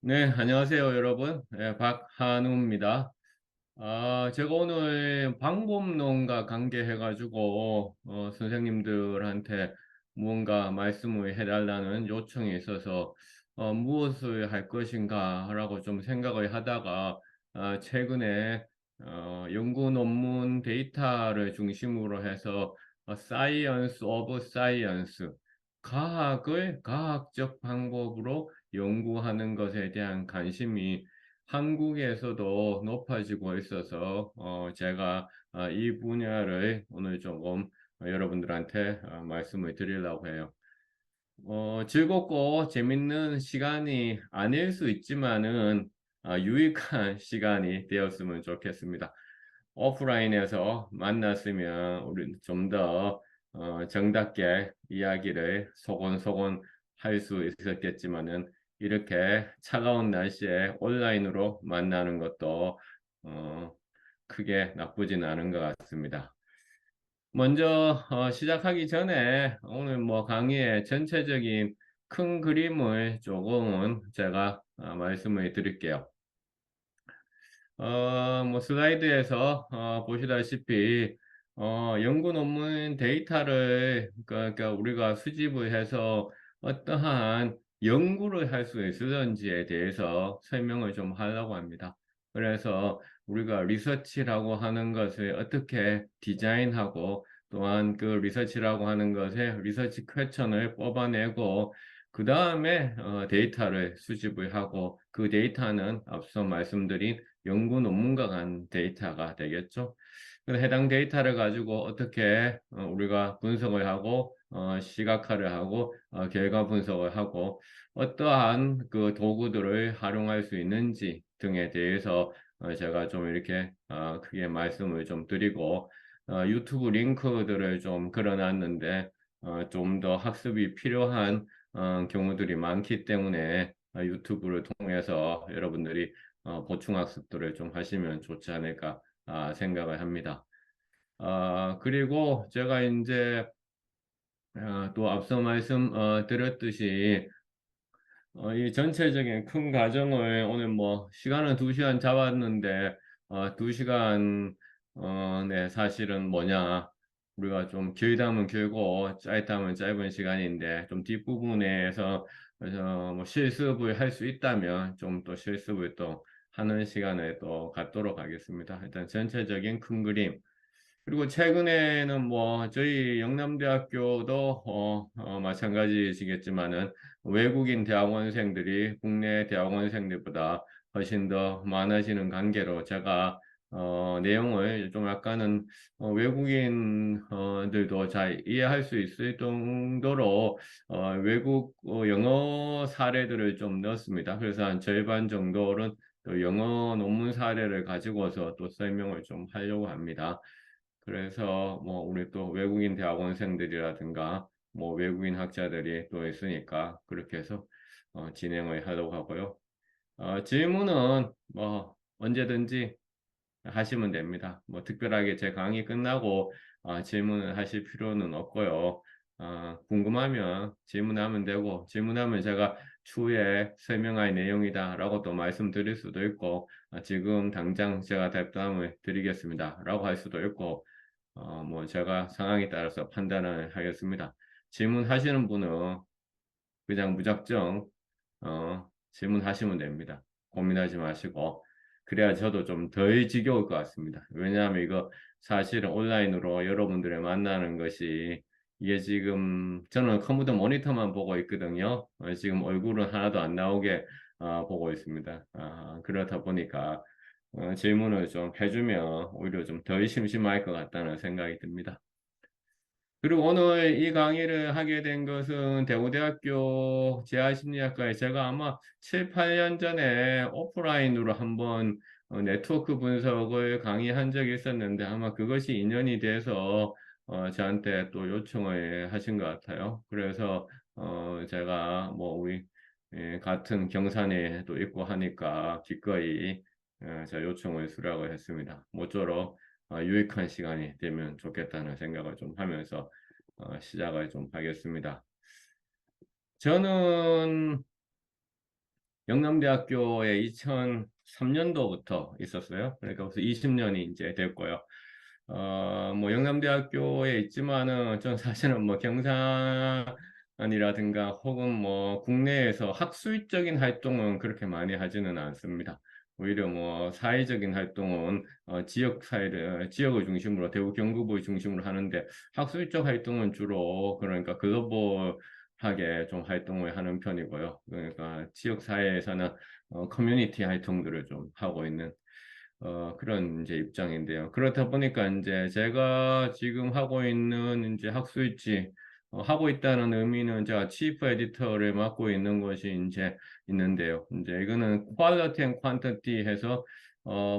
네, 안녕하세요, 여러분. 네, 박한우입니다. 제가 오늘 방법론과 관계해가지고, 선생님들한테 무언가 말씀을 해달라는 요청이 있어서, 무엇을 할 것인가라고 좀 생각을 하다가, 최근에, 연구 논문 데이터를 중심으로 해서, 사이언스 오브 사이언스, 과학을 과학적 방법으로 연구하는 것에 대한 관심이 한국에서도 높아지고 있어서 제가 이 분야를 오늘 조금 여러분들한테 말씀을 드리려고 해요. 즐겁고 재밌는 시간이 아닐 수 있지만은 유익한 시간이 되었으면 좋겠습니다. 오프라인에서 만났으면 우리 좀 더 정답게 이야기를 소곤소곤 할 수 있었겠지만은 이렇게 차가운 날씨에 온라인으로 만나는 것도 어, 크게 나쁘진 않은 것 같습니다. 먼저 시작하기 전에 오늘 뭐 강의의 전체적인 큰 그림을 조금은 제가 말씀을 드릴게요. 뭐 슬라이드에서 보시다시피 연구 논문 데이터를 그러니까 우리가 수집을 해서 어떠한 연구를 할 수 있을런지에 대해서 설명을 좀 하려고 합니다. 그래서 우리가 리서치라고 하는 것을 어떻게 디자인하고 또한 그 리서치라고 하는 것에 리서치 퀘션을 뽑아내고 그 다음에 데이터를 수집을 하고 그 데이터는 앞서 말씀드린 연구 논문과 간 데이터가 되겠죠. 그래서 해당 데이터를 가지고 어떻게 우리가 분석을 하고 시각화를 하고 결과 분석을 하고 어떠한 그 도구들을 활용할 수 있는지 등에 대해서 제가 좀 이렇게 크게 말씀을 좀 드리고 유튜브 링크들을 좀 걸어놨는데 좀 더 학습이 필요한 경우들이 많기 때문에 유튜브를 통해서 여러분들이 보충 학습들을 좀 하시면 좋지 않을까 생각을 합니다. 그리고 제가 이제 또 앞서 말씀 드렸듯이 이 전체적인 큰 과정을 오늘 뭐 시간은 2시간 잡았는데 2시간 네, 사실은 뭐냐 우리가 좀 길다면 길고 짧다면 짧은 시간인데 좀 뒷부분에서 뭐 실습을 할 수 있다면 좀 또 실습을 또 하는 시간을 또 갖도록 하겠습니다. 일단 전체적인 큰 그림 그리고 최근에는 뭐 저희 영남대학교도 마찬가지시겠지만은 외국인 대학원생들이 국내 대학원생들보다 훨씬 더 많아지는 관계로 제가 내용을 좀 약간은 외국인들도 잘 이해할 수 있을 정도로 외국 영어 사례들을 좀 넣었습니다. 그래서 한 절반 정도는 또 영어 논문 사례를 가지고서 또 설명을 좀 하려고 합니다. 그래서 뭐 우리 또 외국인 대학원생들이라든가 뭐 외국인 학자들이 또 있으니까 그렇게 해서 진행을 하려고 하고요. 질문은 뭐 언제든지 하시면 됩니다. 뭐 특별하게 제 강의 끝나고 질문을 하실 필요는 없고요. 궁금하면 질문하면 되고 질문하면 제가 추후에 설명할 내용이다라고 또 말씀드릴 수도 있고 지금 당장 제가 답변을 드리겠습니다라고 할 수도 있고 뭐 제가 상황에 따라서 판단을 하겠습니다. 질문하시는 분은 그냥 무작정 질문하시면 됩니다. 고민하지 마시고 그래야 저도 좀 덜 지겨울 것 같습니다. 왜냐하면 이거 사실은 온라인으로 여러분들을 만나는 것이 이게 지금 저는 컴퓨터 모니터만 보고 있거든요. 지금 얼굴은 하나도 안 나오게 보고 있습니다. 그렇다 보니까 질문을 좀 해주면 오히려 좀 덜 심심할 것 같다는 생각이 듭니다. 그리고 오늘 이 강의를 하게 된 것은 대구대학교 재활심리학과에 제가 아마 7, 8년 전에 오프라인으로 한번 네트워크 분석을 강의한 적이 있었는데 아마 그것이 인연이 돼서 저한테 또 요청을 하신 것 같아요. 그래서 제가 뭐 우리 같은 경산에 또 있고 하니까 기꺼이 제 요청을 수락을 했습니다. 모쪼록 유익한 시간이 되면 좋겠다는 생각을 좀 하면서 시작을 좀 하겠습니다. 저는 영남대학교에 2003년도부터 있었어요. 그러니까 벌써 20년이 이제 됐고요. 뭐 영남대학교에 있지만은 전 사실은 뭐 경상이라든가 혹은 뭐 국내에서 학술적인 활동은 그렇게 많이 하지는 않습니다. 오히려 뭐 사회적인 활동은 지역을 중심으로 대구 경북을 중심으로 하는데 학술적 활동은 주로 그러니까 글로벌하게 좀 활동을 하는 편이고요. 그러니까 지역 사회에서는 커뮤니티 활동들을 좀 하고 있는 그런 이제 입장인데요. 그렇다 보니까 이제 제가 지금 하고 있는 이제 학술지 하고 있다는 의미는 제가 치프 에디터를 맡고 있는 것이 이제 있는데요. 이제 이거는 퀄리티 앤 퀀티티 해서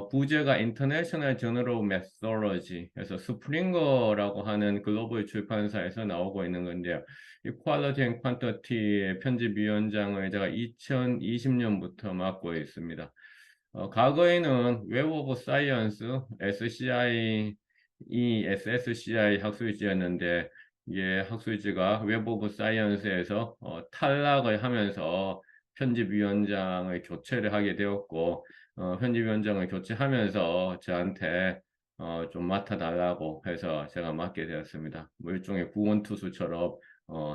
부제가 인터내셔널 저널 오브 메소로지 해서 스프링거라고 하는 글로벌 출판사에서 나오고 있는 건데요. 이 퀄리티 앤 퀀티티의 편집위원장을 제가 2020년부터 맡고 있습니다. 과거에는 웹 오브 사이언스, SSCI 학술지였는데 이게 학술지가 웹 오브 사이언스에서 탈락을 하면서 편집위원장을 교체를 하게 되었고 편집위원장을 교체하면서 저한테 좀 맡아달라고 해서 제가 맡게 되었습니다. 뭐 일종의 구원투수처럼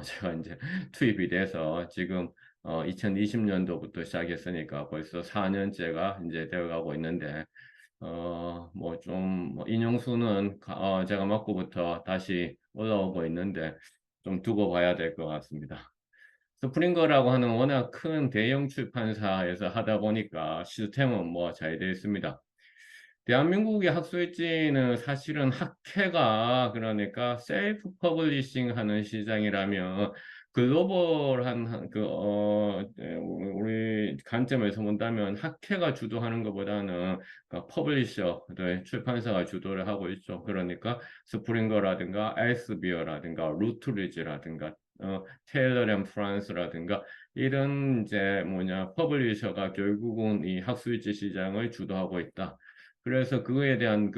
제가 이제 투입이 돼서 지금 2020년도부터 시작했으니까 벌써 4년째가 이제 되어가고 있는데, 뭐 좀, 인용수는 제가 맡고부터 다시 올라오고 있는데, 좀 두고 봐야 될 것 같습니다. 스프링거라고 하는 워낙 큰 대형 출판사에서 하다 보니까 시스템은 뭐 잘 되어 있습니다. 대한민국의 학술지는 사실은 학회가 그러니까 셀프 퍼블리싱 하는 시장이라면 글로벌한 우리 관점에서 본다면 학회가 주도하는 것보다는 그러니까 퍼블리셔들 출판사가 주도를 하고 있죠. 그러니까 스프링거라든가 엘스비어라든가 루트리지라든가 테일러 앤 프란스라든가 이런 이제 뭐냐 퍼블리셔가 결국은 이 학술지 시장을 주도하고 있다. 그래서 그거에 대한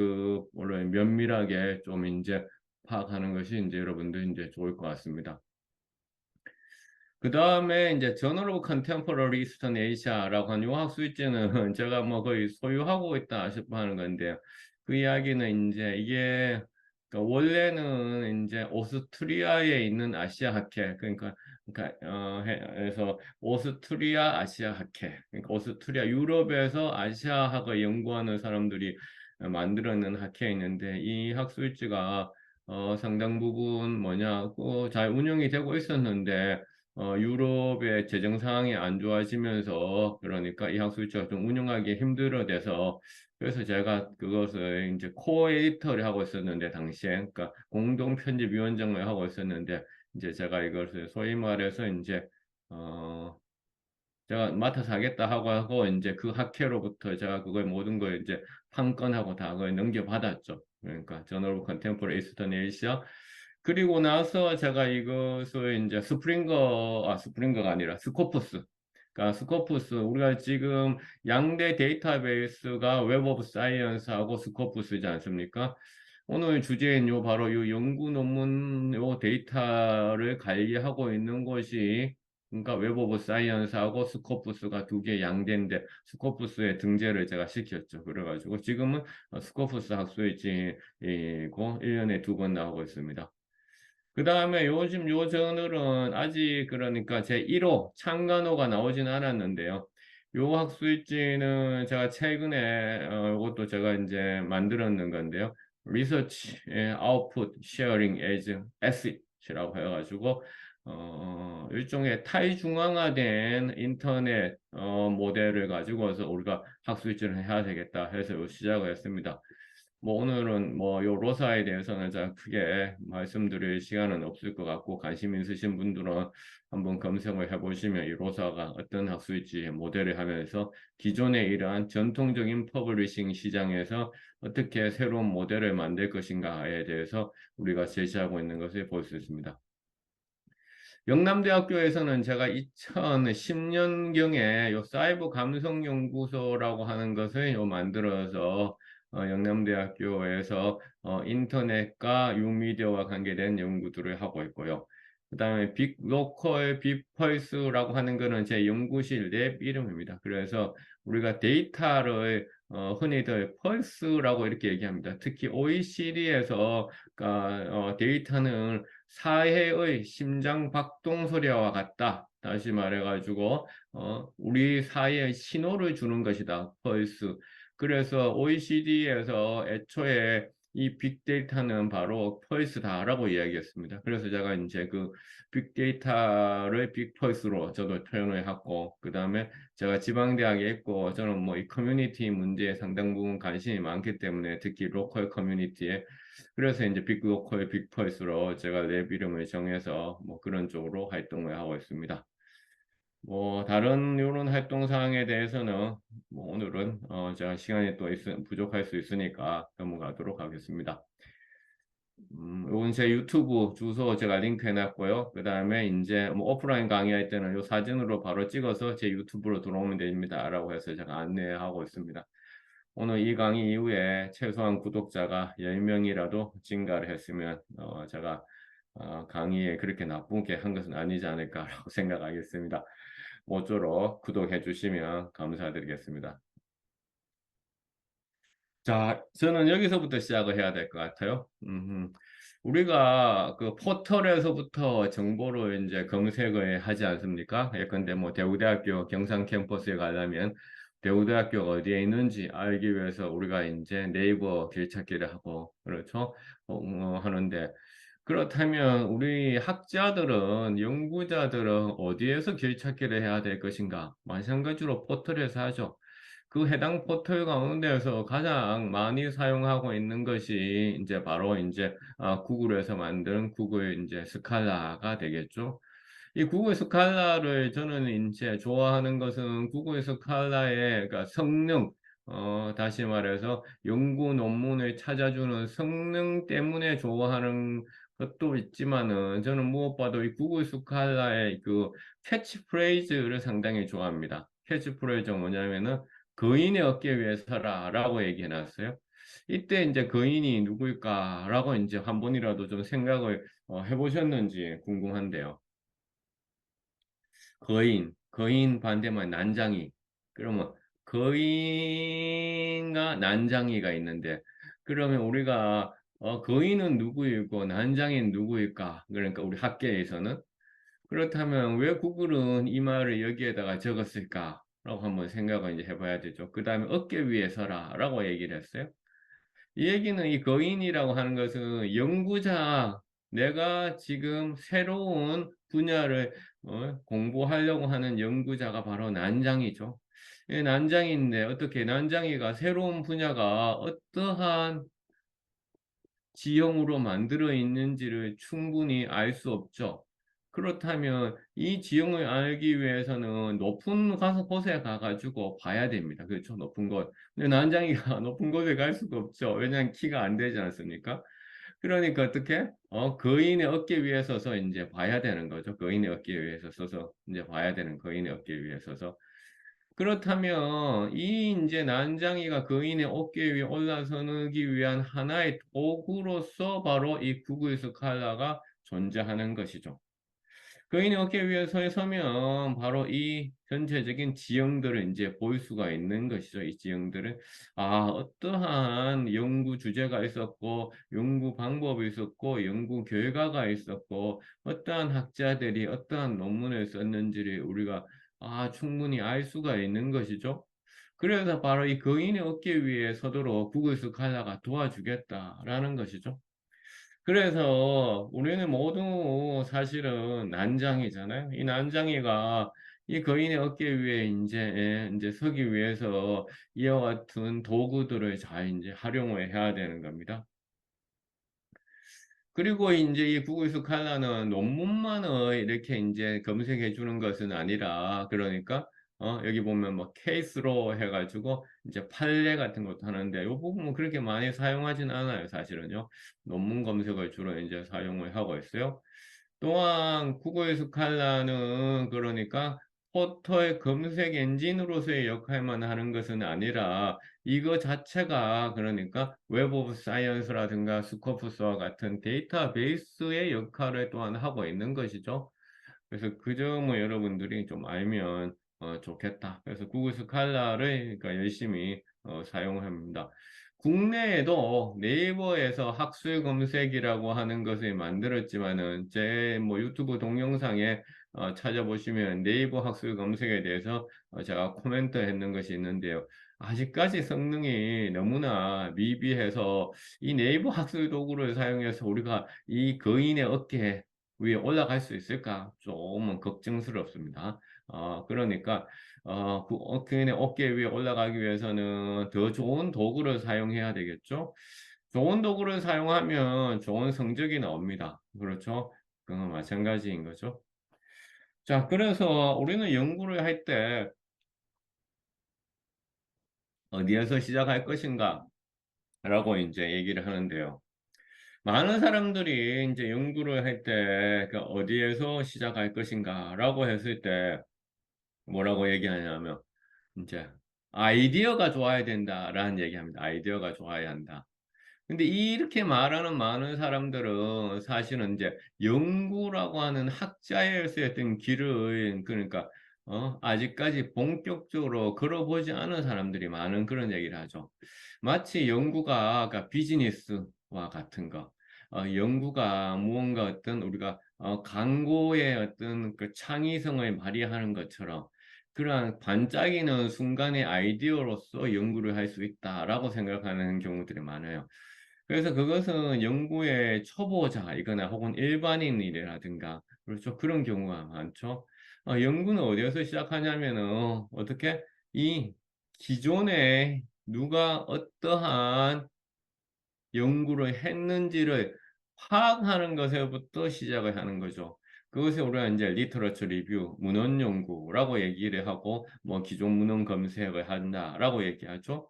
물론 면밀하게 좀 이제 파악하는 것이 이제 여러분들 이제 좋을 것 같습니다. 그 다음에 이제 저널 오브 컨템포러리 이스턴 에이시아라고 하는 요 학술지는 제가 뭐 거의 소유하고 있다 싶어 하는 건데요. 그 이야기는 이제 이게 그러니까 원래는 이제 오스트리아에 있는 아시아 학회 그러니까 해서 오스트리아 아시아 학회 그러니까 오스트리아 유럽에서 아시아학을 연구하는 사람들이 만들어낸 학회에 있는데 이 학술지가 상당 부분 잘 운영이 되고 있었는데 유럽의 재정 상황이 안 좋아지면서 그러니까 이 학술지가 좀 운영하기 힘들어져서 그래서 제가 그것을 이제 코 에디터를 하고 있었는데 당시에 그러니까 공동 편집위원장을 하고 있었는데 이제 제가 이것을 소위 말해서 이제 어 제가 맡아서 하겠다 하고 이제 그 학회로부터 제가 그걸 모든 걸 이제 판건하고 다 그걸 넘겨받았죠. 그러니까 저널 오브 컨템포러리 이스턴 에이시아 그리고 나서 제가 이것을 이제 스프링거가 아니라 스코프스. 그러니까 스코프스, 우리가 지금 양대 데이터베이스가 웹 오브 사이언스하고 스코프스지 않습니까? 오늘 주제인 바로 요 연구 논문 요 데이터를 관리하고 있는 것이 그러니까 웹 오브 사이언스하고 스코프스가 두 개 양대인데 스코프스의 등재를 제가 시켰죠. 그래가지고 지금은 스코프스 학술지이고 1년에 두 번 나오고 있습니다. 그 다음에 요즘 요 저널은 아직 그러니까 제 1호 창간호가 나오진 않았는데요. 요 학술지는 제가 최근에 이것도 제가 이제 만들었는 건데요. 리서치 아웃풋 쉐어링 에즈 에셋이라고 해가지고 일종의 탈중앙화된 인터넷 모델을 가지고서 우리가 학술지를 해야 되겠다 해서 시작을 했습니다. 뭐 오늘은 뭐 요 로사에 대해서는 잘 크게 말씀드릴 시간은 없을 것 같고 관심 있으신 분들은 한번 검색을 해보시면 이 로사가 어떤 학술지 모델을 하면서 기존의 이러한 전통적인 퍼블리싱 시장에서 어떻게 새로운 모델을 만들 것인가에 대해서 우리가 제시하고 있는 것을 볼 수 있습니다. 영남대학교에서는 제가 2010년경에 요 사이버 감성 연구소라고 하는 것을 만들어서 영남대학교에서 인터넷과 뉴미디어와 관계된 연구들을 하고 있고요. 그다음에 빅로컬 빅펄스라고 하는 거는 제 연구실 랩 이름입니다. 그래서 우리가 데이터를 흔히들 펄스라고 이렇게 얘기합니다. 특히 OECD에서 데이터는 사회의 심장 박동 소리와 같다. 다시 말해가지고 우리 사회에 신호를 주는 것이다. 펄스. 그래서 OECD에서 애초에 이 빅데이터는 바로 펄스다라고 이야기했습니다. 그래서 제가 이제 그 빅데이터를 빅펄스로 저도 표현을 하고, 그 다음에 제가 지방대학에 있고, 저는 뭐 이 커뮤니티 문제에 상당 부분 관심이 많기 때문에 특히 로컬 커뮤니티에, 그래서 이제 빅로컬 빅펄스로 제가 랩 이름을 정해서 뭐 그런 쪽으로 활동을 하고 있습니다. 뭐 다른 이런 활동 사항에 대해서는 뭐 오늘은 제가 시간이 또 부족할 수 있으니까 넘어가도록 하겠습니다. 이건 제 유튜브 주소 제가 링크 해놨고요. 그 다음에 이제 뭐 오프라인 강의할 때는 이 사진으로 바로 찍어서 제 유튜브로 들어오면 됩니다. 라고 해서 제가 안내하고 있습니다. 오늘 이 강의 이후에 최소한 구독자가 10명이라도 증가를 했으면 제가 강의에 그렇게 나쁘게 한 것은 아니지 않을까라고 생각하겠습니다. 모쪼록 구독해 주시면 감사드리겠습니다. 자, 저는 여기서부터 시작을 해야 될 것 같아요. 우리가 그 포털에서부터 정보를 이제 검색을 하지 않습니까? 예컨대 뭐 대우대학교 경상 캠퍼스에 가려면 대우대학교가 어디에 있는지 알기 위해서 우리가 이제 네이버 길찾기를 하고 그렇죠? 하는데 그렇다면 우리 학자들은 연구자들은 어디에서 길찾기를 해야 될 것인가? 마찬가지로 포털에서 하죠. 그 해당 포털 가운데서 가장 많이 사용하고 있는 것이 이제 바로 이제 구글에서 만든 구글 이제 스칼라가 되겠죠. 이 구글 스칼라를 저는 이제 좋아하는 것은 구글 스칼라의 그러니까 성능, 다시 말해서 연구 논문을 찾아주는 성능 때문에 좋아하는 것도 있지만은 저는 무엇보다도 이 구글 스칼라의 그 캐치프레이즈를 상당히 좋아합니다. 캐치프레이즈가 뭐냐면은 거인의 어깨 위에 서라라고 얘기해 놨어요. 이때 이제 거인이 누구일까라고 이제 한 번이라도 좀 생각을 해보셨는지 궁금한데요. 거인 반대만 난장이. 그러면 거인과 난장이가 있는데, 그러면 우리가 거인은 누구이고 난장이는 누구일까? 그러니까 우리 학계에서는 그렇다면 왜 구글은 이 말을 여기에다가 적었을까? 라고 한번 생각을 이제 해봐야 되죠. 그 다음에 어깨 위에 서라 라고 얘기를 했어요. 이 얘기는 이 거인이라고 하는 것은 연구자, 내가 지금 새로운 분야를 공부하려고 하는 연구자가 바로 난장이죠. 이 난장인데 어떻게 난장이가 새로운 분야가 어떠한 지형으로 만들어 있는지를 충분히 알 수 없죠. 그렇다면 이 지형을 알기 위해서는 높은 곳에 가가지고 봐야 됩니다. 그렇죠? 높은 곳. 근데 난장이가 높은 곳에 갈 수가 없죠. 왜냐하면 키가 안 되지 않습니까? 그러니까 어떻게? 거인의 어깨 위에 서서 이제 봐야 되는 거죠. 거인의 어깨 위에 서서 이제 봐야 되는 거인의 어깨 위에 서서. 그렇다면 이 이제 난장이가 거인의 어깨 위에 올라서기 위한 하나의 도구로서 바로 이 구글 스칼라가 존재하는 것이죠. 거인의 어깨 위에 서면 바로 이 전체적인 지형들을 이제 볼 수가 있는 것이죠. 이 지형들은 어떠한 연구 주제가 있었고 연구 방법이 있었고 연구 결과가 있었고 어떠한 학자들이 어떠한 논문을 썼는지를 우리가 충분히 알 수가 있는 것이죠. 그래서 바로 이 거인의 어깨 위에 서도록 구글 스칼라가 도와주겠다라는 것이죠. 그래서 우리는 모두 사실은 난장이잖아요. 이 난장이가 이 거인의 어깨 위에 이제 서기 위해서 이와 같은 도구들을 잘 이제 활용을 해야 되는 겁니다. 그리고 이제 이 구글 스칼라는 논문만을 이렇게 이제 검색해 주는 것은 아니라, 그러니까, 여기 보면 뭐 케이스로 해가지고 이제 판례 같은 것도 하는데, 이 부분은 그렇게 많이 사용하진 않아요, 사실은요. 논문 검색을 주로 이제 사용을 하고 있어요. 또한 구글 스칼라는 그러니까 포털 검색 엔진으로서의 역할만 하는 것은 아니라 이거 자체가 그러니까 웹 오브 사이언스라든가 스코프스와 같은 데이터베이스의 역할을 또한 하고 있는 것이죠. 그래서 그 점을 여러분들이 좀 알면 좋겠다. 그래서 구글 스칼라를 그러니까 열심히 사용합니다. 국내에도 네이버에서 학술 검색이라고 하는 것을 만들었지만은 제 뭐 유튜브 동영상에 찾아보시면 네이버 학술 검색에 대해서 제가 코멘트 했는 것이 있는데요. 아직까지 성능이 너무나 미비해서 이 네이버 학술 도구를 사용해서 우리가 이 거인의 어깨에 위에 올라갈 수 있을까? 조금은 걱정스럽습니다. 그러니까 그 어깨의 어깨 위에 올라가기 위해서는 더 좋은 도구를 사용해야 되겠죠? 좋은 도구를 사용하면 좋은 성적이 나옵니다. 그렇죠? 그건 마찬가지인 거죠. 자, 그래서 우리는 연구를 할 때 어디에서 시작할 것인가? 라고 이제 얘기를 하는데요. 많은 사람들이 이제 연구를 할 때 어디에서 시작할 것인가? 라고 했을 때 뭐라고 얘기하냐면 이제 아이디어가 좋아야 된다라는 얘기합니다. 아이디어가 좋아야 한다. 근데 이렇게 말하는 많은 사람들은 사실은 이제 연구라고 하는 학자에서의 어떤 길을 그러니까 아직까지 본격적으로 걸어보지 않은 사람들이 많은 그런 얘기를 하죠. 마치 연구가 그러니까 비즈니스와 같은 거, 연구가 무언가 어떤 우리가 광고의 어떤 그 창의성을 발휘하는 것처럼 그러한 반짝이는 순간의 아이디어로서 연구를 할 수 있다라고 생각하는 경우들이 많아요. 그래서 그것은 연구의 초보자이거나 혹은 일반인이라든가 그렇죠. 그런 경우가 많죠. 연구는 어디에서 시작하냐면은 어떻게 이 기존에 누가 어떠한 연구를 했는지를 파악하는 것에부터 시작을 하는 거죠. 그것을 우리가 이제 리터러처 리뷰, 문헌 연구라고 얘기를 하고 뭐 기존 문헌 검색을 한다라고 얘기하죠.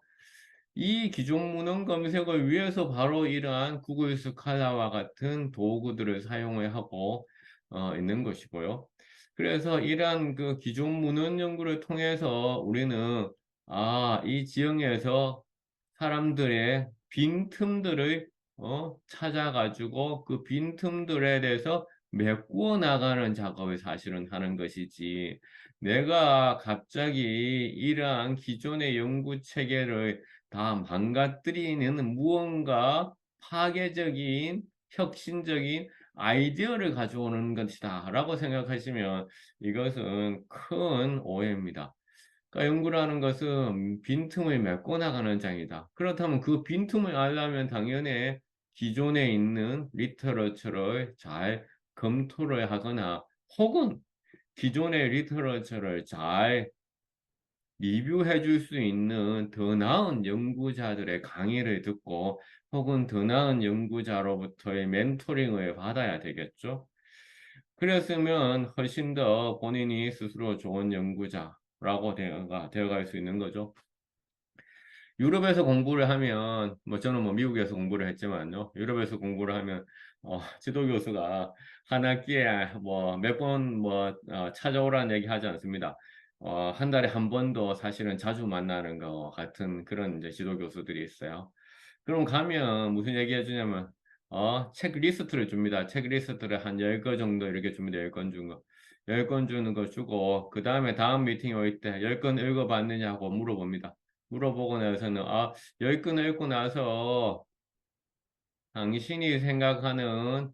이 기존 문헌 검색을 위해서 바로 이러한 구글 스칼라와 같은 도구들을 사용을 하고 있는 것이고요. 그래서 이러한 그 기존 문헌 연구를 통해서 우리는 이 지형에서 사람들의 빈틈들을 찾아가지고 그 빈틈들에 대해서 메꾸어 나가는 작업을 사실은 하는 것이지 내가 갑자기 이러한 기존의 연구 체계를 다 망가뜨리는 무언가 파괴적인 혁신적인 아이디어를 가져오는 것이다 라고 생각하시면 이것은 큰 오해입니다. 그러니까 연구라는 것은 빈틈을 메꿔 나가는 장이다. 그렇다면 그 빈틈을 알려면 당연히 기존에 있는 리터러처를 잘 검토를 하거나 혹은 기존의 리터러처를 잘 리뷰해 줄 수 있는 더 나은 연구자들의 강의를 듣고 혹은 더 나은 연구자로부터의 멘토링을 받아야 되겠죠. 그랬으면 훨씬 더 본인이 스스로 좋은 연구자라고 되어갈 수 있는 거죠. 유럽에서 공부를 하면, 뭐 저는 뭐 미국에서 공부를 했지만요. 유럽에서 공부를 하면, 지도 교수가 한 학기에 뭐 몇 번 뭐 찾아오라는 얘기 하지 않습니다. 한 달에 한 번도 사실은 자주 만나는 것 같은 그런 이제 지도 교수들이 있어요. 그럼 가면 무슨 얘기 해주냐면, 책 리스트를 줍니다. 책 리스트를 한 10권 정도 이렇게 줍니다. 10권 준 거. 10권 주는 거 주고, 그 다음에 다음 미팅에 올 때 10권 읽어봤느냐고 물어봅니다. 물어보고 나서는, 10권 읽고 나서 당신이 생각하는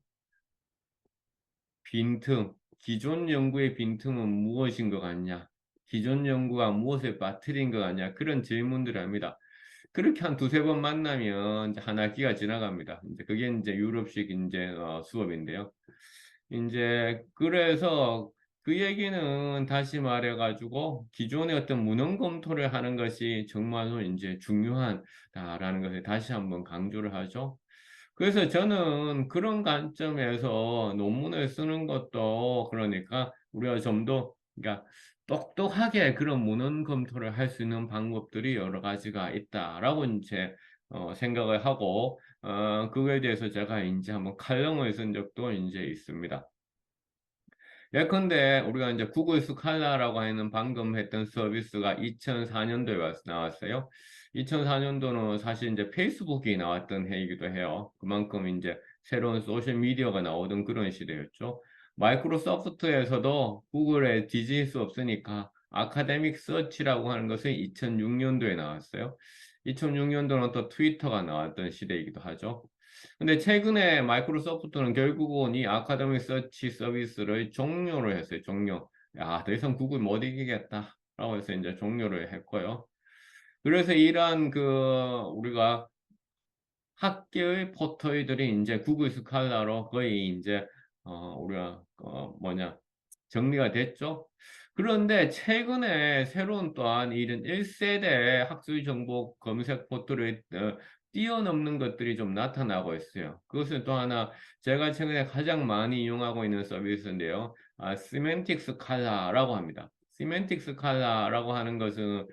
빈틈, 기존 연구의 빈틈은 무엇인 것 같냐? 기존 연구가 무엇을 빠뜨린 것 같냐? 그런 질문들을 합니다. 그렇게 한 두세 번 만나면 이제 한 학기가 지나갑니다. 이제 그게 이제 유럽식 이제 수업인데요. 이제 그래서 그 얘기는 다시 말해가지고 기존의 어떤 문헌 검토를 하는 것이 정말로 이제 중요하다라는 것을 다시 한번 강조를 하죠. 그래서 저는 그런 관점에서 논문을 쓰는 것도 그러니까 우리가 좀 더 그러니까 똑똑하게 그런 문헌 검토를 할 수 있는 방법들이 여러 가지가 있다라고 이제 생각을 하고 그거에 대해서 제가 이제 한번 칼럼을 쓴 적도 이제 있습니다. 예컨대 우리가 이제 구글 스칼라라고 하는 방금 했던 서비스가 2004년도에 나왔어요. 2004년도는 사실 이제 페이스북이 나왔던 해이기도 해요. 그만큼 이제 새로운 소셜 미디어가 나오던 그런 시대였죠. 마이크로소프트에서도 구글에 뒤질 수 없으니까 아카데믹 서치라고 하는 것은 2006년도에 나왔어요. 2006년도는 또 트위터가 나왔던 시대이기도 하죠. 근데 최근에 마이크로소프트는 결국은 이 아카데믹 서치 서비스를 종료를 했어요. 종료. 야, 더 이상 구글 못 이기겠다. 라고 해서 이제 종료를 했고요. 그래서 이러한 우리가 학계의 포털들이 이제 구글 스칼라로 거의 이제 우리가 정리가 됐죠. 그런데 최근에 새로운 또한 이런 1세대 학술 정보 검색 포털을 뛰어넘는 것들이 좀 나타나고 있어요. 그것은 또 하나 제가 최근에 가장 많이 이용하고 있는 서비스인데요. 시멘틱 스칼라라고 합니다. 시멘틱 스칼라라고 하는 것은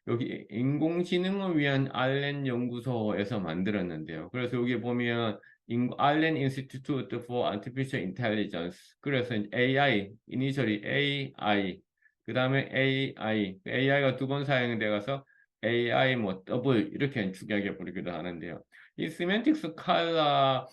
여기 인공지능을 위한 알렌 연구소에서 만들었는데요. 그래서 여기 보면 알렌 인스티튜트 for Artificial Intelligence. 그래서 AI, 이니셜이 AI, 그 다음에 AI가 두 번 사용이 되어서 AI 뭐 더블 이렇게 축약해 버리기도 하는데요. 이 시멘틱 스칼라가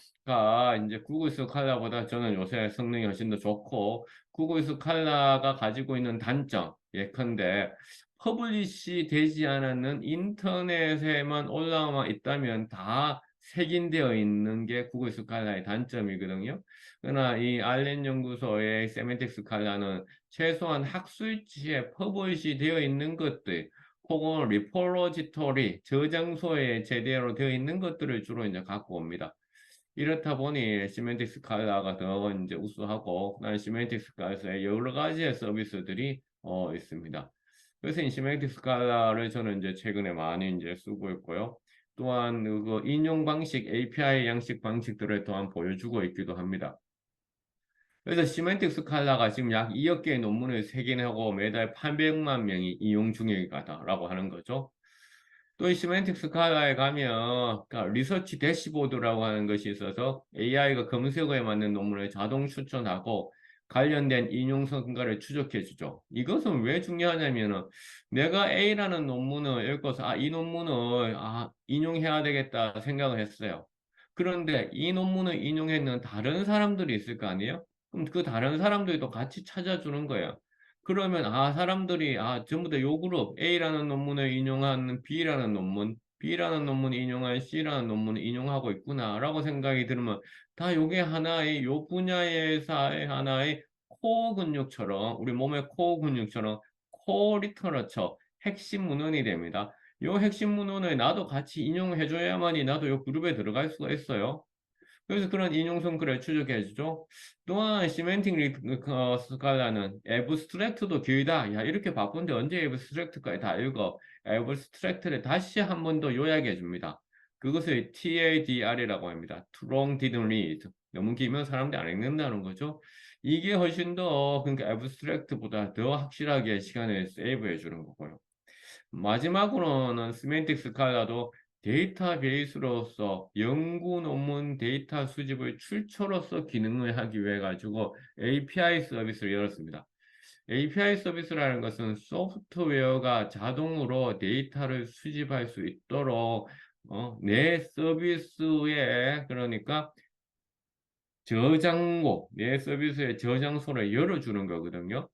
이제 구글 스칼라보다 저는 요새 성능이 훨씬 더 좋고 구글 스칼라가 가지고 있는 단점 예컨대 퍼블리시 되지 않았는 인터넷에만 올라와 있다면 다 색인되어 있는 게 구글 스칼라의 단점이거든요. 그러나 이 알렌 연구소의 세멘틱 스칼라는 최소한 학술지에 퍼블리시 되어 있는 것들 혹은 리포지토리 저장소에 제대로 되어 있는 것들을 주로 이제 갖고 옵니다. 이렇다 보니 시멘틱 스칼라가 더 이제 우수하고 그다음에 시멘틱 스칼라의 여러 가지의 서비스들이 있습니다. 그래서 이 시멘틱 스칼라를 저는 이제 최근에 많이 이제 쓰고 있고요. 또한 그 인용 방식, API 양식 방식들을 또한 보여주고 있기도 합니다. 그래서 시멘틱 스칼라가 지금 약 2억 개의 논문을 세계하고 매달 800만 명이 이용 중이다라고 하는 거죠. 또 이 시멘틱 스칼라에 가면 그러니까 리서치 대시보드라고 하는 것이 있어서 AI가 검색어에 맞는 논문을 자동 추천하고 관련된 인용 성과를 추적해 주죠. 이것은 왜 중요하냐면은 내가 A라는 논문을 읽고서 이 논문을 인용해야 되겠다 생각을 했어요. 그런데 이 논문을 인용했는 다른 사람들이 있을 거 아니에요? 그럼 그 다른 사람들도 같이 찾아주는 거예요. 그러면 사람들이 전부 다 요 그룹 A라는 논문을 인용하는 B라는 논문, B라는 논문을 인용한 C라는 논문을 인용하고 있구나라고 생각이 들으면 다 요게 하나의 요 분야에서의 하나의 코어 근육처럼 우리 몸의 코어 근육처럼 코어 리터러처 핵심 문헌이 됩니다. 요 핵심 문헌을 나도 같이 인용해 줘야만이 나도 요 그룹에 들어갈 수가 있어요. 그래서 그런 인용성글을 추적해주죠. 또한 시멘틱 스칼라는 애브스트랙트도 길다. 야, 이렇게 바쁜데 언제 애브스트랙트까지 다 읽어? 애브스트랙트를 다시 한 번 더 요약해줍니다. 그것을 TLDR이라고 합니다. Too long didn't read. 너무 길면 사람들이 안 읽는다는 거죠. 이게 훨씬 더 그러니까 애브스트랙트보다 더 확실하게 시간을 세이브해 주는 거고요. 마지막으로는 시멘틱 스칼라도 데이터베이스로서 연구 논문 데이터 수집의 출처로서 기능을 하기 위해 가지고 API 서비스를 열었습니다. API 서비스라는 것은 소프트웨어가 자동으로 데이터를 수집할 수 있도록 내 서비스에 그러니까 내 서비스의 저장소를 열어주는 거거든요.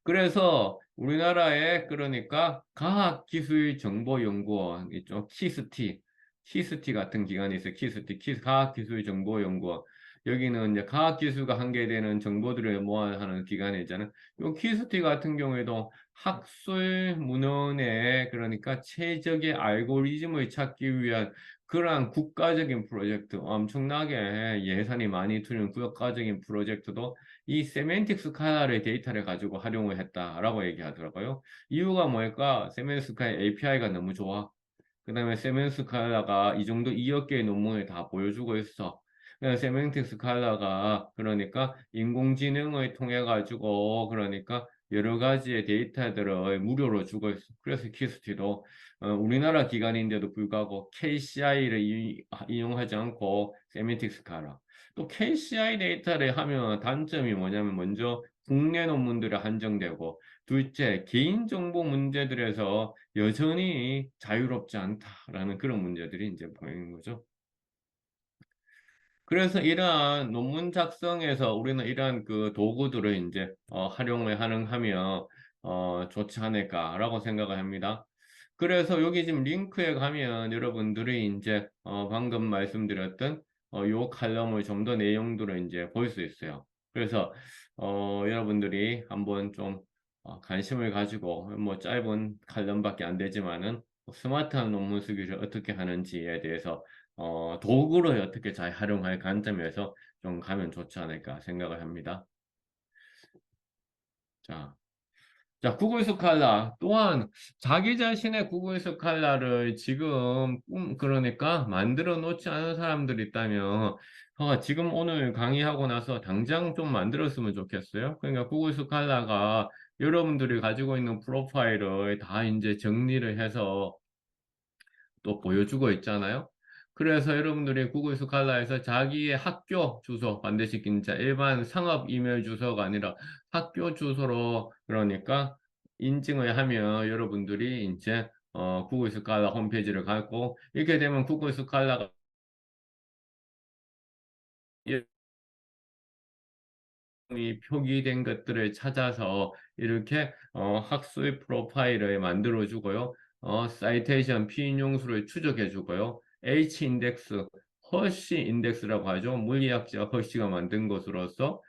그래서 우리나라에 그러니까 과학기술정보연구원 있죠. 키스티 같은 기관이 있어요. 과학기술정보연구원. 여기는 이제 과학기술과 한계되는 정보들을 모아하는 기관이잖아요. 요 키스티 같은 경우에도 학술 문헌에 그러니까 최적의 알고리즘을 찾기 위한 그러한 국가적인 프로젝트, 엄청나게 예산이 많이 드는 국가적인 프로젝트도 이 세멘틱 스칼라의 데이터를 가지고 활용을 했다라고 얘기하더라고요. 이유가 뭘까? 세멘틱 스칼라 API가 너무 좋아. 그 다음에 세멘틱 스칼라가 이 정도 2억 개의 논문을 다 보여주고 있어. 세멘틱 스칼라가 그러니까 인공지능을 통해 가지고 그러니까 여러 가지의 데이터들을 무료로 주고 있어. 그래서 키스티도 우리나라 기관인데도 불구하고 KCI를 이용하지 않고 세멘틱 스칼라. 또 KCI 데이터를 하면 단점이 뭐냐면 먼저 국내 논문들이 한정되고 둘째 개인정보 문제들에서 여전히 자유롭지 않다라는 그런 문제들이 이제 보이는 거죠. 그래서 이러한 논문 작성에서 우리는 이러한 그 도구들을 이제 활용을 하면 좋지 않을까라고 생각을 합니다. 그래서 여기 지금 링크에 가면 여러분들이 이제 방금 말씀드렸던 요 칼럼을 좀 더 내용들을 이제 볼 수 있어요. 그래서 여러분들이 한번 좀 관심을 가지고 뭐 짧은 칼럼밖에 안 되지만은 스마트한 논문 쓰기를 어떻게 하는지에 대해서 도구를 어떻게 잘 활용할 관점에서 좀 가면 좋지 않을까 생각을 합니다. 자, 자, 구글 스칼라 또한 자기 자신의 구글 스칼라를 지금 그러니까 만들어 놓지 않은 사람들이 있다면 지금 오늘 강의하고 나서 당장 좀 만들었으면 좋겠어요. 그러니까 구글 스칼라가 여러분들이 가지고 있는 프로파일을 다 이제 정리를 해서 또 보여주고 있잖아요. 그래서 여러분들이 구글 스칼라에서 자기의 학교 주소 반드시 진짜 일반 상업 이메일 주소가 아니라 학교 주소로 그러니까 인증을 하면 여러분들이 이제 구글 스칼라 홈페이지를 가고 이렇게 되면 구글 스칼라가 이 표기된 것들을 찾아서 이렇게 학술 프로파일을 만들어 주고요. 사이테이션 피인용수를 추적해 주고요. H 인덱스, 허쉬 인덱스라고 하죠. 물리학자 허쉬가 만든 것으로서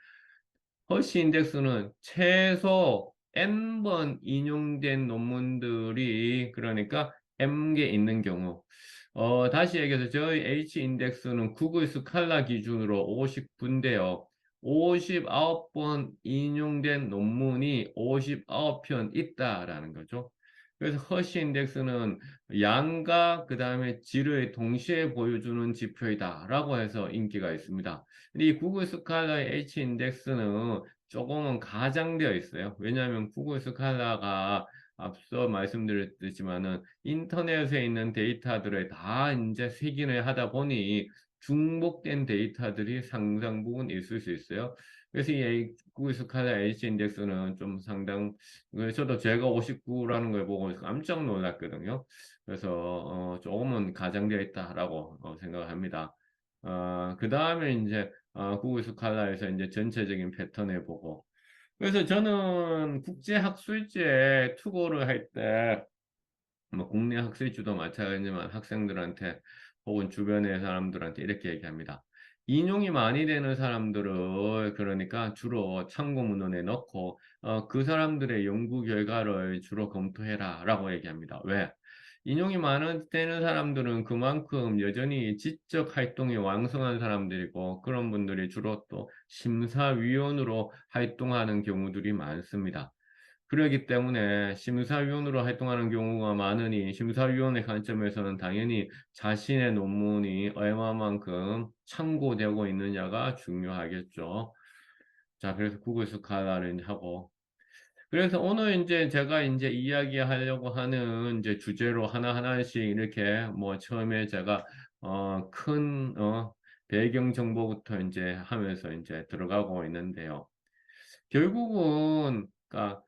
허쉬 인덱스는 최소 N번 인용된 논문들이 그러니까 M개 있는 경우 다시 얘기해서 저희 H 인덱스는 구글 스칼라 기준으로 50분인데요. 59번 인용된 논문이 59편 있다라는 거죠. 그래서 허쉬 인덱스는 양과 그 다음에 질을 동시에 보여주는 지표이다라고 해서 인기가 있습니다. 근데 이 구글 스칼라의 H 인덱스는 조금은 가장되어 있어요. 왜냐하면 구글 스칼라가 앞서 말씀드렸지만은 인터넷에 있는 데이터들을 다 이제 색인을 하다 보니 중복된 데이터들이 상당 부분 있을 수 있어요. 그래서 이 구글 스칼라 H 인덱스는 좀 저도 제가 59라는 걸 보고 깜짝 놀랐거든요. 그래서 조금은 가장되어 있다라고 생각을 합니다. 그 다음에 이제 구글 스칼라에서 이제 전체적인 패턴을 보고 그래서 저는 국제학술지에 투고를 할 때 뭐 국내 학술지도 마찬가지지만 학생들한테 혹은 주변의 사람들한테 이렇게 얘기합니다. 인용이 많이 되는 사람들을 그러니까 주로 참고 문헌에 넣고 그 사람들의 연구 결과를 주로 검토해라 라고 얘기합니다. 왜? 인용이 많은 되는 사람들은 그만큼 여전히 지적 활동이 왕성한 사람들이고 그런 분들이 주로 또 심사위원으로 활동하는 경우들이 많습니다. 그러기 때문에 심사위원으로 활동하는 경우가 많으니 심사위원의 관점에서는 당연히 자신의 논문이 얼마만큼 참고되고 있느냐가 중요하겠죠. 자, 그래서 구글 스칼라를 하고 그래서 오늘 이제 제가 이제 이야기하려고 하는 이제 주제로 하나하나씩 이렇게 뭐 처음에 제가 큰 배경 정보부터 이제 하면서 이제 들어가고 있는데요. 결국은 그러니까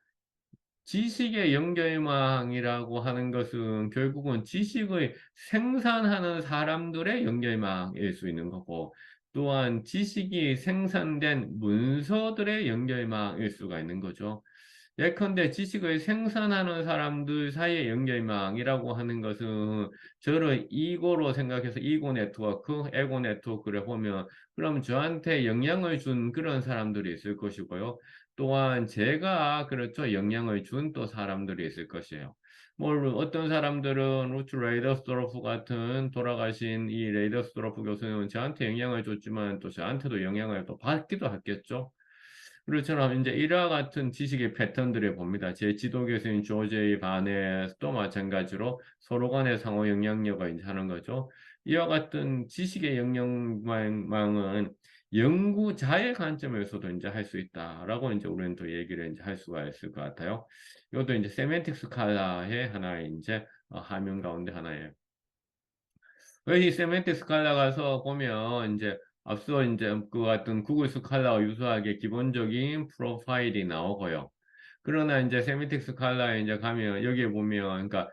지식의 연결망이라고 하는 것은 결국은 지식을 생산하는 사람들의 연결망일 수 있는 거고, 또한 지식이 생산된 문서들의 연결망일 수가 있는 거죠. 예컨대 지식을 생산하는 사람들 사이의 연결망이라고 하는 것은 저를 이고로 생각해서 이고 네트워크, 에고 네트워크를 보면 그럼 저한테 영향을 준 그런 사람들이 있을 것이고요. 또한 제가 그렇죠 영향을 준 또 사람들이 있을 것이에요. 뭐 어떤 사람들은 루트 레이더스도르프 같은 돌아가신 이 레이더스도르프 교수님은 저한테 영향을 줬지만 또 저한테도 영향을 또 받기도 했겠죠. 그렇처럼 이제 이와 같은 지식의 패턴들을 봅니다. 제 지도 교수인 조제이 바네도 마찬가지로 서로 간의 상호 영향력을 이제 하는 거죠. 이와 같은 지식의 영향망은 연구자의 관점에서도 이제 할 수 있다라고 이제 우리는 또 얘기를 이제 할 수가 있을 것 같아요. 이것도 이제 세멘틱 스칼라의 하나의 이제 하명 가운데 하나예요. 이 세멘틱 스칼라 가서 보면 이제 앞서 이제 그 같은 구글 스칼라와 유사하게 기본적인 프로파일이 나오고요. 그러나 이제 세미틱 스칼라에 이제 가면 여기에 보면 그러니까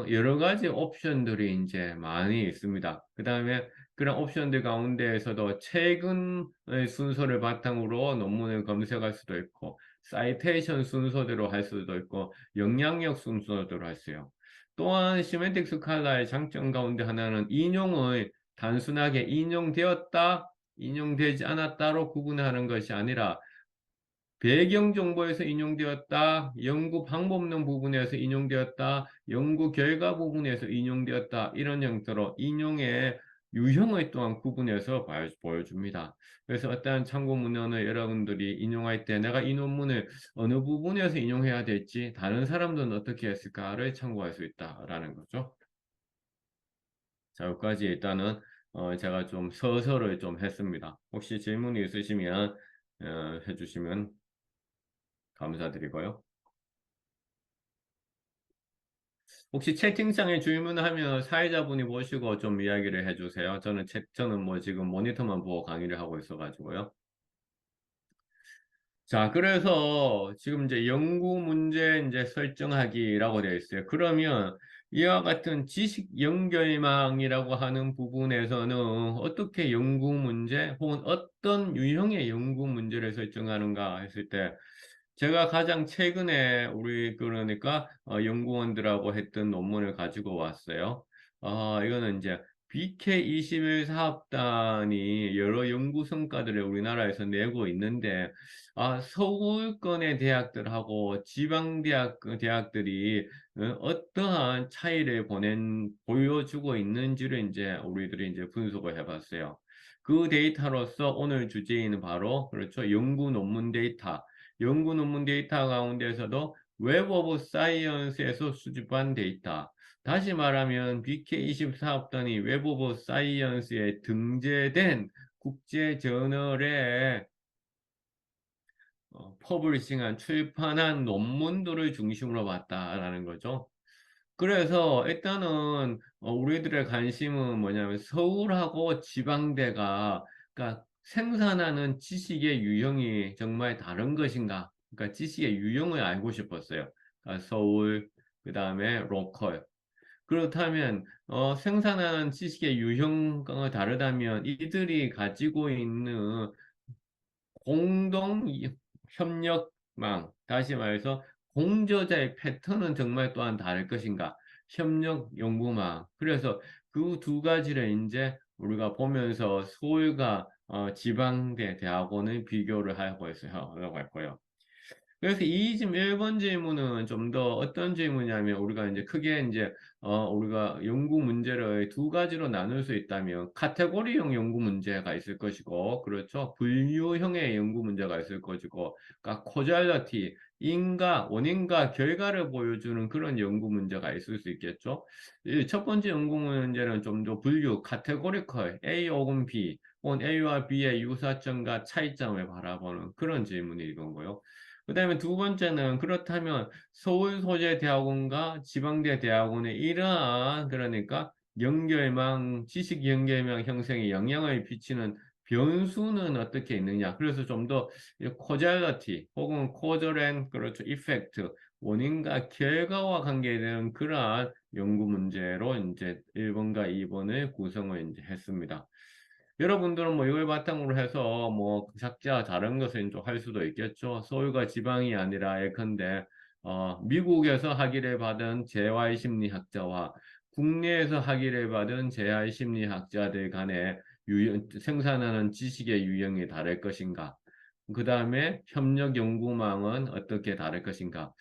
여러 가지 옵션들이 이제 많이 있습니다. 그 다음에 그런 옵션들 가운데에서도 최근의 순서를 바탕으로 논문을 검색할 수도 있고, 사이테이션 순서대로 할 수도 있고, 영향력 순서대로 할 수요. 또한 시멘틱 스칼라의 장점 가운데 하나는 인용의 단순하게 인용되었다, 인용되지 않았다로 구분하는 것이 아니라 배경 정보에서 인용되었다, 연구 방법론 부분에서 인용되었다, 연구 결과 부분에서 인용되었다, 이런 형태로 인용의 유형을 또한 구분해서 보여줍니다. 그래서 어떠한 참고 문헌을 여러분들이 인용할 때 내가 이 논문을 어느 부분에서 인용해야 될지 다른 사람들은 어떻게 했을까를 참고할 수 있다라는 거죠. 자, 여기까지 일단은 제가 좀 서서를 좀 했습니다. 혹시 질문이 있으시면 해주시면 감사드리고요. 혹시 채팅창에 질문하면 사회자분이 보시고 좀 이야기를 해주세요. 저는 뭐 지금 모니터만 보고 강의를 하고 있어가지고요. 자, 그래서 지금 이제 연구 문제 이제 설정하기라고 되어 있어요. 그러면 이와 같은 지식 연결망이라고 하는 부분에서는 어떻게 연구 문제 혹은 어떤 유형의 연구 문제를 설정하는가 했을 때 제가 가장 최근에 우리 그러니까 연구원들하고 했던 논문을 가지고 왔어요. 이거는 이제 BK21 사업단이 여러 연구 성과들을 우리나라에서 내고 있는데 서울권의 대학들하고 대학들이 어떠한 차이를 보여주고 있는지를 이제 우리들이 이제 분석을 해봤어요. 그 데이터로서 오늘 주제인 바로 그렇죠. 연구 논문 데이터. 연구 논문 데이터 가운데서도 웹 오브 사이언스에서 수집한 데이터. 다시 말하면 BK24학단이 웹 오브 사이언스에 등재된 국제 저널에 퍼블리싱한 출판한 논문들을 중심으로 봤다라는 거죠. 그래서 일단은 우리들의 관심은 뭐냐면 서울하고 지방대가 그러니까 생산하는 지식의 유형이 정말 다른 것인가? 그러니까 지식의 유형을 알고 싶었어요. 그러니까 서울, 그 다음에 로컬. 그렇다면 생산하는 지식의 유형과 다르다면 이들이 가지고 있는 공동 협력망, 다시 말해서 공저자의 패턴은 정말 또한 다를 것인가? 협력 연구망. 그래서 그 두 가지를 이제 우리가 보면서 서울과 지방대 대학원을 비교를 하고 있어요. 하려고 할 거예요. 그래서 이 지금 1번 질문은 좀 더 어떤 질문이냐면 우리가 이제 크게 이제 우리가 연구 문제를 두 가지로 나눌 수 있다면 카테고리형 연구 문제가 있을 것이고 그렇죠. 분류형의 연구 문제가 있을 것이고 그러니까 코잘러티 원인과 결과를 보여주는 그런 연구 문제가 있을 수 있겠죠. 이 첫 번째 연구 문제는 좀 더 분류 카테고리컬 A 혹은 B 혹은 A와 B의 유사점과 차이점을 바라보는 그런 질문이 이건 거요. 그다음에 두 번째는 그렇다면 서울 소재 대학원과 지방대 대학원의 이러한 그러니까 지식 연결망 형성에 영향을 미치는 변수는 어떻게 있느냐. 그래서 좀 더 코잘러티 혹은 코저랜 그렇죠 이펙트 원인과 결과와 관계되는 그러한 연구 문제로 이제 1번과 2번을 구성을 이제 했습니다. 여러분들은 뭐 이걸 바탕으로 해서 뭐 각자 다른 것을 좀 할 수도 있겠죠. 서울과 지방이 아니라 예컨대 미국에서 학위를 받은 재활 심리학자와 국내에서 학위를 받은 재활 심리학자들 간의 생산하는 지식의 유형이 다를 것인가? 그 다음에 협력 연구망은 어떻게 다를 것인가?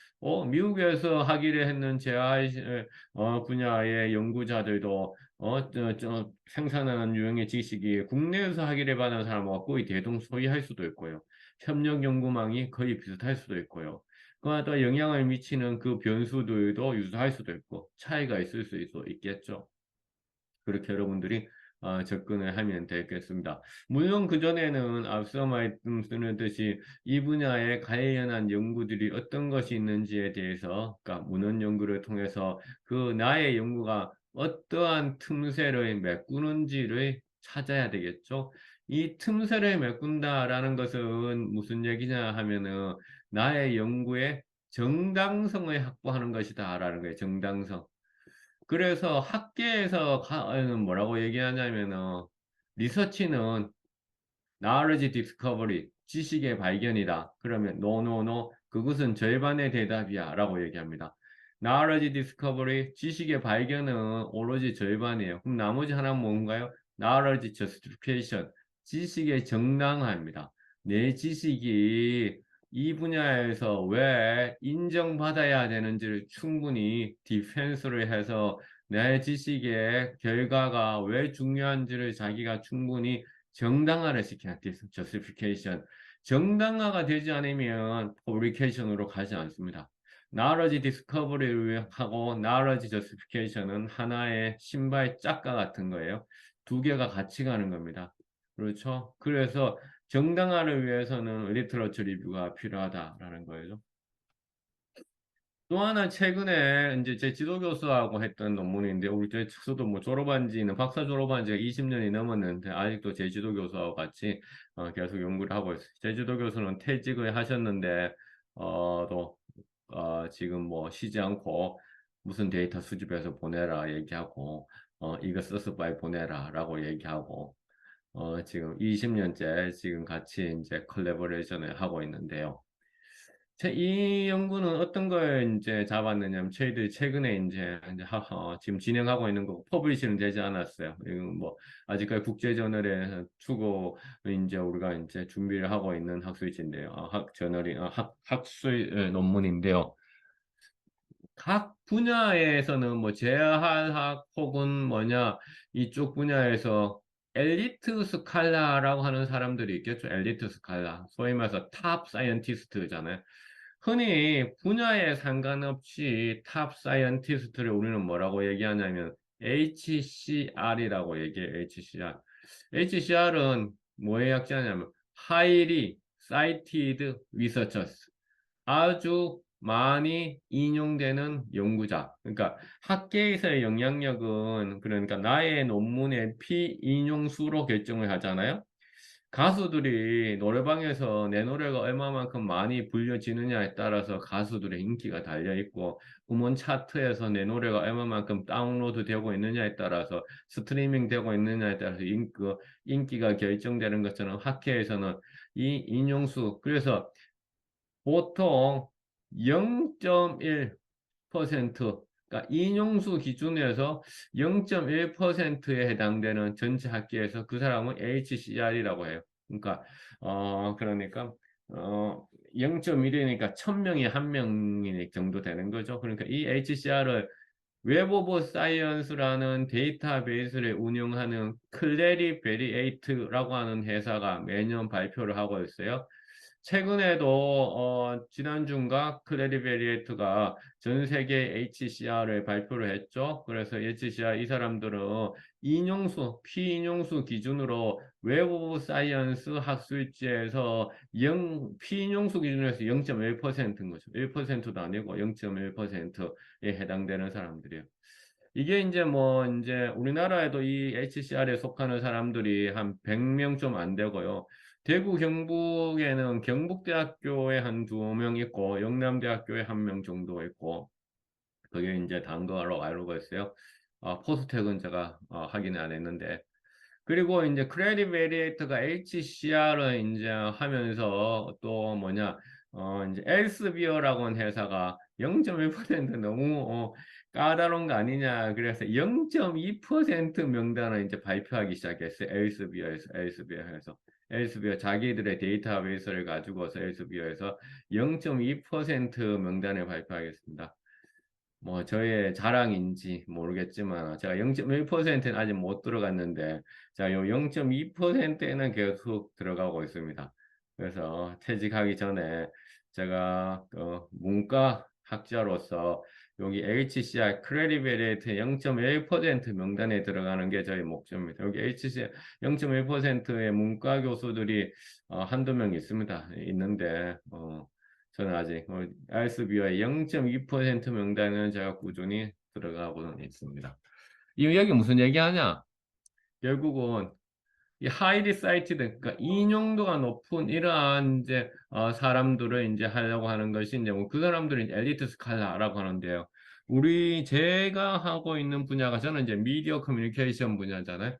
미국에서 학위를 했는 재활 분야의 연구자들도 생산하는 유형의 지식이 국내에서 학위를 받은 사람과 거의 대동소이할 수도 있고요. 협력 연구망이 거의 비슷할 수도 있고요. 그와 또 영향을 미치는 그 변수들도 유사할 수도 있고 차이가 있을 수 있겠죠. 그렇게 여러분들이 접근을 하면 되겠습니다. 물론 그전에는 앞서 말씀드렸듯이 이 분야에 관련한 연구들이 어떤 것이 있는지에 대해서, 그러니까 문헌 연구를 통해서 그 나의 연구가 어떠한 틈새를 메꾸는지를 찾아야 되겠죠. 이 틈새를 메꾼다라는 것은 무슨 얘기냐 하면은 나의 연구의 정당성을 확보하는 것이다라는 거예요. 정당성. 그래서 학계에서 뭐라고 얘기하냐면은 리서치는 knowledge discovery, 지식의 발견이다. 그러면 no, no, no, 그것은 절반의 대답이야 라고 얘기합니다. knowledge discovery, 지식의 발견은 오로지 절반이에요. 그럼 나머지 하나는 뭔가요? knowledge justification, 지식의 정당화입니다. 내 지식이 이 분야에서 왜 인정받아야 되는지를 충분히 디펜스를 해서 내 지식의 결과가 왜 중요한지를 자기가 충분히 정당화를 시켜야 돼. justification. 정당화가 되지 않으면 publication으로 가지 않습니다. knowledge discovery를 하고 knowledge justification은 하나의 신발 짝과 같은 거예요. 두 개가 같이 가는 겁니다. 그렇죠? 그래서 정당화를 위해서는 리터러처 리뷰가 필요하다라는 거예요. 또 하나 최근에 이제 제 지도 교수하고 했던 논문인데 우리 저도 뭐 졸업한 지는 박사 졸업한 지가 20년이 넘었는데 아직도 제 지도 교수하고 같이 계속 연구를 하고 있어요. 제 지도 교수는 퇴직을 하셨는데 또 지금 뭐 쉬지 않고 무슨 데이터 수집해서 보내라 얘기하고 이거 써서 빨리 보내라라고 얘기하고 지금 20년째 지금 같이 이제 컬래버레이션을 하고 있는데요. 이 연구는 어떤 걸 이제 잡았느냐면 저희들이 최근에 이제 지금 진행하고 있는 거 퍼블리시는 되지 않았어요. 이건 뭐 아직까지 국제저널에 투고 이제 우리가 이제 준비를 하고 있는 학술지인데요. 학저널이 학술 논문인데요. 각 분야에서는 뭐 재활학 혹은 뭐냐 이쪽 분야에서 엘리트 스칼라라고 하는 사람들이 있겠죠. 엘리트 스칼라. 소위 말해서 탑 사이언티스트잖아요. 흔히 분야에 상관없이 탑 사이언티스트를 우리는 뭐라고 얘기하냐면 HCR이라고 얘기해요. HCR. HCR은 뭐의 약자냐면 Highly Cited Researchers. 아주 많이 인용되는 연구자. 그러니까 학계에서의 영향력은 그러니까 나의 논문의 피인용수로 결정을 하잖아요. 가수들이 노래방에서 내 노래가 얼마만큼 많이 불려지느냐에 따라서 가수들의 인기가 달려 있고 음원 차트에서 내 노래가 얼마만큼 다운로드 되고 있느냐에 따라서 스트리밍 되고 있느냐에 따라서 인기가 결정되는 것처럼 학회에서는 이 인용수 그래서 보통 0.1% 그러니까 인용수 기준에서 0.1%에 해당되는 전체 학계에서 그 사람은 HCR이라고 해요. 그러니까 0.1이니까 1000명이 한 명 정도 되는 거죠. 그러니까 이 HCR을 웹 오브 사이언스라는 데이터베이스를 운영하는 클레리베리에이트라고 하는 회사가 매년 발표를 하고 있어요. 최근에도 지난주인가 클레리베리에이트가 전 세계 HCR을 발표를 했죠. 그래서 HCR 이 사람들은 인용수, 피인용수 기준으로 웹 오브 사이언스 학술지에서 피인용수 기준에서 0.1%인 거죠. 1%도 아니고 0.1%에 해당되는 사람들이에요. 이게 이제 뭐 이제 우리나라에도 이 HCR에 속하는 사람들이 한 100명 좀 안 되고요. 대구 경북에는 경북대학교에 한 2명 있고 영남대학교에 1명 정도 있고 그게 이제 단 거로 알고 있어요. 포스텍은 제가 확인을 안 했는데 그리고 이제 크레딧 베리에이터가 HCR을 이제 하면서 또 뭐냐 이제 엘스비어라고 하는 회사가 0.1% 너무 까다로운 거 아니냐 그래서 0.2% 명단을 이제 발표하기 시작했어요. 엘스비어에서 엘스비어 자기들의 데이터베이스를 가지고서 엘스비어에서 0.2% 명단을 발표하겠습니다. 뭐 저의 자랑인지 모르겠지만 제가 0.1%는 아직 못 들어갔는데 자, 요 0.2%에는 계속 들어가고 있습니다. 그래서 퇴직하기 전에 제가 문과 학자로서 여기 HCR 크레디빌리티 0.1% 명단에 들어가는 게 저희 목표입니다. 여기 HCR 0.1%의 문과 교수들이 한두 명 있습니다. 있는데 저는 아직 RSB와의 0.2% 명단은 제가 꾸준히 들어가고는 있습니다. 이 여기 무슨 얘기하냐? 결국은 이 highly cited, 그러니까 인용도가 높은 이러한 이제 사람들을 이제 하려고 하는 것이 이제 뭐 그 사람들이 엘리트 스칼라라고 하는데요. 제가 하고 있는 분야가 저는 이제 미디어 커뮤니케이션 분야잖아요.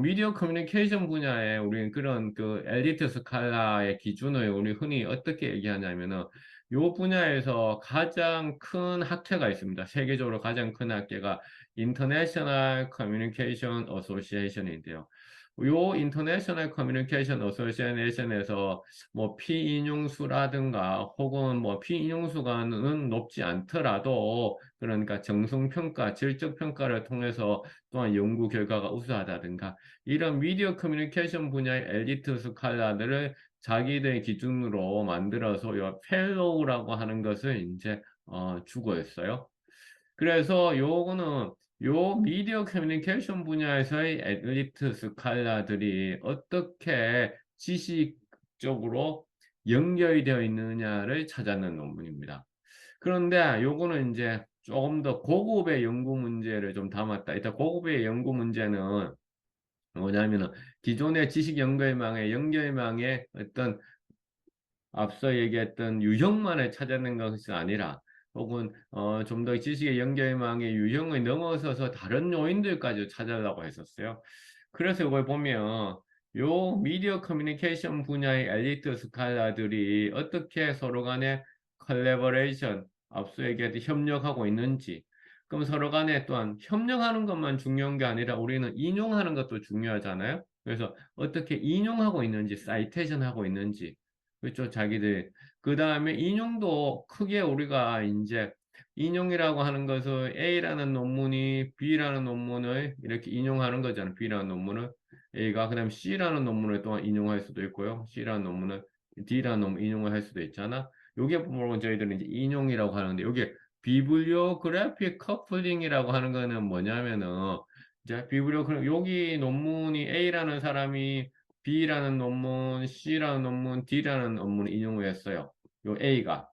미디어 커뮤니케이션 분야에 우리는 그런 그 엘리트 스칼라의 기준을 우리 흔히 어떻게 얘기하냐면은 요 분야에서 가장 큰 학회가 있습니다. 세계적으로 가장 큰 학회가 인터내셔널 커뮤니케이션 어소시에이션인데요. 요 인터내셔널 커뮤니케이션 어소시에이션에서 뭐 피인용수라든가 혹은 뭐 피인용수가는 높지 않더라도 그러니까 정성평가, 질적평가를 통해서 또한 연구 결과가 우수하다든가 이런 미디어 커뮤니케이션 분야의 엘리트 스칼라들을 자기들 기준으로 만들어서 요 펠로우라고 하는 것을 이제 주고 있어요. 그래서 요거는 요 미디어 커뮤니케이션 분야에서의 엘리트 스칼라들이 어떻게 지식적으로 연결이 되어 있느냐를 찾아낸 논문입니다. 그런데 요거는 이제 조금 더 고급의 연구 문제를 좀 담았다. 일단 고급의 연구 문제는 뭐냐면은 기존의 지식 연결망의 어떤 앞서 얘기했던 유형만을 찾아낸 것이 아니라 혹은 좀 더 지식의 연결망의 유형을 넘어서서 다른 요인들까지 찾아려고 했었어요. 그래서 이걸 보면 요 미디어 커뮤니케이션 분야의 엘리트 스칼라들이 어떻게 서로 간에 컬래버레이션, 앞서 얘기했듯이 협력하고 있는지, 그럼 서로 간에 또한 협력하는 것만 중요한 게 아니라 우리는 인용하는 것도 중요하잖아요. 그래서 어떻게 인용하고 있는지, 사이테이션 하고 있는지, 그렇죠. 자기들. 그 다음에 인용도 크게 우리가 이제 인용이라고 하는 것을 A라는 논문이 B라는 논문을 이렇게 인용하는 거잖아요. B라는 논문을 A가 그다음 C라는 논문을 또한 인용할 수도 있고요. C라는 논문을 D라는 논문 인용을 할 수도 있잖아. 요게 보면 저희들은 이제 인용이라고 하는데 요게 비블리오그래픽 커플링이라고 하는 거는 뭐냐면은 이제 여기 논문이 A라는 사람이 B라는 논문, C라는 논문, D라는 논문을 인용을 했어요. 요 A가.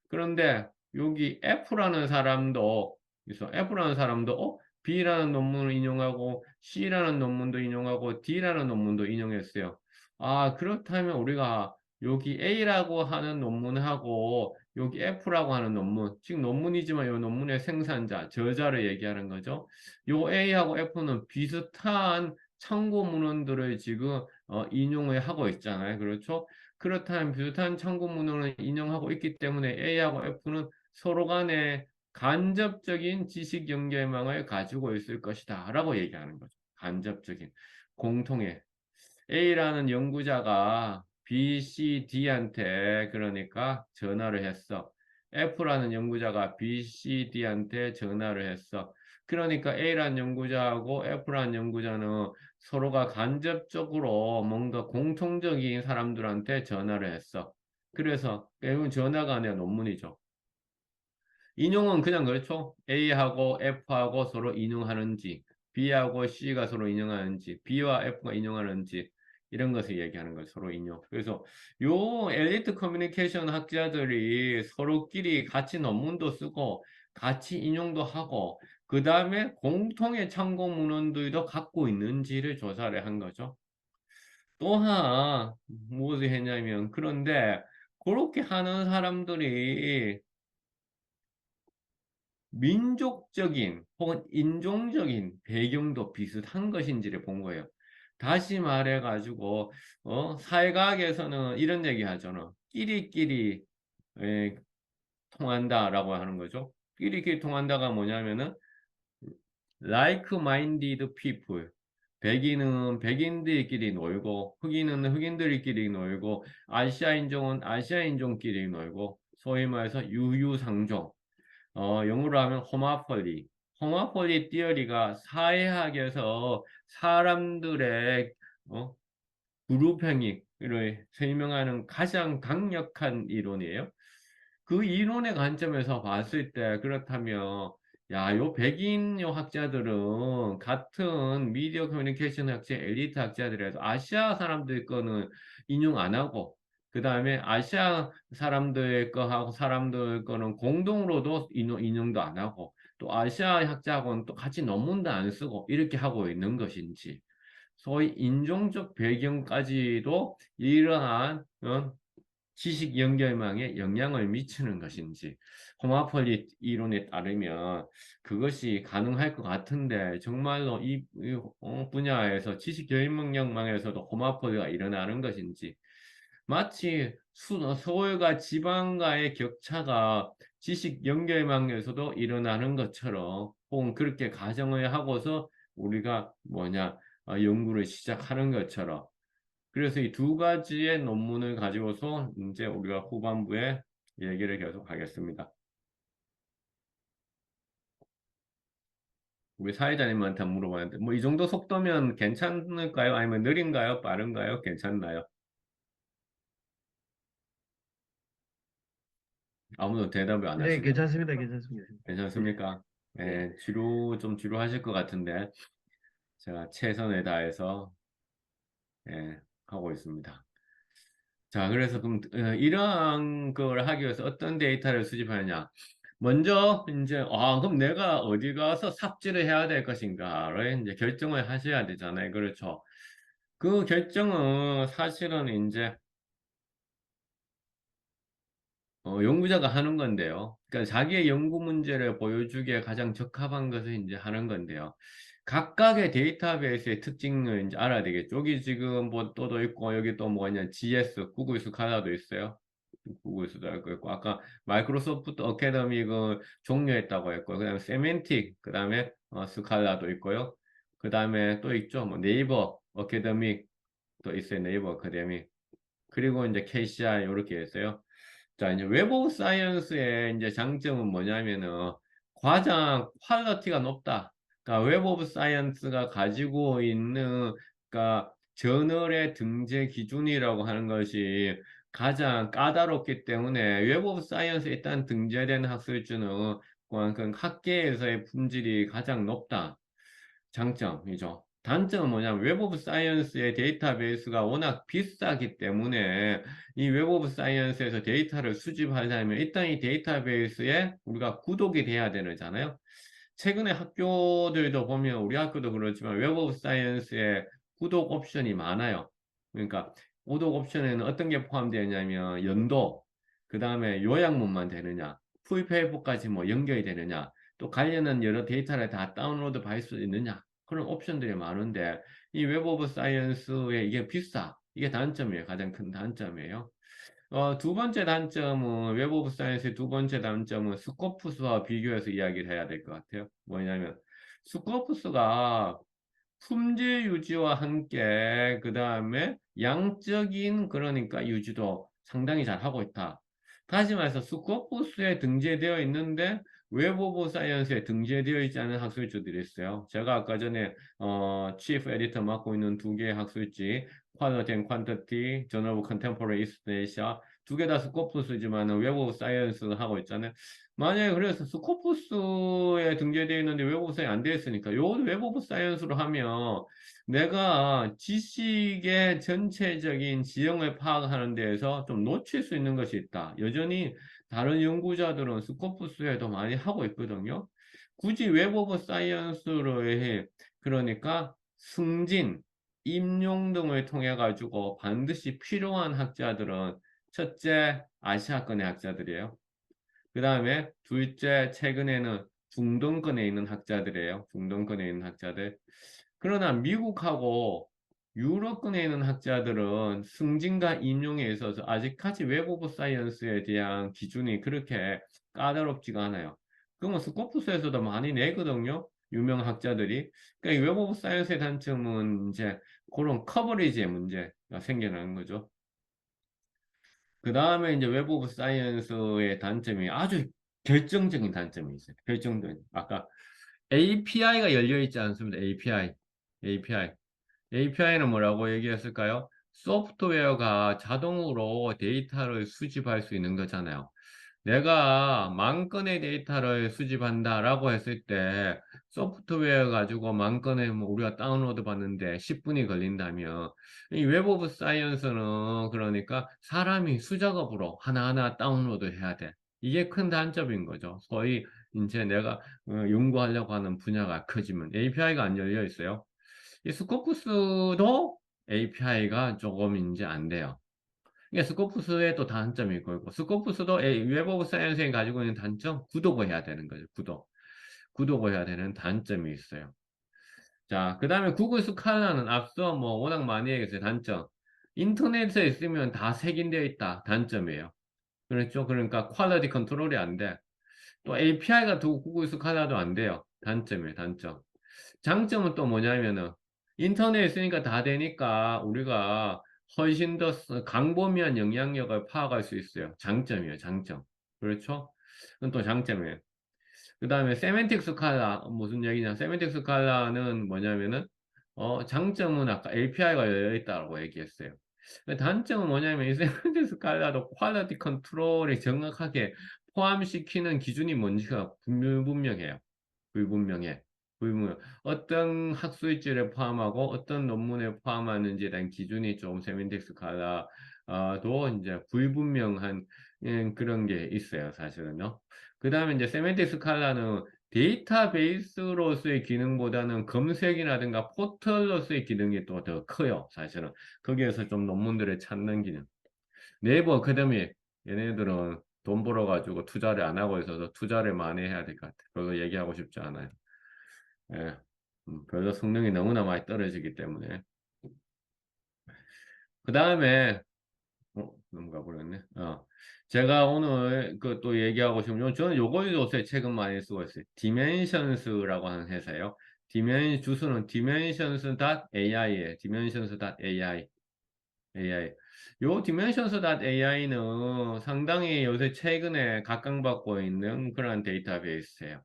그런데 여기 F라는 사람도 그래서 F라는 사람도 B라는 논문을 인용하고 C라는 논문도 인용하고 D라는 논문도 인용했어요. 아, 그렇다면 우리가 여기 A라고 하는 논문하고 여기 F라고 하는 논문, 즉 논문이지만 이 논문의 생산자, 저자를 얘기하는 거죠. 요 A하고 F는 비슷한 참고 문헌들을 지금 인용을 하고 있잖아요. 그렇죠? 그렇다면 비슷한 참고 문헌을 인용하고 있기 때문에 A하고 F는 서로 간에 간접적인 지식 연결망을 가지고 있을 것이다 라고 얘기하는 거죠. 간접적인 공통의 A라는 연구자가 B, C, D한테 그러니까 전화를 했어. F라는 연구자가 B, C, D한테 전화를 했어. 그러니까 A라는 연구자하고 F라는 연구자는 서로가 간접적으로 뭔가 공통적인 사람들한테 전화를 했어. 그래서 이건 전화가 아니라 논문이죠. 인용은 그냥 그렇죠. A하고 F하고 서로 인용하는지, B하고 C가 서로 인용하는지, B와 F가 인용하는지, 이런 것을 얘기하는 거죠. 서로 인용. 그래서 요 엘리트 커뮤니케이션 학자들이 서로끼리 같이 논문도 쓰고, 같이 인용도 하고, 그 다음에 공통의 참고 문헌들도 갖고 있는지를 조사를 한 거죠. 또한, 무엇을 했냐면, 그런데, 그렇게 하는 사람들이 민족적인 혹은 인종적인 배경도 비슷한 것인지를 본 거예요. 다시 말해가지고 사회과학에서는 이런 얘기 하잖아. 끼리끼리 에, 통한다라고 하는 거죠. 끼리끼리 통한다가 뭐냐면은 like-minded people. 백인은 백인들끼리 놀고 흑인은 흑인들끼리 놀고 아시아인종은 아시아인종끼리 놀고 소위 말해서 유유상종. 영어로 하면 호마폴리. 호마폴리 티어리가 사회학에서 사람들의 그룹 행위를 설명하는 가장 강력한 이론이에요. 그 이론의 관점에서 봤을 때 그렇다면 요 백인 학자들은 같은 미디어 커뮤니케이션 학자, 엘리트 학자들에서 아시아 사람들 거는 인용 안 하고 그 다음에 아시아 사람들 거하고 사람들 거는 공동으로도 인용도 안 하고 또 아시아 학자하고는 또 같이 논문도 안 쓰고 이렇게 하고 있는 것인지 소위 인종적 배경까지도 이러한 지식 연결망에 영향을 미치는 것인지 호마폴리 이론에 따르면 그것이 가능할 것 같은데 정말로 이 분야에서 지식 결명망에서도 호마폴리가 일어나는 것인지 마치 서울과 지방과의 격차가 지식 연결망에서도 일어나는 것처럼 혹은 그렇게 가정을 하고서 우리가 연구를 시작하는 것처럼 그래서 이 두 가지의 논문을 가지고서 이제 우리가 후반부에 얘기를 계속 하겠습니다. 우리 사회자님한테 물어봤는데 뭐 이 정도 속도면 괜찮을까요? 아니면 느린가요? 빠른가요? 괜찮나요? 아무도 대답을 안 네, 하시네요. 괜찮습니다. 괜찮습니다. 네, 괜찮습니까? 네, 예, 좀 지루하실 것 같은데 제가 최선을 다해서 예, 하고 있습니다. 자, 그래서 그럼 이러한 걸 하기 위해서 어떤 데이터를 수집하느냐? 먼저 이제 그럼 내가 어디 가서 삽질을 해야 될 것인가를 이제 결정을 하셔야 되잖아요. 그렇죠? 그 결정은 사실은 이제 연구자가 하는 건데요. 그러니까 자기의 연구 문제를 보여주기에 가장 적합한 것을 이제 하는 건데요. 각각의 데이터베이스의 특징을 이제 알아야 되겠죠. 여기 지금 뭐 또도 있고 여기 또 뭐냐 GS, 구글 스칼라도 있어요. 구글 스칼라도 있고 아까 마이크로소프트 어카데미 그 종료했다고 했고 그다음에 세멘틱 그다음에 스칼라도 있고요. 그다음에 또 있죠. 뭐 네이버 어카데미 또 있어요. 네이버 어카데미. 그리고 이제 KCI 이렇게 있어요. 자, 이제 웹 오브 사이언스의 이제 장점은 뭐냐면은 가장 퀄리티가 높다. 그러니까 웹 오브 사이언스가 가지고 있는 그러니까 저널의 등재 기준이라고 하는 것이 가장 까다롭기 때문에 웹 오브 사이언스에 일단 등재된 학술지는 그 학계에서의 품질이 가장 높다. 장점이죠. 단점은 뭐냐면 웹 오브 사이언스의 데이터베이스가 워낙 비싸기 때문에 이 웹 오브 사이언스에서 데이터를 수집하려면 일단 이 데이터베이스에 우리가 구독이 돼야 되잖아요. 최근에 학교들도 보면 우리 학교도 그렇지만 웹 오브 사이언스에 구독 옵션이 많아요. 그러니까 구독 옵션에는 어떤 게 포함되어 있냐면 연도, 그 다음에 요약문만 되느냐, 풀페이퍼까지 뭐 연결이 되느냐, 또 관련한 여러 데이터를 다 다운로드 받을 수 있느냐 그런 옵션들이 많은데 이 웹 오브 사이언스에 이게 비싸. 이게 단점이에요. 가장 큰 단점이에요. 두 번째 단점은 웹 오브 사이언스의 두 번째 단점은 스코프스와 비교해서 이야기를 해야 될 것 같아요. 뭐냐면 스코프스가 품질 유지와 함께 그 다음에 양적인 그러니까 유지도 상당히 잘 하고 있다. 다시 말해서 스코포스에 등재되어 있는데 웹 오브 사이언스에 등재되어 있지 않은 학술지들이 있어요. 제가 아까 전에 치프 에디터 맡고 있는 두 개의 학술지 퀄리티 앤 퀀티티, 저널 오브 컨템포러리 이스트 에이시아 두 개 다 스코포스지만 웹 오브 사이언스 하고 있잖아요. 만약에 그래서 스코프스에 등재되어 있는데 웹 오브 사이언스 안 되어 있으니까 요 웹 오브 사이언스로 하면 내가 지식의 전체적인 지형을 파악하는 데에서 좀 놓칠 수 있는 것이 있다. 여전히 다른 연구자들은 스코프스에도 많이 하고 있거든요. 굳이 웹 오브 사이언스로 해 그러니까 승진, 임용 등을 통해 가지고 반드시 필요한 학자들은 첫째 아시아권의 학자들이에요. 그 다음에 둘째, 최근에는 중동권에 있는 학자들이에요. 중동권에 있는 학자들. 그러나 미국하고 유럽권에 있는 학자들은 승진과 임용에 있어서 아직까지 웹 오브 사이언스에 대한 기준이 그렇게 까다롭지가 않아요. 그러면 스코프스에서도 많이 내거든요. 유명 학자들이. 그러니까 이웹 오브 사이언스의 단점은 이제 그런 커버리지의 문제가 생겨나는 거죠. 그 다음에 이제 웹 오브 사이언스의 단점이 아주 결정적인 단점이 있어요. 결정적인. 아까 API가 열려 있지 않습니다. API. API. API는 뭐라고 얘기했을까요? 소프트웨어가 자동으로 데이터를 수집할 수 있는 거잖아요. 내가 만 건의 데이터를 수집한다라고 했을 때 소프트웨어 가지고 만 건의 뭐 우리가 다운로드 받는데 10분이 걸린다면 이 웹 오브 사이언스는 그러니까 사람이 수작업으로 하나하나 다운로드 해야 돼. 이게 큰 단점인 거죠. 소위 이제 내가 연구하려고 하는 분야가 커지면 API가 안 열려 있어요. 이 스코프스도 API가 조금 이제 안 돼요. 이게 스코프스의 또 단점이 있고, 스코프스도 웹 오브 사이언스에 가지고 있는 단점, 구독을 해야 되는 거죠. 구독을 해야 되는 단점이 있어요. 자, 그 다음에 구글 스칼라는 앞서 뭐 워낙 많이 얘기했어요. 단점. 인터넷에 있으면 다 색인되어 있다. 단점이에요. 그렇죠? 그러니까 퀄리티 컨트롤이 안 돼. 또 API가 또 구글 스칼라도 안 돼요. 단점이에요. 단점. 장점은 또 뭐냐면은 인터넷에 있으니까 다 되니까 우리가 훨씬 더 광범위한 영향력을 파악할 수 있어요. 장점이에요. 장점. 그렇죠? 그건 또 장점이에요. 그 다음에 세멘틱 스칼라 무슨 얘기냐? 세멘틱 스칼라는 뭐냐면은 장점은 아까 API가 열려 있다고 얘기했어요. 단점은 뭐냐면 이 세멘틱 스칼라도 퀄리티 컨트롤이 정확하게 포함시키는 기준이 뭔지가 불분명해요. 불분명해. 불분명. 어떤 학술지를 포함하고 어떤 논문에 포함하는지에 대한 기준이 좀 세멘틱 스칼라도 이제 불분명한 그런 게 있어요, 사실은요. 그 다음에 이제 세멘틱 스칼라는 데이터베이스로서의 기능보다는 검색이라든가 포털로서의 기능이 또 더 커요, 사실은. 거기에서 좀 논문들을 찾는 기능. 네이버 어카데미, 얘네들은 돈 벌어가지고 투자를 안 하고 있어서 투자를 많이 해야 될 것 같아요. 별로 얘기하고 싶지 않아요. 예. 별로 성능이 너무나 많이 떨어지기 때문에. 그 다음에, 넘어가 버렸네. 제가 오늘 그 또 얘기하고 싶은, 저는 요걸 요새 최근 많이 쓰고 있어요. 디멘션스라고 하는 회사예요. 주소는 dimensions.ai예요. dimensions.ai. AI. 요 dimensions.ai는 상당히 요새 최근에 각광받고 있는 그런 데이터베이스예요.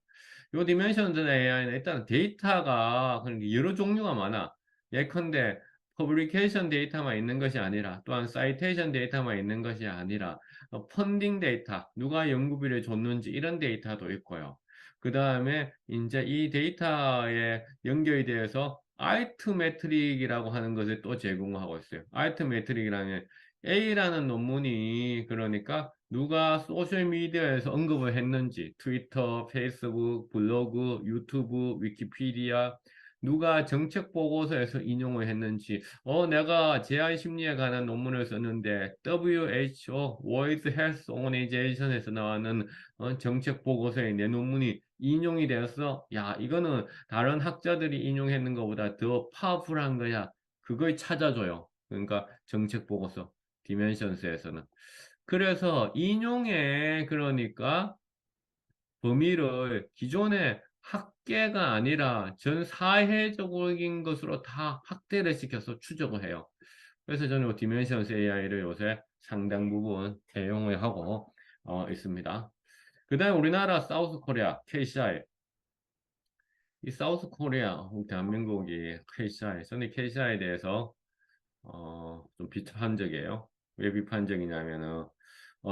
요 디멘션즈 AI는 일단 데이터가 그런 여러 종류가 많아. 예컨대 퍼블리케이션 데이터만 있는 것이 아니라 또한 사이테이션 데이터만 있는 것이 아니라 펀딩 데이터, 누가 연구비를 줬는지 이런 데이터도 있고요. 그 다음에 이제 이 데이터에 연결이 되어서 아이트 메트릭이라고 하는 것을 또 제공하고 있어요. 아이트 메트릭이라는 A라는 논문이 그러니까 누가 소셜미디어에서 언급을 했는지 트위터, 페이스북, 블로그, 유튜브, 위키피디아 누가 정책 보고서에서 인용을 했는지 내가 제한 심리에 관한 논문을 썼는데 WHO World Health Organization에서 나왔는 정책 보고서에 내 논문이 인용이 되어서 야 이거는 다른 학자들이 인용했는 것보다 더 파워풀한 거야. 그걸 찾아줘요. 그러니까 정책 보고서 디멘션스에서는. 그래서 인용의 그러니까 범위를 기존의 학계가 아니라 전 사회적인 것으로 다 확대를 시켜서 추적을 해요. 그래서 저는 디멘션스 AI를 요새 상당 부분 애용을 하고 있습니다. 그 다음에 우리나라 사우스 코리아 KCI 이 사우스 코리아 대한민국이 KCI 저는 KCI에 대해서 좀 비판적이에요. 왜 비판적이냐면은,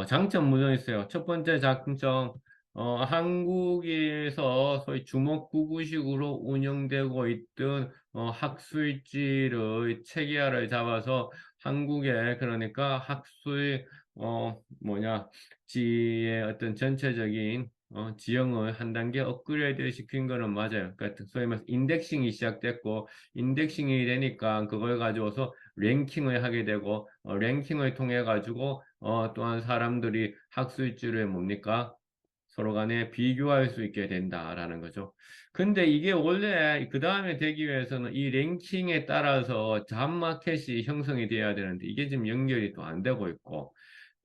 장점 물론 있어요. 첫 번째 장점, 한국에서 소위 주먹구구식으로 운영되고 있던 학술지를 체계화를 잡아서 한국의 그러니까 학술 지의 어떤 전체적인 지형을 한 단계 업그레이드 시킨 거는 맞아요. 그러니까 소위 말해서 인덱싱이 시작됐고 인덱싱이 되니까 그걸 가지고서 랭킹을 하게 되고 랭킹을 통해 가지고 또한 사람들이 학술지를 뭡니까? 서로 간에 비교할 수 있게 된다라는 거죠. 근데 이게 원래 그 다음에 되기 위해서는 이 랭킹에 따라서 잡마켓이 형성이 돼야 되는데 이게 지금 연결이 또 안 되고 있고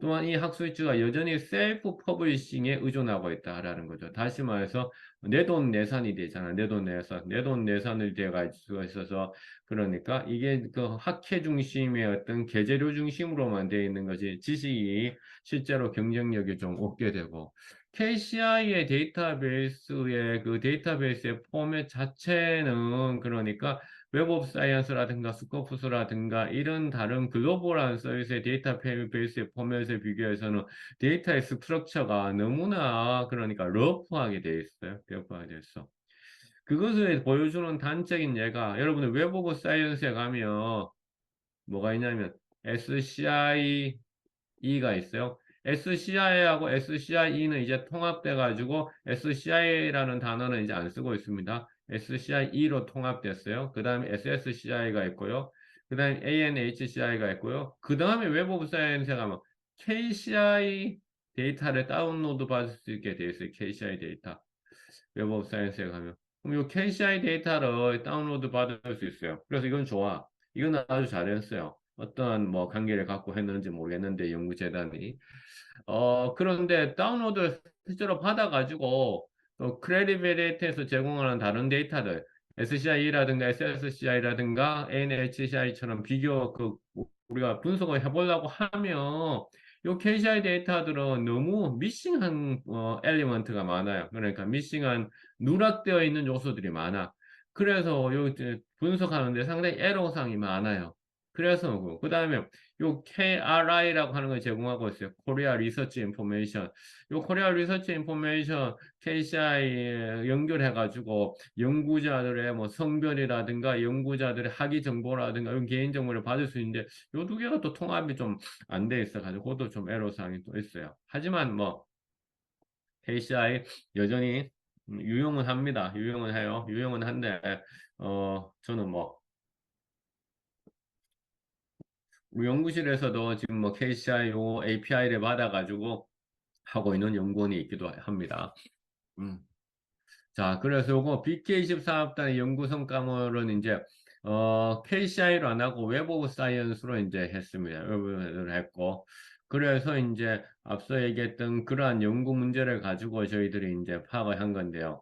또한 이 학술지가 여전히 셀프 퍼블리싱에 의존하고 있다라는 거죠. 다시 말해서 내돈내산이 되잖아. 내돈내산. 내돈내산을 돼 가지고 있어서 그러니까 이게 그 학회 중심의 어떤 계재료 중심으로만 되어 있는 것이 지식이 실제로 경쟁력이 좀 없게 되고 KCI의 데이터베이스의 그 데이터베이스의 포맷 자체는 그러니까 웹 오브 사이언스라든가 스코프스라든가 이런 다른 글로벌한 서비스의 데이터베이스의 포맷에 비교해서는 데이터의 스트럭처가 너무나 그러니까 러프하게 돼 있어요. 러프하게 돼 있어. 그것을 보여주는 단적인 예가 여러분들 웹 오브 사이언스에 가면 뭐가 있냐면 SCIE가 있어요. SCI하고 SCIE는 이제 통합돼 가지고 SCI라는 단어는 이제 안 쓰고 있습니다. SCIE로 통합됐어요. 그 다음에 SSCI가 있고요. 그 다음에 ANHCI가 있고요. 그 다음에 웹 오브 사이언스에 가면 KCI 데이터를 다운로드 받을 수 있게 되어 있어요. KCI 데이터. 웹 오브 사이언스에 가면. 그럼 이 KCI 데이터를 다운로드 받을 수 있어요. 그래서 이건 좋아. 이건 아주 잘했어요. 어떠한 뭐 관계를 갖고 했는지 모르겠는데 연구재단이. 그런데 다운로드 실제로 받아가지고 또 크레디빌리티에서 제공하는 다른 데이터들 SCI라든가 SSCI라든가 NHCI처럼 비교 우리가 분석을 해보려고 하면 요 KCI 데이터들은 너무 미싱한 엘리먼트가 많아요. 그러니까 미싱한 누락되어 있는 요소들이 많아. 그래서 요 이제 분석하는데 상당히 애로사항이 많아요. 그래서 그다음에 요 KRI라고 하는 걸 제공하고 있어요. 코리아 리서치 인포메이션. 요 코리아 리서치 인포메이션 KCI에 연결해가지고 연구자들의 뭐 성별이라든가 연구자들의 학위 정보라든가 이런 개인 정보를 받을 수 있는데 요 두 개가 또 통합이 좀 안 돼 있어가지고 그것도 좀 애로사항이 또 있어요. 하지만 뭐 KCI 여전히 유용은 합니다. 유용은 해요. 유용은 한데 저는 뭐 우리 연구실에서도 지금 뭐 KCI 요 API를 받아가지고 하고 있는 연구원이 있기도 합니다. 음. 자, 그래서 요거 BK24합단의 연구 성과물은 이제 KCI로 안 하고 웹 오브 사이언스로 이제 했습니다. 웹을 했고 그래서 이제 앞서 얘기했던 그러한 연구 문제를 가지고 저희들이 이제 파악을 한 건데요.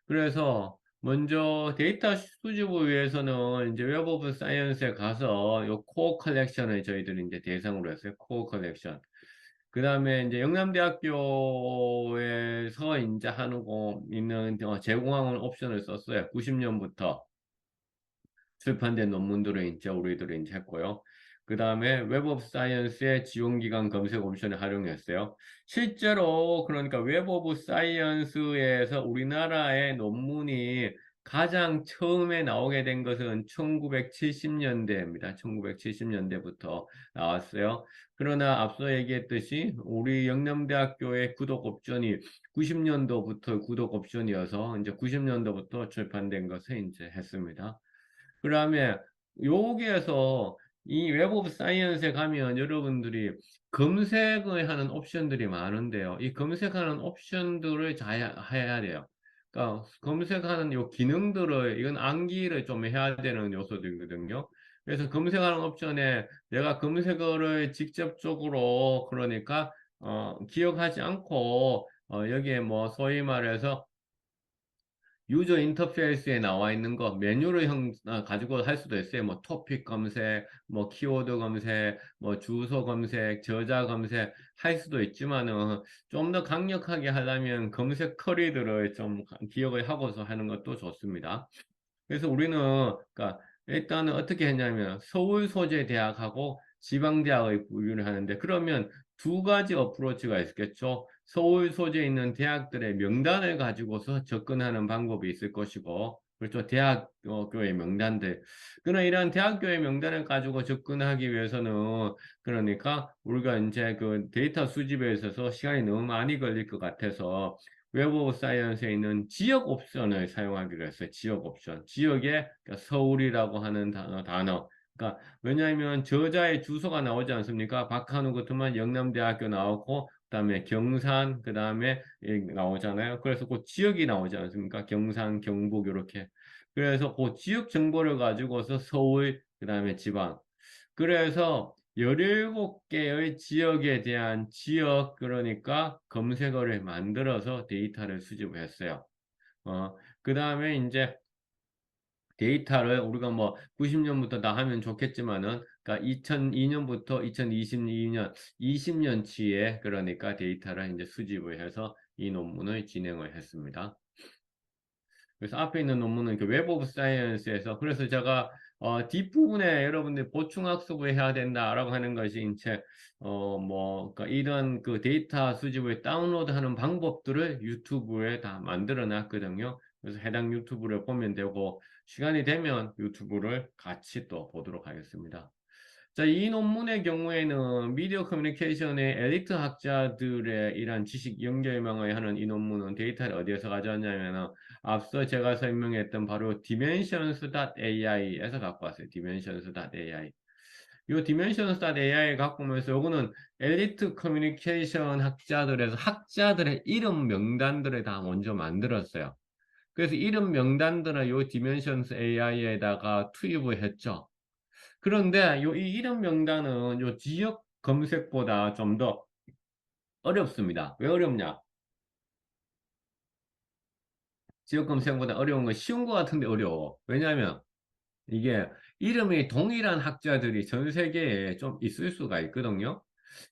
그래서 먼저 데이터 수집을 위해서는 이제 웹 오브 사이언스에 가서 요 코어 컬렉션을 저희들이 이제 대상으로 했어요. 코어 컬렉션. 그 다음에 이제 영남대학교에서 이제 하는 거 있는 제공하는 옵션을 썼어요. 90년부터 출판된 논문들을 이제 우리들이 이제 했고요. 그 다음에 웹 오브 사이언스의 지원기관 검색 옵션을 활용했어요. 실제로 그러니까 웹 오브 사이언스에서 우리나라의 논문이 가장 처음에 나오게 된 것은 1970년대입니다. 1970년대부터 나왔어요. 그러나 앞서 얘기했듯이 우리 영남대학교의 구독 옵션이 90년도부터 구독 옵션이어서 이제 90년도부터 출판된 것을 이제 했습니다. 그다음에 여기에서 이 웹 오브 사이언스에 가면 여러분들이 검색을 하는 옵션들이 많은데요. 이 검색하는 옵션들을 잘 해야 돼요. 그러니까 검색하는 요 기능들을 이건 암기를 좀 해야 되는 요소들이거든요. 그래서 검색하는 옵션에 내가 검색어를 직접적으로 그러니까 기억하지 않고 여기에 뭐 소위 말해서 유저 인터페이스에 나와 있는 거 메뉴를 가지고 할 수도 있어요. 뭐 토픽 검색, 뭐 키워드 검색, 뭐 주소 검색, 저자 검색 할 수도 있지만은 좀 더 강력하게 하려면 검색 커리들을 좀 기억을 하고서 하는 것도 좋습니다. 그래서 우리는 그러니까 일단은 어떻게 했냐면 서울 소재 대학하고 지방 대학의 분류를 하는데 그러면 두 가지 어프로치가 있겠죠. 서울 소재에 있는 대학들의 명단을 가지고서 접근하는 방법이 있을 것이고 그렇죠. 대학교의 명단들. 그러나 이러한 대학교의 명단을 가지고 접근하기 위해서는 그러니까 우리가 이제 그 데이터 수집에 있어서 시간이 너무 많이 걸릴 것 같아서 웹 오브 사이언스에 있는 지역 옵션을 사용하기로 했어요. 지역 옵션. 지역에 그러니까 서울이라고 하는 단어. 그러니까 왜냐하면 저자의 주소가 나오지 않습니까? 박한우 같으면 영남대학교 나오고 그다음에 경산 그다음에 나오잖아요. 그래서 그 지역이 나오지 않습니까? 경산, 경북 이렇게. 그래서 그 지역 정보를 가지고서 서울 그다음에 지방 그래서 17개의 지역에 대한 지역, 그러니까 검색어를 만들어서 데이터를 수집을 했어요. 그 다음에 이제 데이터를 우리가 뭐 90년부터 다 하면 좋겠지만은, 그러니까 2002년부터 2022년, 20년치에 그러니까 데이터를 이제 수집을 해서 이 논문을 진행을 했습니다. 그래서 앞에 있는 논문은 그 웹 오브 사이언스에서 그래서 제가 뒷부분에 여러분들 보충학습을 해야 된다라고 하는 것이 이제 뭐 그러니까 이런 그 데이터 수집을 다운로드하는 방법들을 유튜브에 다 만들어 놨거든요. 그래서 해당 유튜브를 보면 되고 시간이 되면 유튜브를 같이 또 보도록 하겠습니다. 자, 이 논문의 경우에는 미디어 커뮤니케이션의 엘리트 학자들의 이러한 지식 연결망을 하는 이 논문은 데이터를 어디에서 가져왔냐면은 앞서 제가 설명했던 바로 dimensions.ai에서 갖고 왔어요. dimensions.ai. 이 dimensions.ai 갖고 오면서 요거는 엘리트 커뮤니케이션 학자들에서 학자들의 이름 명단들을 다 먼저 만들었어요. 그래서 이름 명단들을 요 dimensions AI에다가 투입을 했죠. 그런데 이 이름 명단은 요 지역 검색보다 좀 더 어렵습니다. 왜 어렵냐? 지역 검색보다 어려운 건 쉬운 것 같은데 어려워. 왜냐하면 이게 이름이 동일한 학자들이 전 세계에 좀 있을 수가 있거든요.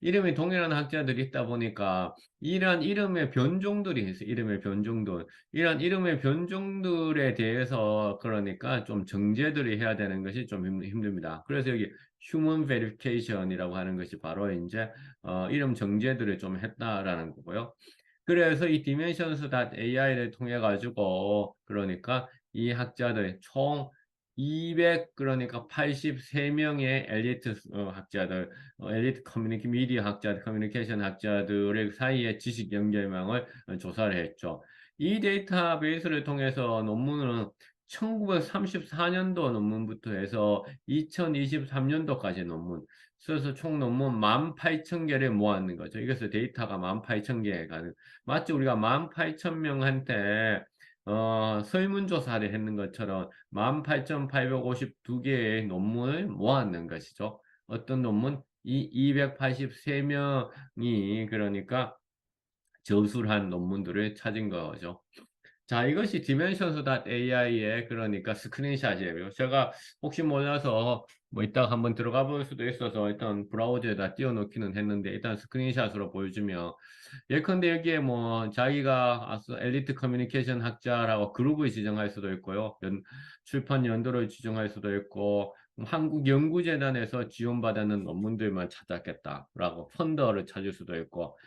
이름이 동일한 학자들이 있다 보니까 이러한 이름의 변종들이 있어요. 이름의 변종들. 이러한 이름의 변종들에 대해서 그러니까 좀 정제들이 해야 되는 것이 좀 힘듭니다. 그래서 여기 human verification이라고 하는 것이 바로 이제 이름 정제들을 좀 했다라는 거고요. 그래서 이 dimensions.ai를 통해 가지고 그러니까 이 학자들 총 200 그러니까 83명의 엘리트 학자들, 엘리트 커뮤니티 미디어 학자들, 커뮤니케이션 학자들의 사이의 지식 연결망을 조사를 했죠. 이 데이터베이스를 통해서 논문은 1934년도 논문부터 해서 2023년도까지 논문, 그래서 총 논문 18,000개를 모았는 거죠. 이것을 데이터가 18,000개가 맞죠? 우리가 18,000명한테 설문조사를 했는 것처럼 18,852개의 논문을 모았는 것이죠. 어떤 논문? 이 283명이 그러니까 저술한 논문들을 찾은 거죠. 자, 이것이 dimensions.ai의 그러니까 스크린샷이에요. 제가 혹시 몰라서 뭐 이따가 한번 들어가 볼 수도 있어서 일단 브라우저에다 띄워놓기는 했는데 일단 스크린샷으로 보여주면 예컨대 여기에 뭐 자기가 엘리트 커뮤니케이션 학자라고 그룹을 지정할 수도 있고요. 출판 연도를 지정할 수도 있고 한국연구재단에서 지원받는 논문들만 찾았겠다라고 펀더를 찾을 수도 있고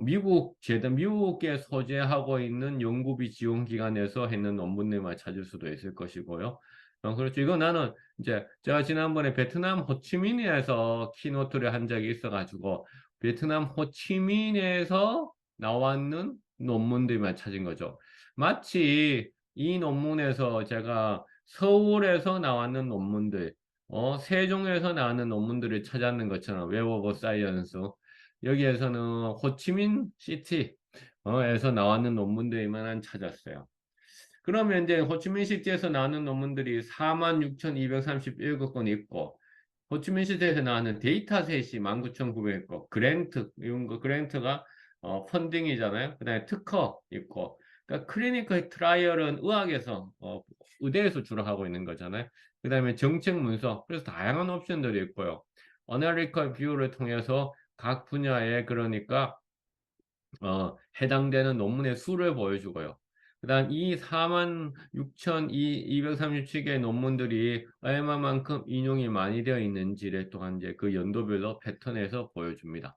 미국 재단, 미국에 소재하고 있는 연구비 지원 기관에서 했는 논문들만 찾을 수도 있을 것이고요. 그렇죠. 이거 나는 이제 제가 지난번에 베트남 호치민에서 키노트를 한 적이 있어가지고 베트남 호치민에서 나왔는 논문들만 찾은 거죠. 마치 이 논문에서 제가 서울에서 나왔는 논문들, 세종에서 나왔는 논문들을 찾았는 것처럼 웹 오브 사이언스 여기에서는 호치민 시티에서 나왔는 논문들만 찾았어요. 그러면 이제 호치민시티에서 나오는 논문들이 46,231건 있고 호치민시티에서 나오는 데이터셋이 19,900 있고 그랜트 이런 거 그랜트가 펀딩이잖아요. 그다음에 특허 있고 그러니까 클리니컬 트라이얼은 의학에서 의대에서 주로 하고 있는 거잖아요. 그다음에 정책 문서 그래서 다양한 옵션들이 있고요. 어널리컬 뷰를 통해서 각 분야에 그러니까 해당되는 논문의 수를 보여주고요. 그다음 이 46,237개의 논문들이 얼마만큼 인용이 많이 되어 있는지를 또한 이제 그 연도별로 패턴에서 보여줍니다.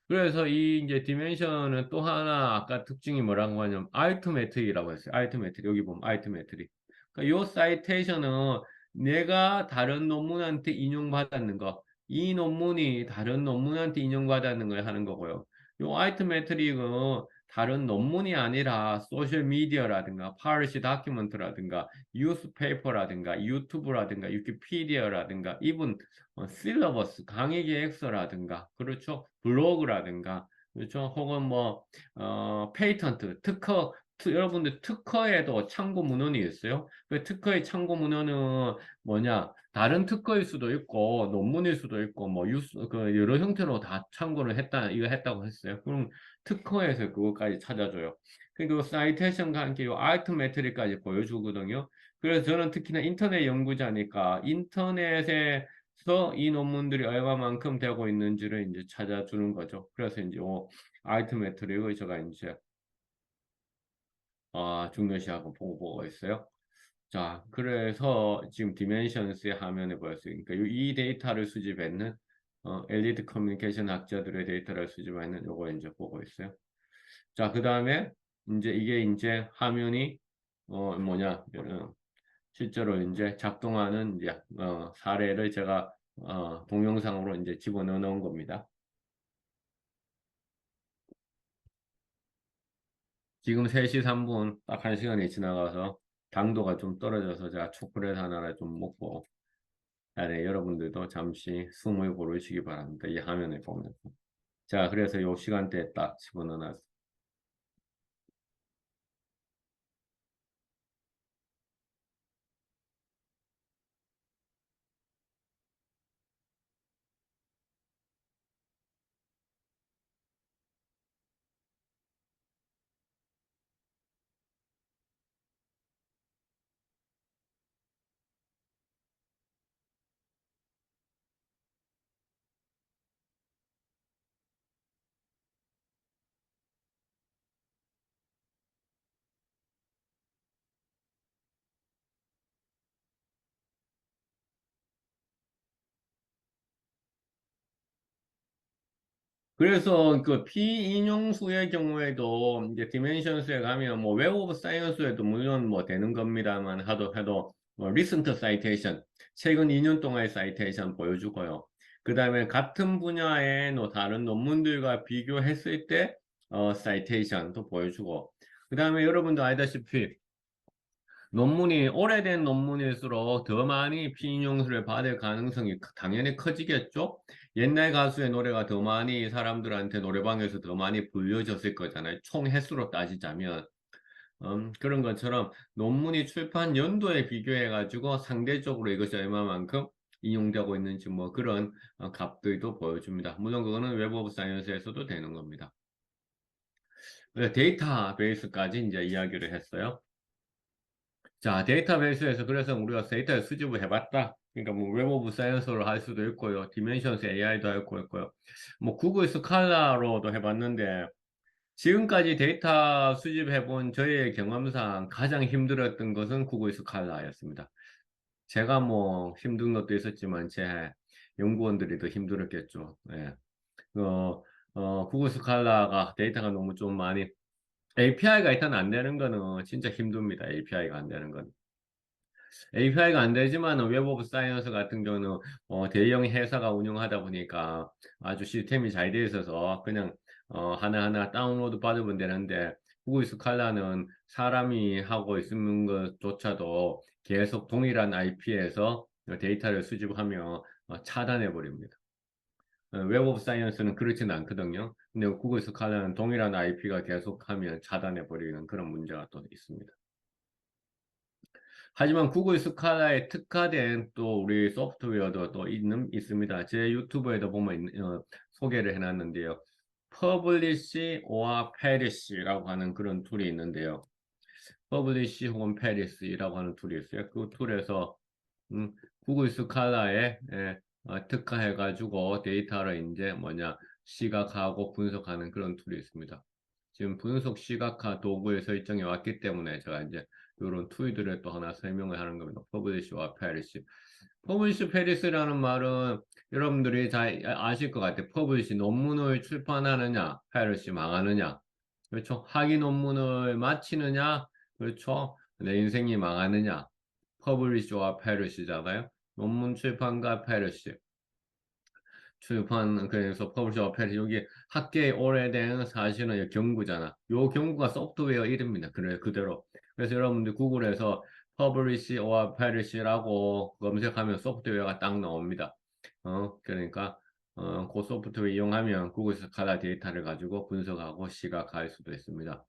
그래서 이 이제 디멘션은 또 하나 아까 특징이 뭐라고 하냐면 알트메트릭이라고 했어요. 알트메트릭 여기 보면 알트메트릭. 그러니까 요 사이테이션은 내가 다른 논문한테 인용받았는 거, 이 논문이 다른 논문한테 인용받았는 걸 하는 거고요. 요 알트메트릭은 다른 논문이 아니라 소셜 미디어라든가 파르시 다큐멘트라든가 뉴스페이퍼라든가 유튜브라든가 위키피디아라든가 이분 실러버스, 강의 계획서라든가, 그렇죠? 블로그라든가, 그렇죠? 혹은 뭐, 페이턴트, 여러분들 특허에도 참고 문헌이 있어요. 그 특허의 참고 문헌은 뭐냐? 다른 특허일 수도 있고, 논문일 수도 있고, 뭐, 그 여러 형태로 다 참고를 이거 했다고 했어요. 그럼 특허에서 그거까지 찾아줘요. 그리고 사이테이션과 함께 이 아트 메트리까지 보여주거든요. 그래서 저는 특히나 인터넷 연구자니까 인터넷에서 이 논문들이 얼마만큼 되고 있는지를 이제 찾아주는 거죠. 그래서 이제 아이트 메트릭을 제가 이제 중요시하고 보고 있어요. 자, 그래서 지금 디멘션스의 화면에 보였어요. 그러니까 이 데이터를 수집했는 엘리트 커뮤니케이션 학자들의 데이터를 수집하는 요거 이제 보고 있어요. 자, 그 다음에 이제 이게 이제 화면이 뭐냐 실제로 이제 작동하는 이제 사례를 제가 동영상으로 이제 집어넣어 놓은 겁니다. 지금 3시 3분 딱 1시간이 지나가서 당도가 좀 떨어져서 제가 초콜릿 하나를 좀 먹고, 네, 여러분들도 잠시 숨을 고르시기 바랍니다. 이 화면을 보면서. 자, 그래서 요 시간대에 딱 집어넣어 놨습니다. 그래서 그 피인용수의 경우에도 이제 디멘션스에 가면 뭐 웹 오브 사이언스에도 물론 뭐 되는 겁니다만 하도 해도 뭐 리센트 사이테이션 최근 2년 동안의 사이테이션 보여주고요. 그 다음에 같은 분야의 뭐 다른 논문들과 비교했을 때 사이테이션도 보여주고, 그 다음에 여러분도 알다시피 논문이 오래된 논문일수록 더 많이 피인용수를 받을 가능성이 당연히 커지겠죠? 옛날 가수의 노래가 더 많이 사람들한테 노래방에서 더 많이 불려졌을 거잖아요. 총 횟수로 따지자면. 그런 것처럼 논문이 출판 연도에 비교해가지고 상대적으로 이것이 얼마만큼 인용되고 있는지 뭐 그런 값들도 보여줍니다. 물론 그거는 웹 오브 사이언스에서도 되는 겁니다. 데이터베이스까지 이제 이야기를 했어요. 자, 데이터베이스에서 그래서 우리가 데이터를 수집을 해봤다. 그러니까 뭐 웹 오브 사이언스로 할 수도 있고요. 디멘션스 AI도 할 거 있고요. 뭐 구글 스칼라로도 해봤는데 지금까지 데이터 수집해본 저의 경험상 가장 힘들었던 것은 구글 스칼라였습니다. 제가 뭐 힘든 것도 있었지만 제 연구원들이 더 힘들었겠죠. 예. 구글 스칼라가 데이터가 너무 좀 많이 API가 일단 안 되는 거는 진짜 힘듭니다. API가 안 되는 건. API가 안 되지만 웹 오브 사이언스 같은 경우는 대형 회사가 운영하다 보니까 아주 시스템이 잘 돼 있어서 그냥 하나하나 다운로드 받으면 되는데 구글 스칼라는 사람이 하고 있는 것조차도 계속 동일한 IP에서 데이터를 수집하며 차단해 버립니다. 웹 오브 사이언스는 그렇지는 않거든요. 근데 구글 스칼라는 동일한 IP가 계속하면 차단해 버리는 그런 문제가 또 있습니다. 하지만 구글 스칼라에 특화된 또 우리 소프트웨어도 또 있습니다. 제 유튜브에도 보면 소개를 해놨는데요. Publish or Perish라고 하는 그런 툴이 있는데요. Publish 혹은 Perish라고 하는 툴이 있어요. 그 툴에서 구글 스칼라에 특화해가지고 데이터를 이제 뭐냐 시각하고 분석하는 그런 툴이 있습니다. 지금 분석 시각화 도구에 설정해 왔기 때문에 제가 이제 이런 툴들을 또 하나 설명을 하는 겁니다. 퍼블리시와 페리시. 퍼블리시 페리스라는 말은 여러분들이 잘 아실 것 같아요. 퍼블리시 논문을 출판하느냐, 페리시 망하느냐. 그렇죠. 학위 논문을 마치느냐, 그렇죠. 내 인생이 망하느냐. 퍼블리시와 페리시잖아요. 논문 출판과 페리시. 출판 그래서 퍼블리셔 페리 여기 학계에 오래된 사실은 경구잖아. 요 경구가 소프트웨어 이름입니다. 그래 그대로. 그래서 여러분들 구글에서 퍼블리시 or 페리시라고 검색하면 소프트웨어가 딱 나옵니다. 그러니까 그 소프트웨어 이용하면 구글 스칼라 데이터를 가지고 분석하고 시각할 수도 있습니다.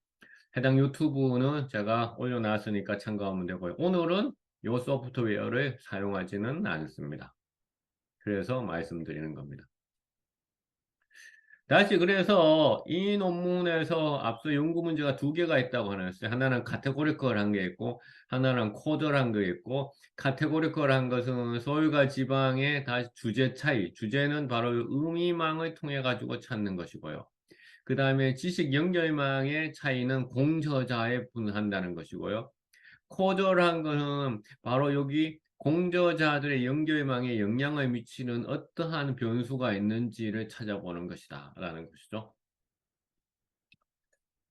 해당 유튜브는 제가 올려놨으니까 참고하면 되고요. 오늘은 이 소프트웨어를 사용하지는 않습니다. 그래서 말씀드리는 겁니다. 다시 그래서 이 논문에서 앞서 연구 문제가 두 개가 있다고 하셨어요. 하나는 카테고리컬한 게 있고 하나는 코절한 게 있고 카테고리컬한 것은 서울과 지방의 다시 주제 차이, 주제는 바로 의미망을 통해 가지고 찾는 것이고요. 그 다음에 지식 연결망의 차이는 공저자에 분한다는 것이고요. 코절한 것은 바로 여기 공저자들의 연결망에 영향을 미치는 어떠한 변수가 있는지를 찾아보는 것이다 라는 것이죠.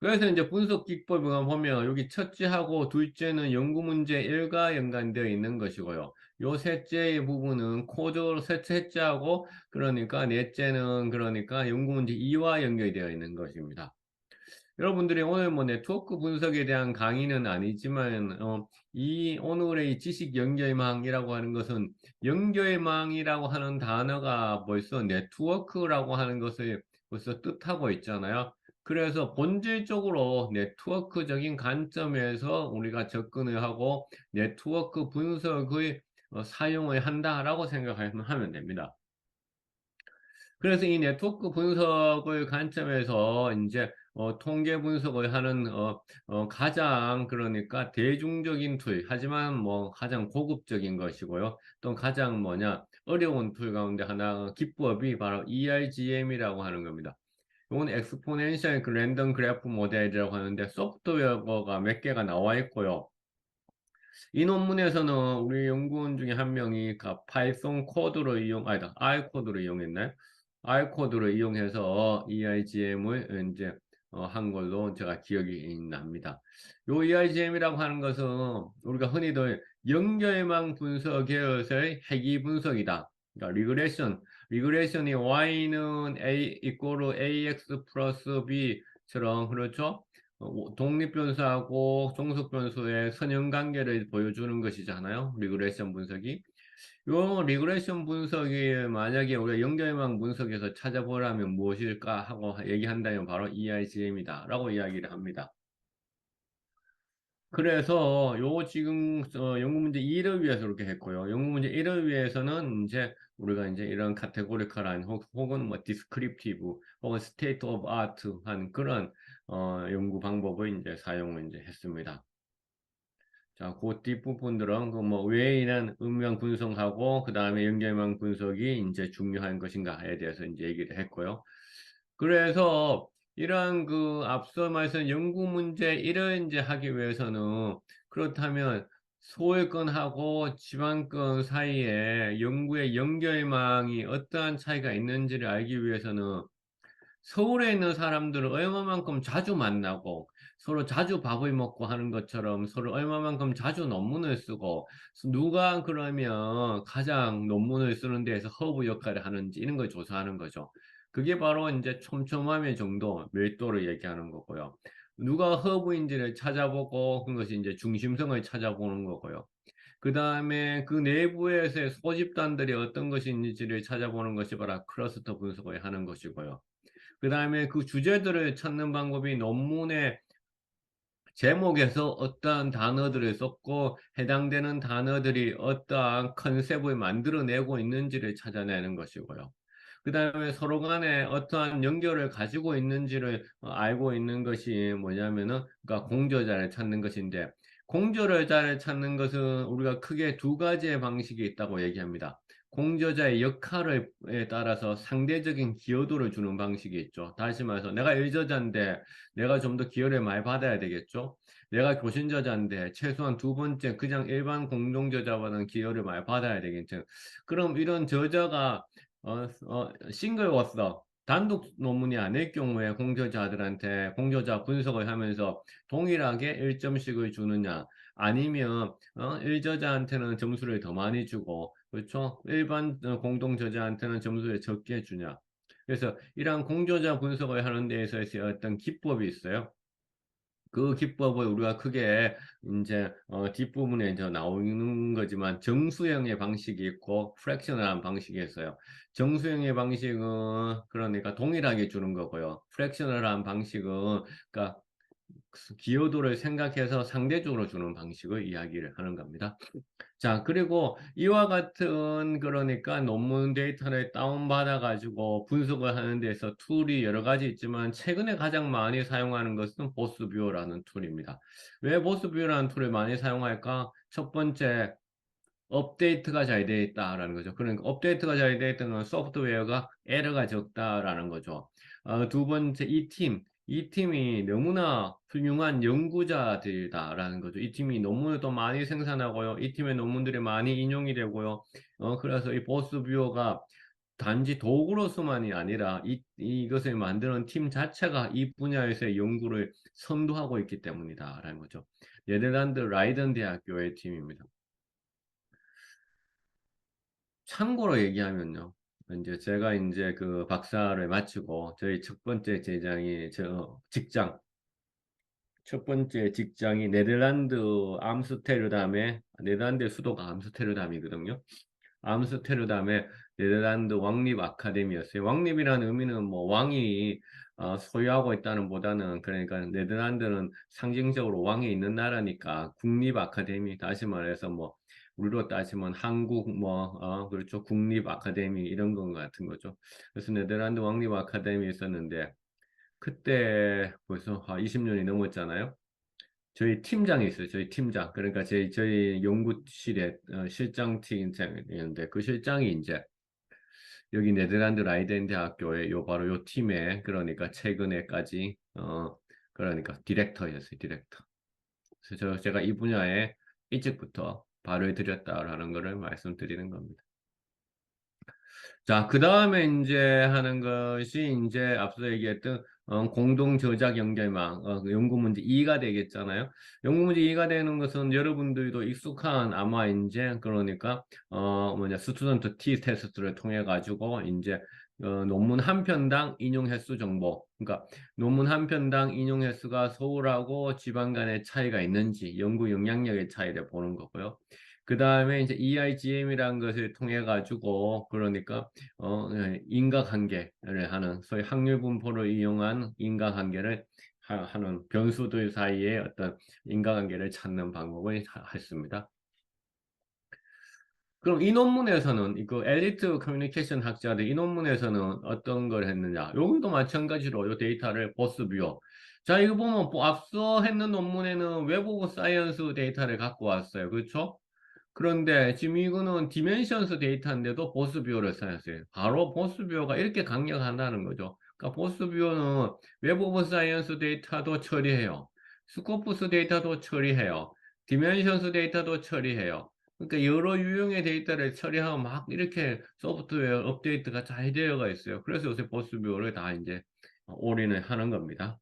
그래서 이제 분석 기법을 보면 여기 첫째하고 둘째는 연구 문제 1과 연관되어 있는 것이고요. 요 셋째의 부분은 코드 셋째하고 그러니까 넷째는 그러니까 연구 문제 2와 연결이 되어 있는 것입니다. 여러분들이 오늘 뭐 네트워크 분석에 대한 강의는 아니지만 이 오늘의 지식 연결망이라고 하는 것은 연결망이라고 하는 단어가 벌써 네트워크라고 하는 것을 벌써 뜻하고 있잖아요. 그래서 본질적으로 네트워크적인 관점에서 우리가 접근을 하고 네트워크 분석의 사용을 한다라고 생각하면 됩니다. 그래서 이 네트워크 분석을 관점에서 이제 통계 분석을 하는 가장 그러니까 대중적인 툴, 하지만 뭐 가장 고급적인 것이고요. 또 가장 어려운 툴 가운데 하나 기법이 바로 ERGM이라고 하는 겁니다. 이건 엑스포넨셜 랜덤 그래프 모델이라고 하는데 소프트웨어가 몇 개가 나와 있고요. 이 논문에서는 우리 연구원 중에 한 명이 파이썬 코드를 아니다, R 코드를 이용했나요? R 코드를 이용해서 EIGM을 이제 한 걸로 제가 기억이 납니다. 요 EIGM이라고 하는 것은 우리가 흔히들 연결망 분석 계열의 해기 분석이다. 그러니까 리그레션이 Y는 A 이꼬르 AX 플러스 B처럼 그렇죠? 독립변수하고 종속변수의 선형관계를 보여주는 것이잖아요. 리그레션 분석이. 요 리그레션 분석이 만약에 우리가 연결망 분석에서 찾아보라면 무엇일까 하고 얘기한다면 바로 EIGM이다 라고 이야기를 합니다. 그래서 요 지금 연구 문제 2를 위해서 이렇게 했고요. 연구 문제 1을 위해서는 이제 우리가 이제 이런 카테고리컬한 혹은 뭐 디스크립티브 혹은 스테이트 오브 아트 한 그런 연구 방법을 이제 사용을 이제 했습니다. 자, 그 뒷부분들은 그 뭐 왜 이런 음명 분석하고 그 다음에 연결망 분석이 이제 중요한 것인가에 대해서 이제 얘기를 했고요. 그래서 이러한 그 앞서 말씀 연구 문제 1을 이제 하기 위해서는 그렇다면 소외권하고 지방권 사이에 연구의 연결망이 어떠한 차이가 있는지를 알기 위해서는 서울에 있는 사람들을 얼마만큼 자주 만나고 서로 자주 밥을 먹고 하는 것처럼 서로 얼마만큼 자주 논문을 쓰고 누가 그러면 가장 논문을 쓰는 데에서 허브 역할을 하는지 이런 걸 조사하는 거죠. 그게 바로 이제 촘촘함의 정도, 밀도를 얘기하는 거고요. 누가 허브인지를 찾아보고 그것이 이제 중심성을 찾아보는 거고요. 그 다음에 그 내부에서의 소집단들이 어떤 것이 있는지를 찾아보는 것이 바로 클러스터 분석을 하는 것이고요. 그 다음에 그 주제들을 찾는 방법이 논문의 제목에서 어떠한 단어들을 썼고 해당되는 단어들이 어떠한 컨셉을 만들어내고 있는지를 찾아내는 것이고요. 그 다음에 서로 간에 어떠한 연결을 가지고 있는지를 알고 있는 것이 뭐냐면은 그러니까 공저자를 찾는 것인데 공저자를 찾는 것은 우리가 크게 두 가지의 방식이 있다고 얘기합니다. 공저자의 역할에 따라서 상대적인 기여도를 주는 방식이 있죠. 다시 말해서 내가 일저자인데 내가 좀 더 기여를 많이 받아야 되겠죠. 내가 교신저자인데 최소한 두 번째 그냥 일반 공동저자보다는 기여를 많이 받아야 되겠죠. 그럼 이런 저자가 싱글 워서 단독 논문이 아닐 경우에 공저자들한테 공저자 분석을 하면서 동일하게 1점씩을 주느냐 아니면 일저자한테는 점수를 더 많이 주고 그렇죠? 일반 공동 저자한테는 점수를 적게 주냐. 그래서 이러한 공저자 분석을 하는 데 있어서 어떤 기법이 있어요. 그 기법을 우리가 크게 이제 뒷부분에 이제 나오는 거지만 정수형의 방식이 있고 프랙셔널한 방식이 있어요. 정수형의 방식은 그러니까 동일하게 주는 거고요. 프랙셔널한 방식은 그러니까 기여도를 생각해서 상대적으로 주는 방식을 이야기를 하는 겁니다. 자, 그리고 이와 같은 그러니까 논문 데이터를 다운받아 가지고 분석을 하는 데서 툴이 여러 가지 있지만 최근에 가장 많이 사용하는 것은 보스뷰어라는 툴입니다. 왜 보스뷰어라는 툴을 많이 사용할까? 첫 번째, 업데이트가 잘 되어 있다라는 거죠. 그러니까 업데이트가 잘 되어 있다는 건 소프트웨어가 에러가 적다라는 거죠. 두 번째, 이 팀이 너무나 훌륭한 연구자들이다라는 거죠. 이 팀이 논문을 또 많이 생산하고요. 이 팀의 논문들이 많이 인용이 되고요. 그래서 이 보스 뷰어가 단지 도구로서만이 아니라 이것을 만드는 팀 자체가 이 분야에서의 연구를 선도하고 있기 때문이다라는 거죠. 네덜란드 라이든 대학교의 팀입니다. 참고로 얘기하면요. 이제 제가 이제 그 박사를 마치고 저희 첫 번째 제장이 첫 번째 직장이 네덜란드 암스테르담에 네덜란드 수도가 암스테르담이거든요. 암스테르담의 네덜란드 왕립 아카데미였어요. 왕립이라는 의미는 뭐 왕이 소유하고 있다는 보다는 그러니까 네덜란드는 상징적으로 왕이 있는 나라니까 국립 아카데미 다시 말해서 뭐 우리로 따지면 한국 뭐 그렇죠 국립 아카데미 이런 것 같은 거죠. 그래서 네덜란드 왕립 아카데미 있었는데 그때 벌써 20년이 넘었잖아요. 저희 팀장이 있어요. 저희 팀장. 그러니까 저희 연구실에 실장 팀장이었는데 그 실장이 이제 여기 네덜란드 라이덴 대학교의 요 바로 요 팀에 그러니까 최근에까지 그러니까 디렉터였어요. 디렉터. 그래서 제가 이 분야에 일찍부터 발을 들였다라는 것을 말씀드리는 겁니다. 자, 그 다음에 이제 하는 것이 이제 앞서 얘기했던 공동 저작 연결망, 그 연구 문제 2가 되겠잖아요. 연구 문제 2가 되는 것은 여러분들도 익숙한 아마 이제 그러니까 스튜던트 T 테스트를 통해 가지고 이제 논문 한 편당 인용 횟수 정보, 그러니까 논문 한 편당 인용 횟수가 서울하고 지방 간의 차이가 있는지 연구 영향력의 차이를 보는 거고요. 그 다음에 이제 EIGM이라는 것을 통해 가지고 그러니까 인과관계를 하는 소위 확률 분포를 이용한 인과관계를 하는 변수들 사이에 어떤 인과관계를 찾는 방법을 했습니다. 그럼 이 논문에서는 이거 엘리트 커뮤니케이션 학자들 이 논문에서는 어떤 걸 했느냐? 여기도 마찬가지로 이 데이터를 보스뷰어. 자, 이거 보면 뭐 앞서 했는 논문에는 웹 오브 사이언스 데이터를 갖고 왔어요. 그렇죠? 그런데 지금 이거는 디멘션스 데이터인데도 보스뷰어를 사용했어요. 바로 보스뷰어가 이렇게 강력하다는 거죠. 그러니까 보스뷰어는 웹 오브 사이언스 데이터도 처리해요. 스코프스 데이터도 처리해요. 디멘션스 데이터도 처리해요. 그러니까 여러 유형의 데이터를 처리하고 막 이렇게 소프트웨어 업데이트가 잘 되어가 있어요. 그래서 요새 보스뷰어를 다 이제 올인을 하는 겁니다.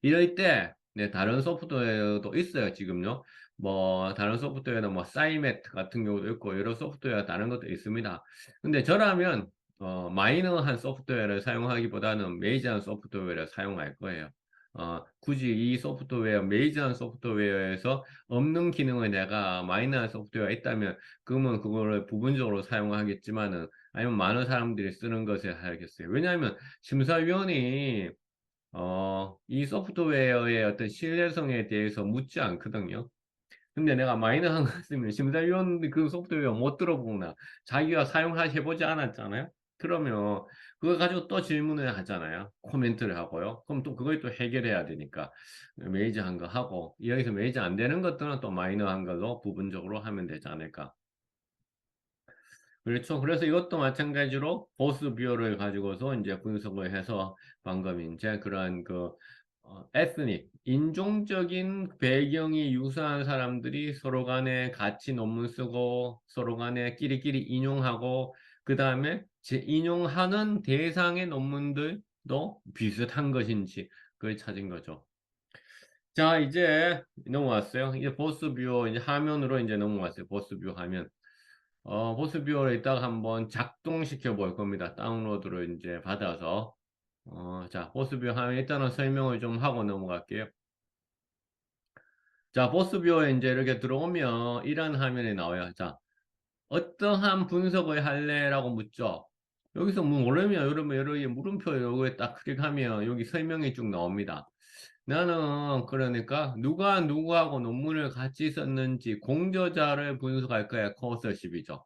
이럴 때, 네, 다른 소프트웨어도 있어요, 지금요. 뭐, 다른 소프트웨어는 뭐, 사이메트 같은 경우도 있고, 여러 소프트웨어 다른 것도 있습니다. 근데 저라면, 마이너한 소프트웨어를 사용하기보다는 메이저한 소프트웨어를 사용할 거예요. 굳이 이 소프트웨어, 메이저한 소프트웨어에서 없는 기능을 내가 마이너한 소프트웨어가 있다면, 그러면 그거를 부분적으로 사용하겠지만은, 아니면 많은 사람들이 쓰는 것을 하겠어요. 왜냐하면 심사위원이 이 소프트웨어의 어떤 신뢰성에 대해서 묻지 않거든요. 근데 내가 마이너한 거 쓰면 심사위원 그 소프트웨어 못 들어보나 자기가 사용해보지 않았잖아요. 그러면 그거 가지고 또 질문을 하잖아요. 코멘트를 하고요. 그럼 또 그걸 또 해결해야 되니까 메이저한 거 하고 여기서 메이저 안 되는 것들은 또 마이너한 걸로 부분적으로 하면 되지 않을까. 그렇죠. 그래서 이것도 마찬가지로 보스 비율을 가지고서 이제 분석을 해서 방금 이제 그러한 에스닉, 인종적인 배경이 유사한 사람들이 서로 간에 같이 논문 쓰고 서로 간에 끼리끼리 인용하고 그 다음에 인용하는 대상의 논문들도 비슷한 것인지 그걸 찾은 거죠. 자, 이제 넘어왔어요. 이제 보스 뷰어 이제 화면으로 이제 넘어왔어요. 보스 뷰어 화면. 보스비어를 이따가 한번 작동시켜 볼 겁니다. 다운로드를 이제 받아서. 자, 보스비어 하면 일단은 설명을 좀 하고 넘어갈게요. 자, 보스비어에 이제 이렇게 들어오면 이런 화면이 나와요. 자, 어떠한 분석을 할래라고 묻죠. 여기서 뭐 모르면 여러분 여러 개 물음표 요거에 딱 클릭하면 여기 설명이 쭉 나옵니다. 나는 그러니까 누가 누구하고 논문을 같이 썼는지 공저자를 분석할 거야. 코어서십이죠.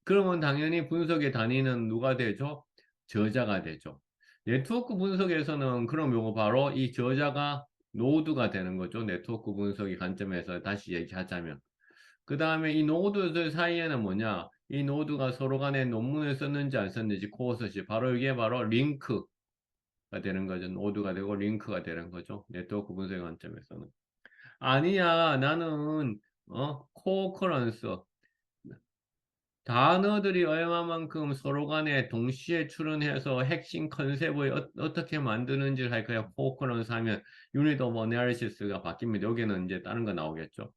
그러면 당연히 분석의 단위는 누가 되죠? 저자가 되죠. 네트워크 분석에서는 그럼 요거 바로 이 저자가 노드가 되는 거죠. 네트워크 분석의 관점에서 다시 얘기하자면. 그 다음에 이 노드들 사이에는 뭐냐? 이 노드가 서로 간에 논문을 썼는지 안 썼는지 코어서시 바로 이게 바로 링크가 되는 거죠. 노드가 되고 링크가 되는 거죠. 네트워크 분석의 관점에서는. 아니야, 나는 코어커런스 단어들이 얼마만큼 서로 간에 동시에 출현해서 핵심 컨셉을 떻게 만드는지를 할 거야. 코어커런스 하면 유닛 오브 어널리시스가 바뀝니다. 여기는 이제 다른 거 나오겠죠.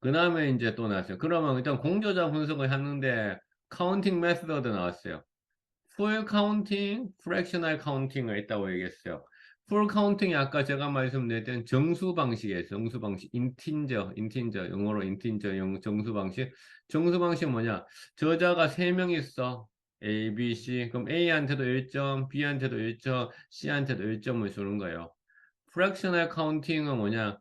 그 다음에 이제 또 나왔어요. 그러면 일단 공조자 분석을 했는데 카운팅 메서드 나왔어요. 풀 카운팅, 프랙셔널 카운팅가 있다고 얘기했어요. 풀 카운팅이 아까 제가 말씀드렸던 정수 방식이에요. 정수 방식, 인틴저, 영어로 인틴저, 정수 방식. 정수 방식은 뭐냐? 저자가 3명 있어. A, B, C. 그럼 A한테도 1점, B한테도 1점, C한테도 1점을 주는 거예요. 프랙셔널 카운팅은 뭐냐?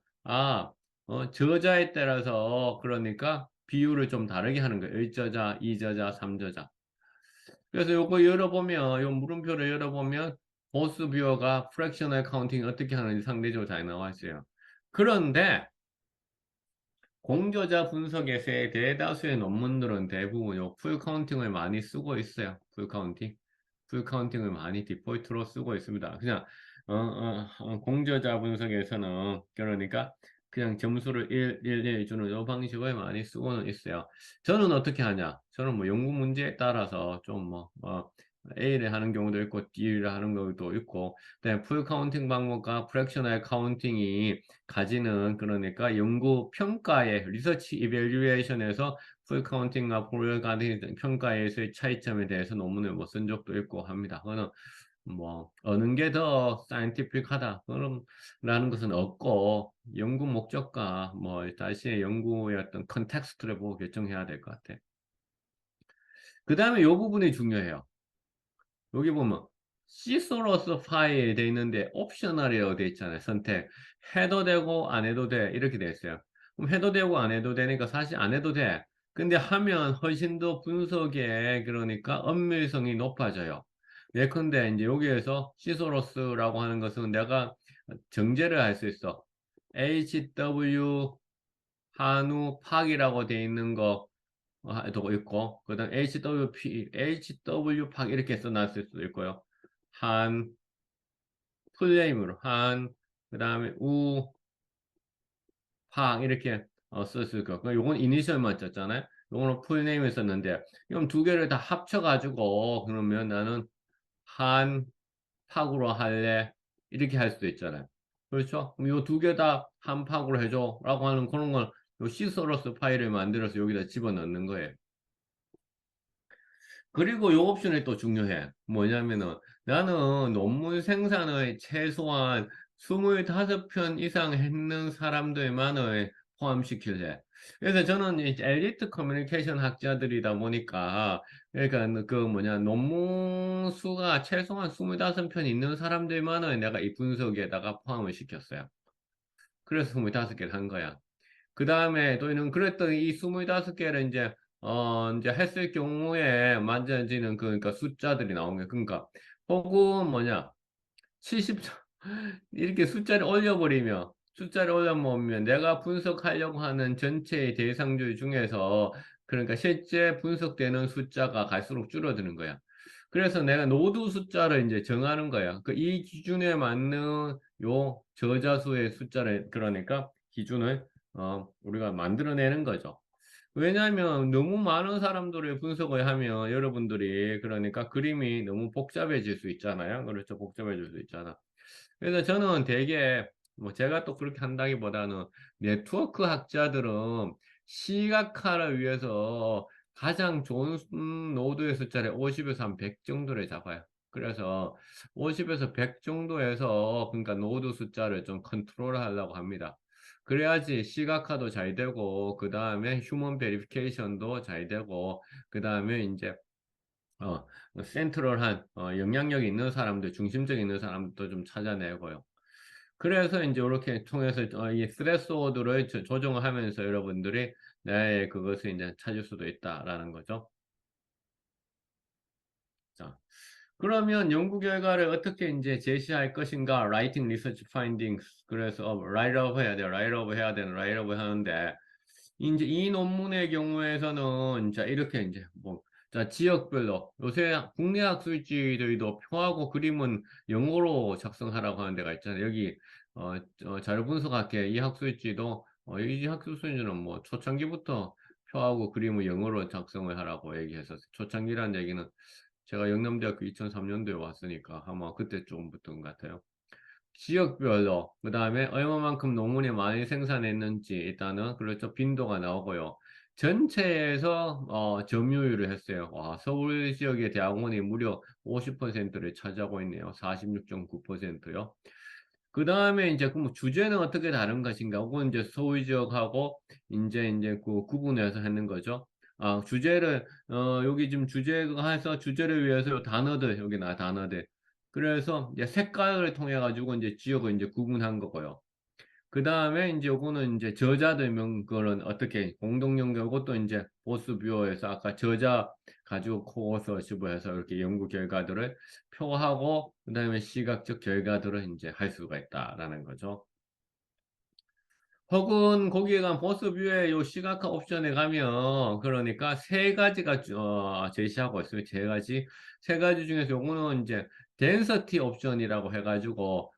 저자에 따라서 그러니까 비율을 좀 다르게 하는 거예요. 1저자, 2저자, 3저자. 그래서 요거 열어보면, 요 물음표를 열어보면, 보스 뷰어가 프랙셔널 카운팅 어떻게 하는지 상대적으로 잘 나와 있어요. 그런데, 공저자 분석에서의 대다수의 논문들은 대부분 요 풀 카운팅을 많이 쓰고 있어요. 풀 카운팅. 풀 카운팅을 많이 디폴트로 쓰고 있습니다. 그냥, 공저자 분석에서는, 그러니까, 그냥 점수를 1 주는 요 방식을 많이 쓰고는 있어요. 저는 어떻게 하냐? 저는 뭐 연구 문제에 따라서 좀 A를 하는 경우도 있고, D를 하는 경우도 있고, 그다음에 풀 카운팅 방법과 프랙셔널 카운팅이 가지는 그러니까 연구 평가의 리서치 이밸류에이션에서 풀 카운팅과 풀 카운팅 평가에서의 차이점에 대해서 논문을 뭐 쓴 적도 있고 합니다. 그거는 뭐 어느 게 더 사이언티픽하다 그런 라는 것은 없고 연구 목적과 뭐 자신의 연구의 어떤 컨텍스트를 보고 결정해야 될 것 같아. 그 다음에 이 부분이 중요해요. 여기 보면 시소러스 파일 돼 있는데 옵셔널이라고 돼 있잖아요. 선택. 해도 되고 안 해도 돼. 이렇게 돼 있어요. 그럼 해도 되고 안 해도 되니까 사실 안 해도 돼. 근데 하면 훨씬 더 분석에 그러니까 엄밀성이 높아져요. 예컨대 이제 여기에서 시소러스라고 하는 것은 내가 정제를 할 수 있어. HW 한우 팍이라고 돼 있는 거 도 있고, 그 다음 HWP, HW팍 이렇게 써놨을 수도 있고요. 한, 풀네임으로, 그 다음에 팍 이렇게 썼을 거. 요건 이니셜만 썼잖아요. 요거는 풀네임을 썼는데, 그럼 두 개를 다 합쳐가지고, 그러면 나는 한, 팍으로 할래? 이렇게 할 수도 있잖아요. 그렇죠? 그럼 요 두 개 다 한 팍으로 해줘. 라고 하는 그런 건, 요 시서러스 파일을 만들어서 여기다 집어넣는 거예요. 그리고 요 옵션이 또 중요해. 뭐냐면은 나는 논문 생산을 최소한 25편 이상 했는 사람들만을 포함시킬래. 그래서 저는 이제 엘리트 커뮤니케이션 학자들이다 보니까 그러니까 그 뭐냐 논문 수가 최소한 25편 있는 사람들만을 내가 이 분석에다가 포함을 시켰어요. 그래서 25개를 한 거야. 그 다음에 또 이는 그랬더니 이 25개를 이제 했을 경우에 만져지는 그러니까 숫자들이 나온 게 그러니까 혹은 뭐냐 70 이렇게 숫자를 올려보면 내가 분석하려고 하는 전체의 대상들 중에서 그러니까 실제 분석되는 숫자가 갈수록 줄어드는 거야. 그래서 내가 노드 숫자를 이제 정하는 거야. 그 이 기준에 맞는 요 저자수의 숫자를 그러니까 기준을 우리가 만들어내는 거죠. 왜냐하면 너무 많은 사람들을 분석을 하면 여러분들이 그러니까 그림이 너무 복잡해질 수 있잖아요. 그렇죠. 복잡해질 수 있잖아. 그래서 저는 되게 뭐 제가 또 그렇게 한다기보다는 네트워크 학자들은 시각화를 위해서 가장 좋은 노드의 숫자를 50에서 한 100 정도를 잡아요. 그래서 50에서 100 정도에서 그러니까 노드 숫자를 좀 컨트롤 하려고 합니다. 그래야지 시각화도 잘 되고 그 다음에 휴먼 베리피케이션도 잘 되고 그 다음에 이제 어, 센트럴한 영향력 있는 사람들, 중심적 있는 사람도 좀 찾아내고요. 그래서 이제 이렇게 통해서 이 스레스호드를 조정을 하면서 여러분들이 그것을 이제 찾을 수도 있다라는 거죠. 자, 그러면 연구 결과를 어떻게 이제 제시할 것인가? Writing research findings. 그래서 write up 해야 돼, write up 해야 되는, write up 하는데 이제 이 논문의 경우에서는 자 이렇게 이제 뭐 자 지역별로 요새 국내 학술지들도 표하고 그림은 영어로 작성하라고 하는 데가 있잖아요. 여기 자료 분석학회 이 학술지도 이 학술지는 뭐 초창기부터 표하고 그림을 영어로 작성을 하라고 얘기했었어요. 초창기란 얘기는 제가 영남대학교 2003년도에 왔으니까 아마 그때쯤부터인 것 같아요. 지역별로, 그 다음에 얼마만큼 논문이 많이 생산했는지 일단은 그렇죠. 빈도가 나오고요. 전체에서 점유율을 했어요. 와, 서울 지역의 대학원이 무려 50%를 차지하고 있네요. 46.9%요. 그 다음에 이제 그 뭐 주제는 어떻게 다른 것인가? 혹은 이제 서울 지역하고 이제 그 구분해서 하는 거죠. 주제를 여기 지금 주제가 해서 주제를 위해서 요 단어들 여기 나 단어들. 그래서 이제 색깔을 통해 가지고 이제 지역을 이제 구분한 거고요. 그 다음에 이제 요거는 이제 저자들 그런 어떻게 공동 연구, 이것도 이제 보스뷰어에서 아까 저자 가지고 코어서시브 해서 이렇게 연구 결과들을 표하고, 그 다음에 시각적 결과들을 이제 할 수가 있다라는 거죠. 혹은 거기에 간 보스뷰의 요 시각화 옵션에 가면 그러니까 세 가지가 제시하고 있어요. 세 가지 중에서 요거는 이제 덴서티 옵션이라고 해가지고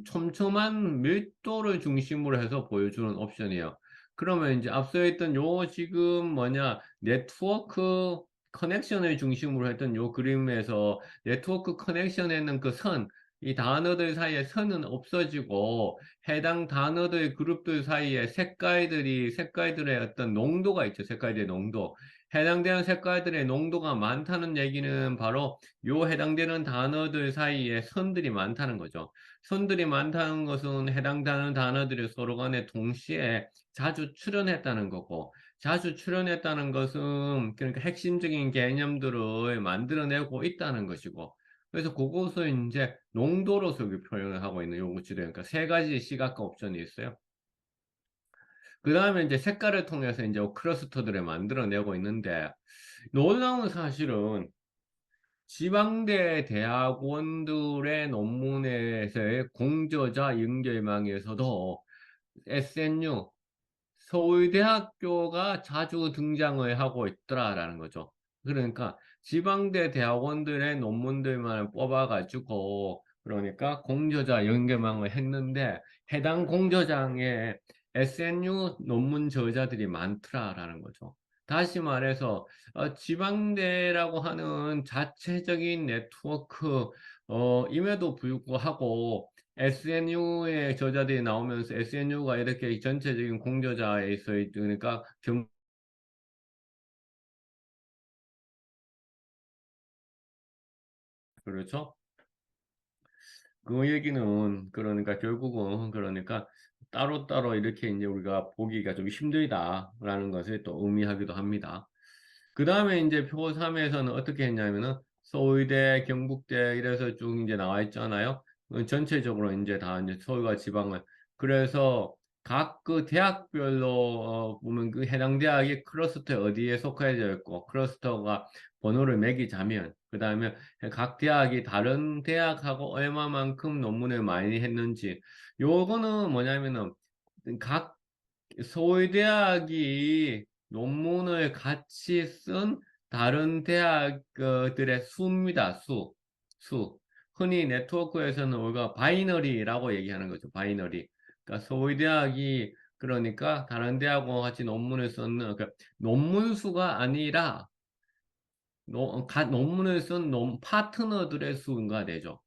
촘촘한 밀도를 중심으로 해서 보여주는 옵션이에요. 그러면 이제 앞서 했던 요 지금 뭐냐 네트워크 커넥션을 중심으로 했던 요 그림에서 네트워크 커넥션에는 그 선, 이 단어들 사이에 선은 없어지고 해당 단어들 그룹들 사이에 색깔들의 어떤 농도가 있죠. 색깔들의 농도. 해당되는 색깔들의 농도가 많다는 얘기는 바로 요 해당되는 단어들 사이에 선들이 많다는 거죠. 선들이 많다는 것은 해당되는 단어들이 서로 간에 동시에 자주 출현했다는 거고, 자주 출현했다는 것은 그러니까 핵심적인 개념들을 만들어내고 있다는 것이고, 그래서 그것을 이제 농도로서 이렇게 표현을 하고 있는 요구치도 그러니까 세 가지 시각화 옵션이 있어요. 그 다음에 이제 색깔을 통해서 이제 클러스터들을 만들어내고 있는데 놀라운 사실은 지방대 대학원들의 논문에서의 공저자 연결망에서도 SNU 서울대학교가 자주 등장을 하고 있더라라는 거죠. 그러니까 지방대 대학원들의 논문들만 뽑아가지고 그러니까 공저자 연계망을 했는데 해당 공저장에 SNU 논문 저자들이 많더라라는 거죠. 다시 말해서 지방대라고 하는 자체적인 네트워크 임에도 불구하고 SNU의 저자들이 나오면서 SNU가 이렇게 전체적인 공저자에 있어 있으니까 그렇죠? 그 얘기는 그러니까 결국은 그러니까 따로따로 이렇게 이제 우리가 보기가 좀 힘들다라는 것을 또 의미하기도 합니다. 그 다음에 이제 표 3에서는 어떻게 했냐면은 서울대, 경북대 이래서 쭉 이제 나와 있잖아요. 전체적으로 이제 다 이제 서울과 지방을 그래서 각 그 대학별로 보면 그 해당 대학이 클러스터에 어디에 속해져 있고 클러스터가 번호를 매기자면 그 다음에 각 대학이 다른 대학하고 얼마만큼 논문을 많이 했는지 요거는 뭐냐면은 각 서울대학이 논문을 같이 쓴 다른 대학들의 수입니다. 수. 흔히 네트워크에서는 우리가 바이너리라고 얘기하는 거죠. 바이너리. 그러니까 서울대학이 그러니까 다른 대학과 같이 논문을 썼는 그러니까 논문 수가 아니라 논문을 쓴 파트너들의 수가 되죠.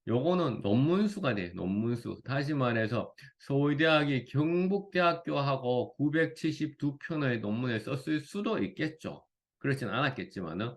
요거는 논문수가 돼, 논문수. 다시 말해서 서울대학이 경북대학교하고 972편의 논문을 썼을 수도 있겠죠. 그렇진 않았겠지만은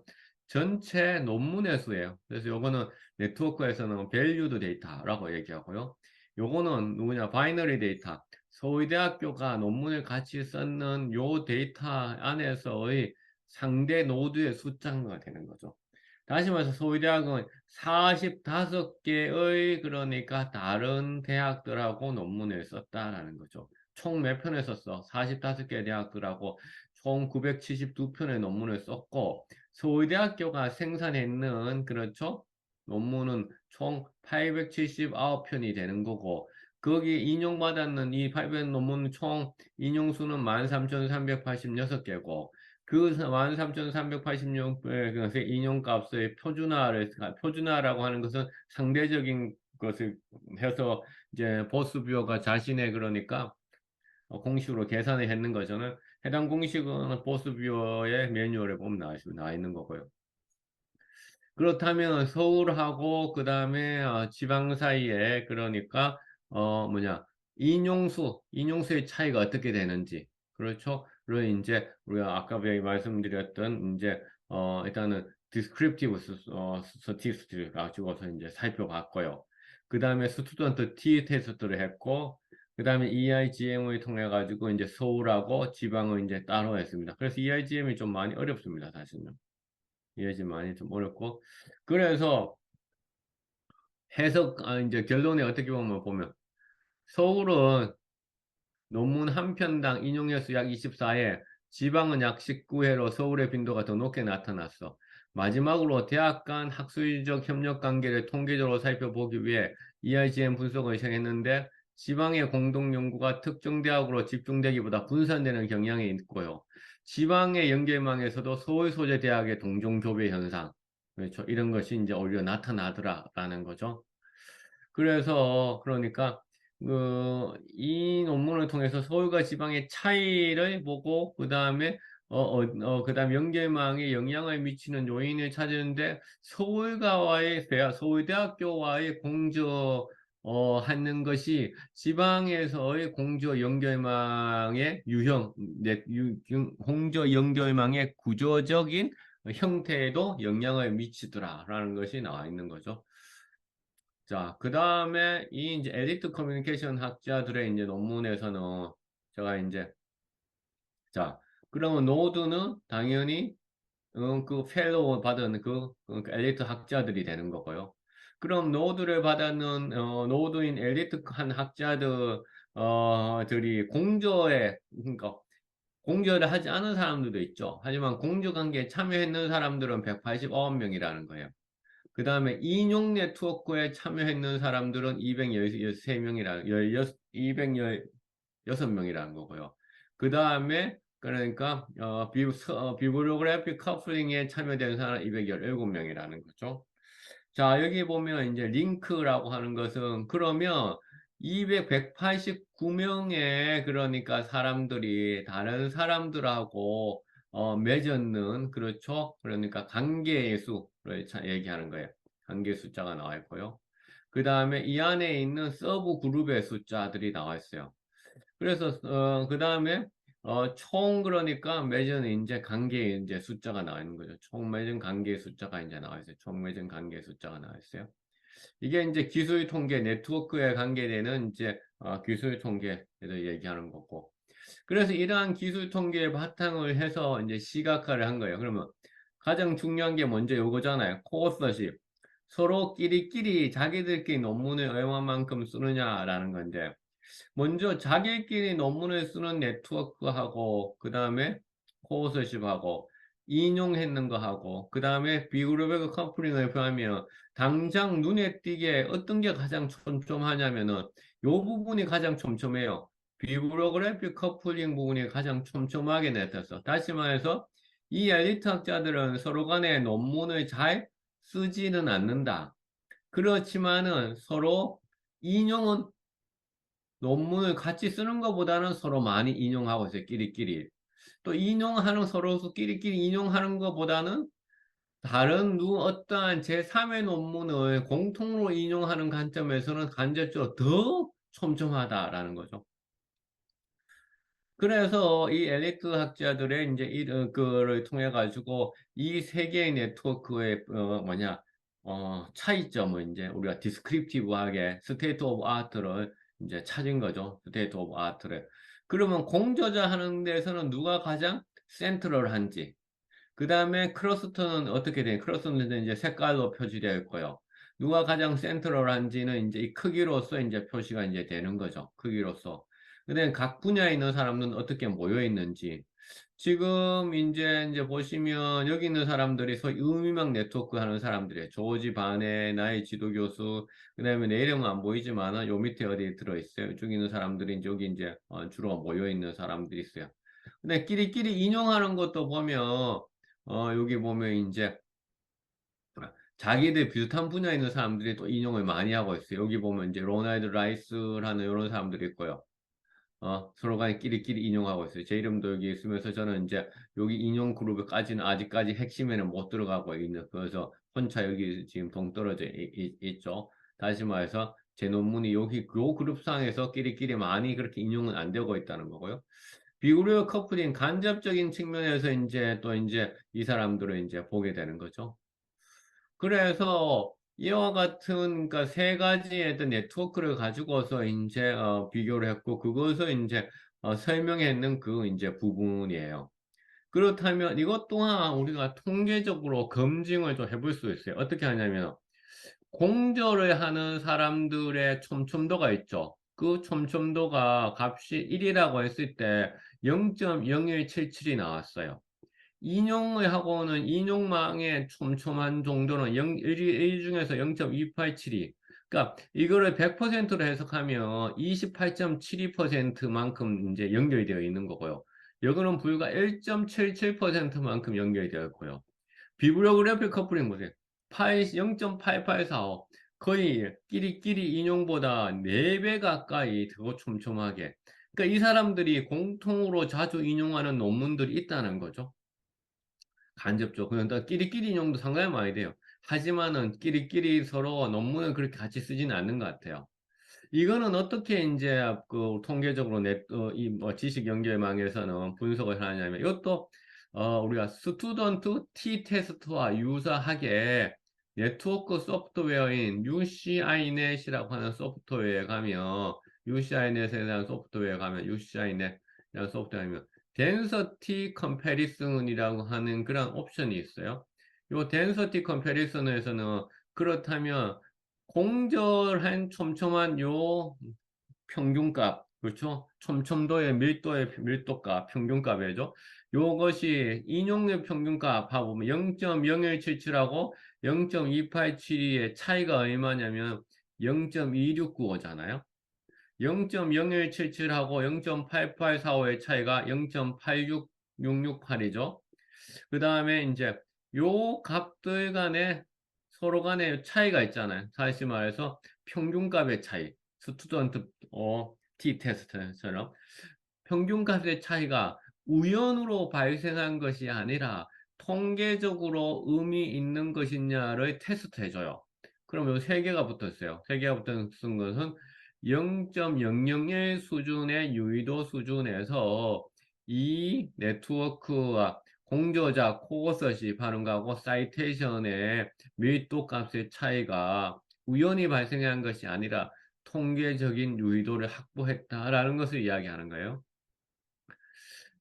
전체 논문의 수예요. 그래서 요거는 네트워크에서는 밸류드 데이터라고 얘기하고요. 요거는 누구냐, 바이너리 데이터. 서울대학교가 논문을 같이 썼는 요 데이터 안에서의 상대 노드의 숫자가 되는 거죠. 다시 말해서 서울대학은 45개의 그러니까 다른 대학들하고 논문을 썼다라는 거죠. 총 몇 편을 썼어? 45개 대학들하고 총 972편의 논문을 썼고 서울대학교가 생산했는 그렇죠? 논문은 총 879편이 되는 거고 거기 인용받았는 이 800 논문 총 인용수는 13,386개고 그 13,386의 그 인용값의 표준화라고 하는 것은 상대적인 것을 해서 이제 보스뷰어가 자신의 그러니까 공식으로 계산을 했는 거죠. 해당 공식은 보스뷰어의 매뉴얼에 보면 나와 있는 거고요. 그렇다면 서울하고 그 다음에 지방 사이에 그러니까 인용수의 차이가 어떻게 되는지 그렇죠? 그리고 이제 우리가 아까 말씀드렸던 이제 일단은 descriptive statistics 가지고서 이제 살펴봤고요. 그 다음에 스튜던트 T 테스트를 했고 그 다음에 EIGM을 통해 가지고 이제 서울하고 지방을 이제 따로 했습니다. 그래서 EIGM이 좀 많이 어렵습니다, 사실은. 이해지 많이 좀 어렵고 그래서 이제 결론에 어떻게 보면 서울은 논문 한 편당 인용횟수 약 24회, 지방은 약 19회로 서울의 빈도가 더 높게 나타났어. 마지막으로 대학 간 학술적 협력 관계를 통계적으로 살펴보기 위해 EIGM 분석을 시행했는데 지방의 공동 연구가 특정 대학으로 집중되기보다 분산되는 경향이 있고요. 지방의 연계망에서도 서울 소재 대학의 동종 교배 현상, 그렇죠. 이런 것이 이제 오히려 나타나더라라는 거죠. 그래서 그러니까 이 논문을 통해서 서울과 지방의 차이를 보고 그다음에 연계망에 영향을 미치는 요인을 찾는데 서울대학교와의 공조 하는 것이 지방에서의 공조 연결망의 공조 연결망의 구조적인 형태에도 영향을 미치더라라는 것이 나와 있는 거죠. 자, 그 다음에 이 이제 엘리트 커뮤니케이션 학자들의 이제 논문에서는 제가 이제 자, 그러면 노드는 당연히 그 펠로우 받은 그 엘리트 학자들이 되는 거고요. 그럼 노드인 엘리트한 학자들 들이 그러니까 공저를 하지 않은 사람들도 있죠. 하지만 공저 관계에 참여했는 사람들은 189명이라는 거예요. 그 다음에 인용 네트워크에 참여했는 사람들은 216명이라는 거고요. 그 다음에 그러니까 비블리오그래픽 커플링에 참여된 사람 217명이라는 거죠. 자, 여기 보면 이제 링크라고 하는 것은 그러면 189명의 그러니까 사람들이 다른 사람들하고 맺었는 그렇죠. 그러니까 관계의 수를 얘기하는 거예요. 관계 숫자가 나와 있고요. 그 다음에 이 안에 있는 서브 그룹의 숫자들이 나와 있어요. 그래서 그 다음에 총 그러니까 맺은 이제 관계 이제 숫자가 나와 있는 거죠. 총 맺은 관계 숫자가 이제 나와 있어요. 총 맺은 관계 숫자가 나와 있어요. 이게 이제 기술 통계 네트워크에 관계되는 이제 기술 통계에서 얘기하는 거고. 그래서 이러한 기술 통계에 바탕을 해서 이제 시각화를 한 거예요. 그러면 가장 중요한 게 먼저 요거잖아요. 코어서십. 서로 끼리끼리 자기들끼리 논문을 얼마만큼 쓰느냐라는 건데 먼저 자기끼리 논문을 쓰는 네트워크하고 그 다음에 코어서십하고 인용했는 거하고 그 다음에 비그룹의 커플링을 표하면 당장 눈에 띄게 어떤 게 가장 촘촘하냐면은 요 부분이 가장 촘촘해요. 비브로그래픽 커플링 부분이 가장 촘촘하게 나타났어. 다시 말해서 이 엘리트 학자들은 서로 간에 논문을 잘 쓰지는 않는다. 그렇지만은 서로 인용은 논문을 같이 쓰는 것보다는 서로 많이 인용하고 있어요. 끼리끼리. 또 서로 끼리끼리 인용하는 것보다는 다른 어떠한 제3의 논문을 공통으로 인용하는 관점에서는 간접적으로 더 촘촘하다라는 거죠. 그래서 이 엘리트 학자들의 이제 그를 통해 가지고 이 세 개의 네트워크의 차이점을 이제 우리가 디스크립티브하게 스테이트 오브 아트를 이제 찾은 거죠. 스테이트 오브 아트를. 그러면 공저자 하는 데서는 누가 가장 센트럴한지. 그 다음에 크러스터는 어떻게 돼? 크러스터는 이제 색깔로 표시되어 있고요. 누가 가장 센트럴한지는 이제 이 크기로서 이제 표시가 이제 되는 거죠. 크기로서. 근데 각 분야에 있는 사람은 어떻게 모여 있는지. 지금 이제 보시면 여기 있는 사람들이 소위 의미망 네트워크 하는 사람들이에요. 조지 바네, 나의 지도 교수, 그 다음에 내 이름은 안 보이지만 요 밑에 어디에 들어있어요. 저기 있는 사람들이 이제 여기 이제 주로 모여 있는 사람들이 있어요. 근데 끼리끼리 인용하는 것도 보면 여기 보면 이제 자기들 비슷한 분야에 있는 사람들이 또 인용을 많이 하고 있어요. 여기 보면 이제 로날드 라이스라는 이런 사람들이 있고요. 서로 간에 끼리끼리 인용하고 있어요. 제 이름도 여기 있으면서 저는 이제 여기 인용 그룹까지는 아직까지 핵심에는 못 들어가고 있는, 그래서 혼자 여기 지금 동떨어져 있죠. 다시 말해서 제 논문이 여기 요 그룹상에서 끼리끼리 많이 그렇게 인용은 안 되고 있다는 거고요. 비구류 커플링 간접적인 측면에서 이제 또 이제 이 사람들을 이제 보게 되는 거죠. 그래서 이와 같은 그러니까 세 가지의 어떤 네트워크를 가지고서 이제 비교를 했고 그것을 이제 설명했는 그 이제 부분이에요. 그렇다면 이것 또한 우리가 통계적으로 검증을 좀 해볼 수 있어요. 어떻게 하냐면 공절을 하는 사람들의 촘촘도가 있죠. 그 촘촘도가 값이 1이라고 했을 때 0.0177이 나왔어요. 인용을 하고는 인용망의 촘촘한 정도는 1 중에서 0.287이. 그러니까 이거를 100%로 해석하면 28.72%만큼 이제 연결이 되어 있는 거고요. 여기는 불과 1.77%만큼 연결이 되어 있고요. 비브리오그래픽 커플링 보세요. 0.8845. 거의 끼리끼리 인용보다 4배 가까이 더 촘촘하게. 그러니까 이 사람들이 공통으로 자주 인용하는 논문들이 있다는 거죠. 간접적. 그런데 끼리끼리 인용도 상당히 많이 돼요. 하지만은 끼리끼리 서로 논문을 그렇게 같이 쓰지는 않는 것 같아요. 이거는 어떻게 이제 그 통계적으로 이뭐 지식 연결망에서는 분석을 하냐면 이것도 우리가 스튜던트 T 테스트와 유사하게 네트워크 소프트웨어인 UCINet이라고 하는 소프트웨어에 가면 UCINet에 대한 소프트웨어에 가면 UCINet이라는 소프트웨어에 덴서티 컴패리슨이라고 하는 그런 옵션이 있어요. 이 덴서티 컴패리슨에서는 그렇다면 공절한 촘촘한 요 평균값, 그렇죠? 촘촘도의 밀도값, 평균값이죠. 요것이 인용의 평균값하고 0.0177하고 0.287의 차이가 얼마냐면 0.2695잖아요. 0.0177하고 0.8845의 차이가 0.86668이죠. 그 다음에 이제 요 값들 간에 서로 간에 차이가 있잖아요. 다시 말해서 평균값의 차이. 스튜던트 T 테스트처럼 평균값의 차이가 우연으로 발생한 것이 아니라 통계적으로 의미 있는 것이냐를 테스트해줘요. 그럼 이 세 개가 붙었어요. 세 개가 붙은 것은 0.001 수준의 유의도 수준에서 이 네트워크와 공저자 코어서시 발음하고 사이테이션의 밀도 값의 차이가 우연히 발생한 것이 아니라 통계적인 유의도를 확보했다라는 것을 이야기하는 거예요.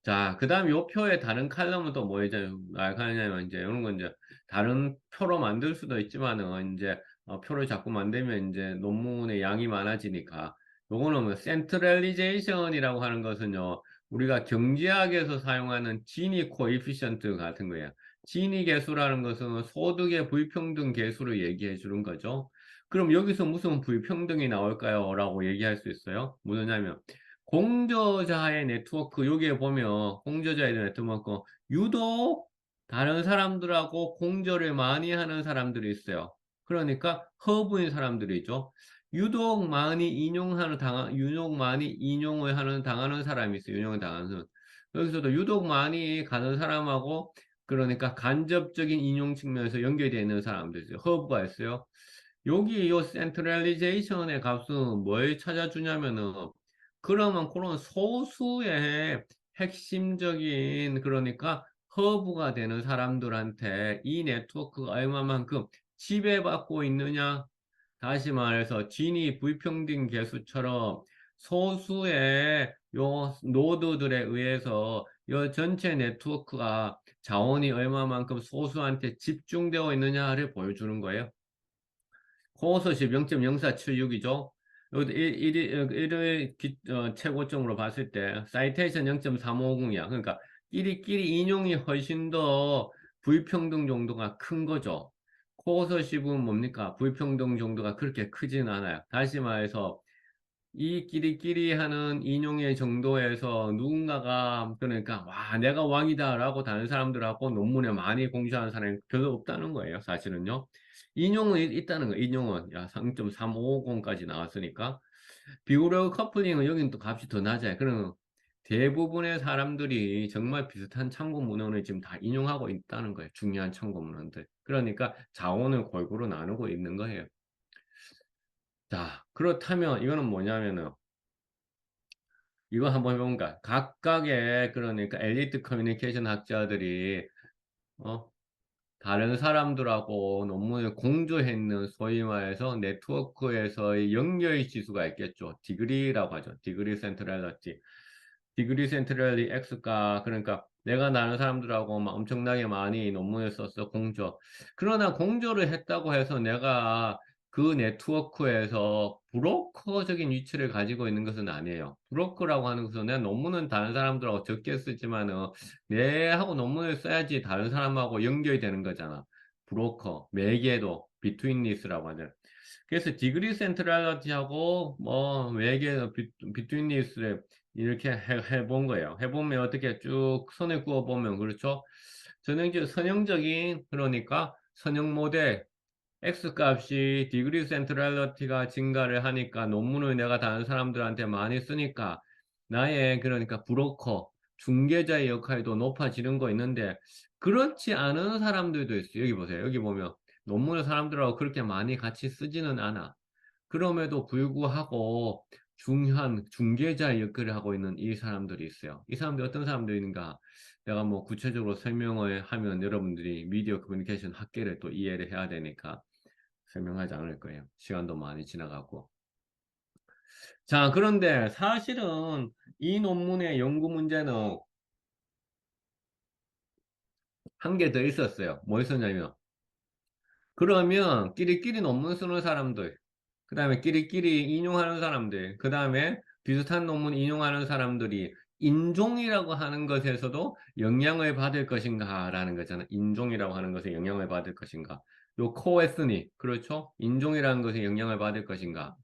자, 그 다음 요 표의 다른 칼럼은 또 뭐냐면, 이제 이런 건 이제 다른 표로 만들 수도 있지만은 이제 표를 자꾸 만들면 이제 논문의 양이 많아지니까 요거는 뭐 센트럴리제이션이라고 하는 것은요, 우리가 경제학에서 사용하는 지니 코에피션트 같은 거예요. 지니 계수라는 것은 소득의 불평등 계수를 얘기해 주는 거죠. 그럼 여기서 무슨 불평등이 나올까요? 라고 얘기할 수 있어요. 뭐냐면 공저자의 네트워크, 여기에 보면 공저자의 네트워크, 유독 다른 사람들하고 공저를 많이 하는 사람들이 있어요. 그러니까 허브인 사람들이죠. 유독 많이 인용을 하는 당하는 사람이 있어요. 인용을 당하는. 여기서도 유독 많이 가는 사람하고 그러니까 간접적인 인용 측면에서 연결되어 있는 사람들 있어요. 허브가 있어요. 여기 이 센트럴리제이션의 값은 뭘 찾아주냐면은 그러면 그런 소수의 핵심적인 그러니까 허브가 되는 사람들한테 이 네트워크가 얼마만큼 지배받고 있느냐. 다시 말해서 진위 불평등 계수처럼 소수의 요 노드들에 의해서 요 전체 네트워크가 자원이 얼마만큼 소수한테 집중되어 있느냐를 보여주는 거예요. 호소시 0.0476이죠. 여기도 1을 최고점으로 봤을 때 사이테이션 0.350이야. 그러니까 끼리끼리 인용이 훨씬 더 불평등 정도가 큰 거죠. 코어서식은 뭡니까? 불평등 정도가 그렇게 크진 않아요. 다시 말해서 이 끼리끼리 하는 인용의 정도에서 누군가가 그러니까 와 내가 왕이다라고 다른 사람들하고 논문에 많이 공유하는 사람이 별로 없다는 거예요. 사실은요. 인용은 있다는 거예요. 인용은 야 3.350까지 나왔으니까 비교력 커플링은 여기는 또 값이 더 낮아요. 그럼 대부분의 사람들이 정말 비슷한 참고 문헌을 지금 다 인용하고 있다는 거예요. 중요한 참고 문헌들. 그러니까 자원을 골고루 나누고 있는 거예요. 자, 그렇다면 이거는 뭐냐면은 이거 한번 해본가. 각각의 그러니까 엘리트 커뮤니케이션 학자들이 어, 다른 사람들하고 논문을 공조했는 소위 말해서 네트워크에서의 연결 지수가 있겠죠. 디그리라고 하죠. 디그리 센트럴리티. 디그리 센트럴리 X가 그러니까 내가 다른 사람들하고 막 엄청나게 많이 논문을 썼어 공조. 그러나 공조를 했다고 해서 내가 그 네트워크에서 브로커적인 위치를 가지고 있는 것은 아니에요. 브로커라고 하는 것은 내가 논문은 다른 사람들하고 적게 쓰지만은 내하고 논문을 써야지 다른 사람하고 연결이 되는 거잖아. 브로커, 매개도, 비트윈리스라고 하죠. 그래서 디그리 센트럴리티하고 뭐 매개, 비트윈리스를 이렇게 해본 거예요. 해보면 어떻게 쭉 선을 그어보면 그렇죠. 선형적인 그러니까 선형 모델 X값이 디그리 센트럴리티가 증가를 하니까 논문을 내가 다른 사람들한테 많이 쓰니까 나의 그러니까 브로커, 중개자의 역할도 높아지는 거 있는데 그렇지 않은 사람들도 있어요. 여기 보세요. 여기 보면 논문을 사람들하고 그렇게 많이 같이 쓰지는 않아. 그럼에도 불구하고 중요한 중개자의 역할을 하고 있는 이 사람들이 있어요. 이 사람들이 어떤 사람들인가? 내가 뭐 구체적으로 설명을 하면 여러분들이 미디어 커뮤니케이션 학계를 또 이해를 해야 되니까 설명하지 않을 거예요. 시간도 많이 지나가고. 자, 그런데 사실은 이 논문의 연구 문제는 한 개 더 있었어요. 뭐 있었냐면, 그러면 끼리끼리 논문 쓰는 사람들, 그 다음에 끼리끼리 인용하는 사람들, 그 다음에 비슷한 논문 인용하는 사람들이 인종이라고 하는 것에서도 영향을 받을 것인가 라는 거잖아. 인종이라고 하는 것에 영향을 받을 것인가. 요 코에스니, 그렇죠? 인종이라는 것에 영향을 받을 것인가.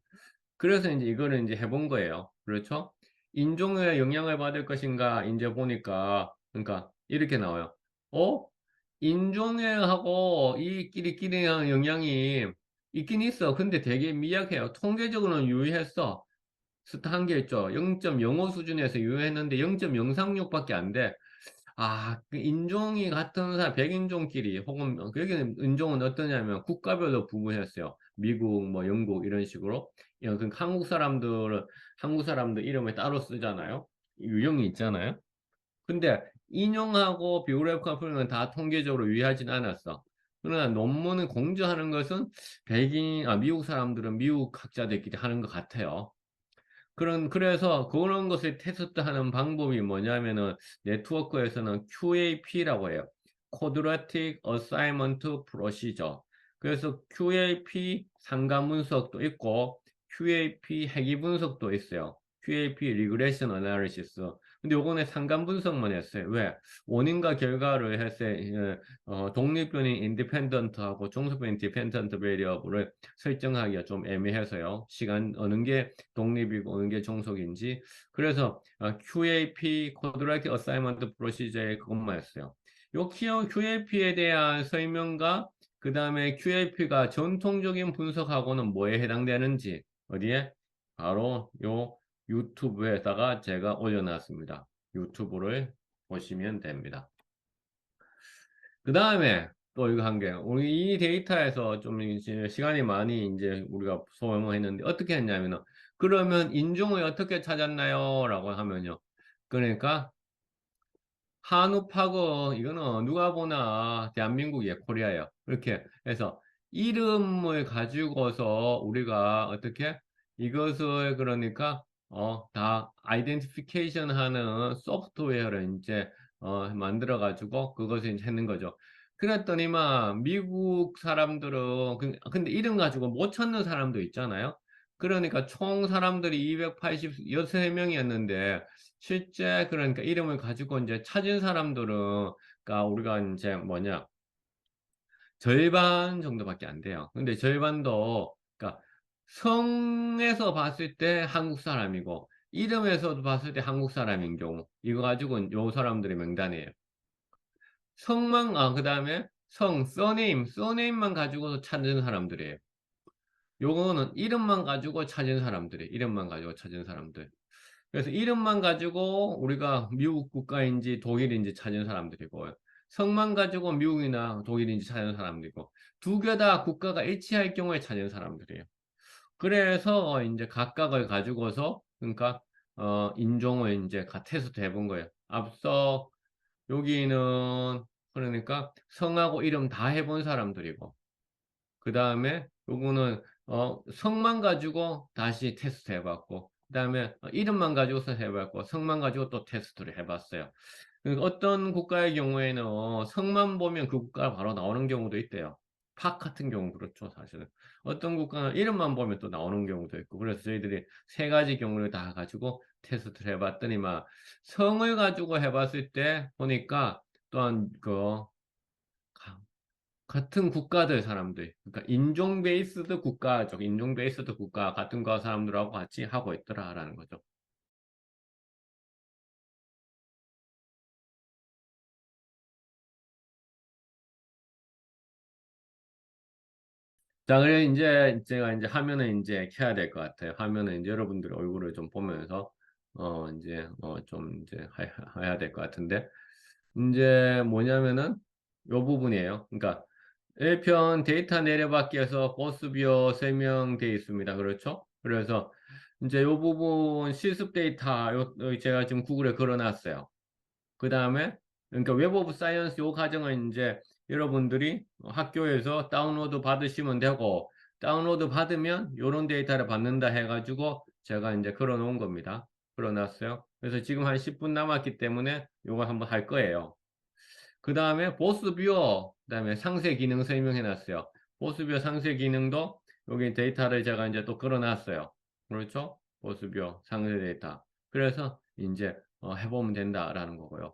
그래서 이제 이거를 이제 해본 거예요. 그렇죠? 인종에 영향을 받을 것인가, 이제 보니까, 그러니까 이렇게 나와요. 어? 인종애하고 이 끼리끼리한 영향이 있긴 있어. 근데 되게 미약해요. 통계적으로는 유의했어. 스타 한 개 있죠. 0.05 수준에서 유의했는데 0.036밖에 안 돼. 아, 그 인종이 같은 사람, 백인종끼리, 혹은, 여기는 인종은 어떠냐면 국가별로 구분했어요. 미국, 뭐, 영국, 이런 식으로. 그 한국 사람들 이름을 따로 쓰잖아요. 유형이 있잖아요. 근데 인용하고 비오그래프 풀은 다 통계적으로 유의하진 않았어. 그러나 논문을 공조하는 것은 미국 사람들은 미국 학자들끼리 하는 것 같아요. 그래서 그런 것을 테스트하는 방법이 뭐냐면은 네트워크에서는 QAP라고 해요. Quadratic Assignment Procedure. 그래서 QAP 상관 분석도 있고 QAP 해기 분석도 있어요. QAP Regression Analysis. 근데 요거는 상관 분석만 했어요. 왜? 원인과 결과를 했어요. 독립변인 independent하고 종속변인 dependent variable을 설정하기가 좀 애매해서요. 시간 어느 게 독립이고 어느 게 종속인지. 그래서 QAP, Quadratic Assignment Procedure에 그것만 했어요. 요 QAP에 대한 설명과 그 다음에 QAP가 전통적인 분석하고는 뭐에 해당되는지 어디에? 바로 요 유튜브에다가 제가 올려놨습니다. 유튜브를 보시면 됩니다. 그 다음에 또 이거 한 게, 우리 이 데이터에서 좀 이제 시간이 많이 이제 우리가 소용을 했는데 어떻게 했냐면은, 그러면 인종을 어떻게 찾았나요? 라고 하면요. 그러니까 한우파고 이거는 누가 보나 대한민국이에요. 코리아예요. 이렇게 해서 이름을 가지고서 우리가 어떻게 이것을 그러니까 다 아이덴티피케이션 하는 소프트웨어를 이제 만들어 가지고 그것을 이제 했는 거죠. 그랬더니만 미국 사람들은 근데 이름 가지고 못 찾는 사람도 있잖아요. 그러니까 총 사람들이 286명이었는데 실제 그러니까 이름을 가지고 이제 찾은 사람들은 그러니까 우리가 이제 뭐냐 절반 정도밖에 안 돼요. 근데 절반도 그러니까 성에서 봤을 때 한국 사람이고 이름에서도 봤을 때 한국 사람인 경우 이거 가지고 요 사람들의 명단이에요. 그다음에 서네임만 가지고서 찾는 사람들이에요. 요거는 이름만 가지고 찾은 사람들이, 이름만 가지고 찾은 사람들. 그래서 이름만 가지고 우리가 미국 국가인지 독일인지 찾은 사람들이고, 성만 가지고 미국이나 독일인지 찾은 사람들이고, 두 개 다 국가가 일치할 경우에 찾은 사람들이에요. 그래서 이제 각각을 가지고서, 그러니까, 인종을 이제 테스트 해본 거예요. 앞서 여기는, 그러니까 성하고 이름 다 해본 사람들이고, 그 다음에 요거는 성만 가지고 다시 테스트 해봤고 그 다음에 이름만 가지고서 해봤고 성만 가지고 또 테스트를 해봤어요. 그러니까 어떤 국가의 경우에는 성만 보면 그 국가가 바로 나오는 경우도 있대요. 팍 같은 경우 그렇죠, 사실은. 어떤 국가는 이름만 보면 또 나오는 경우도 있고 그래서 저희들이 세 가지 경우를 다 가지고 테스트를 해봤더니만 성을 가지고 해봤을 때 보니까 또한 같은 국가들 사람들, 그러니까 인종 베이스드 국가적, 인종 베이스드 국가 같은 거 사람들하고 같이 하고 있더라라는 거죠. 자, 그래 이제 제가 이제 화면을 이제 켜야 될 것 같아요. 화면을 이제 여러분들 얼굴을 좀 보면서 이제 좀 이제 해야 될 것 같은데 이제 뭐냐면은 요 부분이에요. 그러니까 1편 데이터 내려받기에서 보스비어 설명되어 있습니다. 그렇죠? 그래서 이제 요 부분 실습 데이터 제가 지금 구글에 걸어놨어요. 그 다음에 그러니까 웹 오브 사이언스 요 과정은 이제 여러분들이 학교에서 다운로드 받으시면 되고 다운로드 받으면 요런 데이터를 받는다 해가지고 제가 이제 걸어 놓은 겁니다. 걸어 놨어요. 그래서 지금 한 10분 남았기 때문에 요거 한번 할 거예요. 그 다음에 보스 뷰어, 그 다음에 상세 기능 설명해 놨어요. 보스 뷰어 상세 기능도 여기 데이터를 제가 이제 또 걸어 놨어요. 그렇죠? 보스 뷰어 상세 데이터. 그래서 이제 해보면 된다라는 거고요.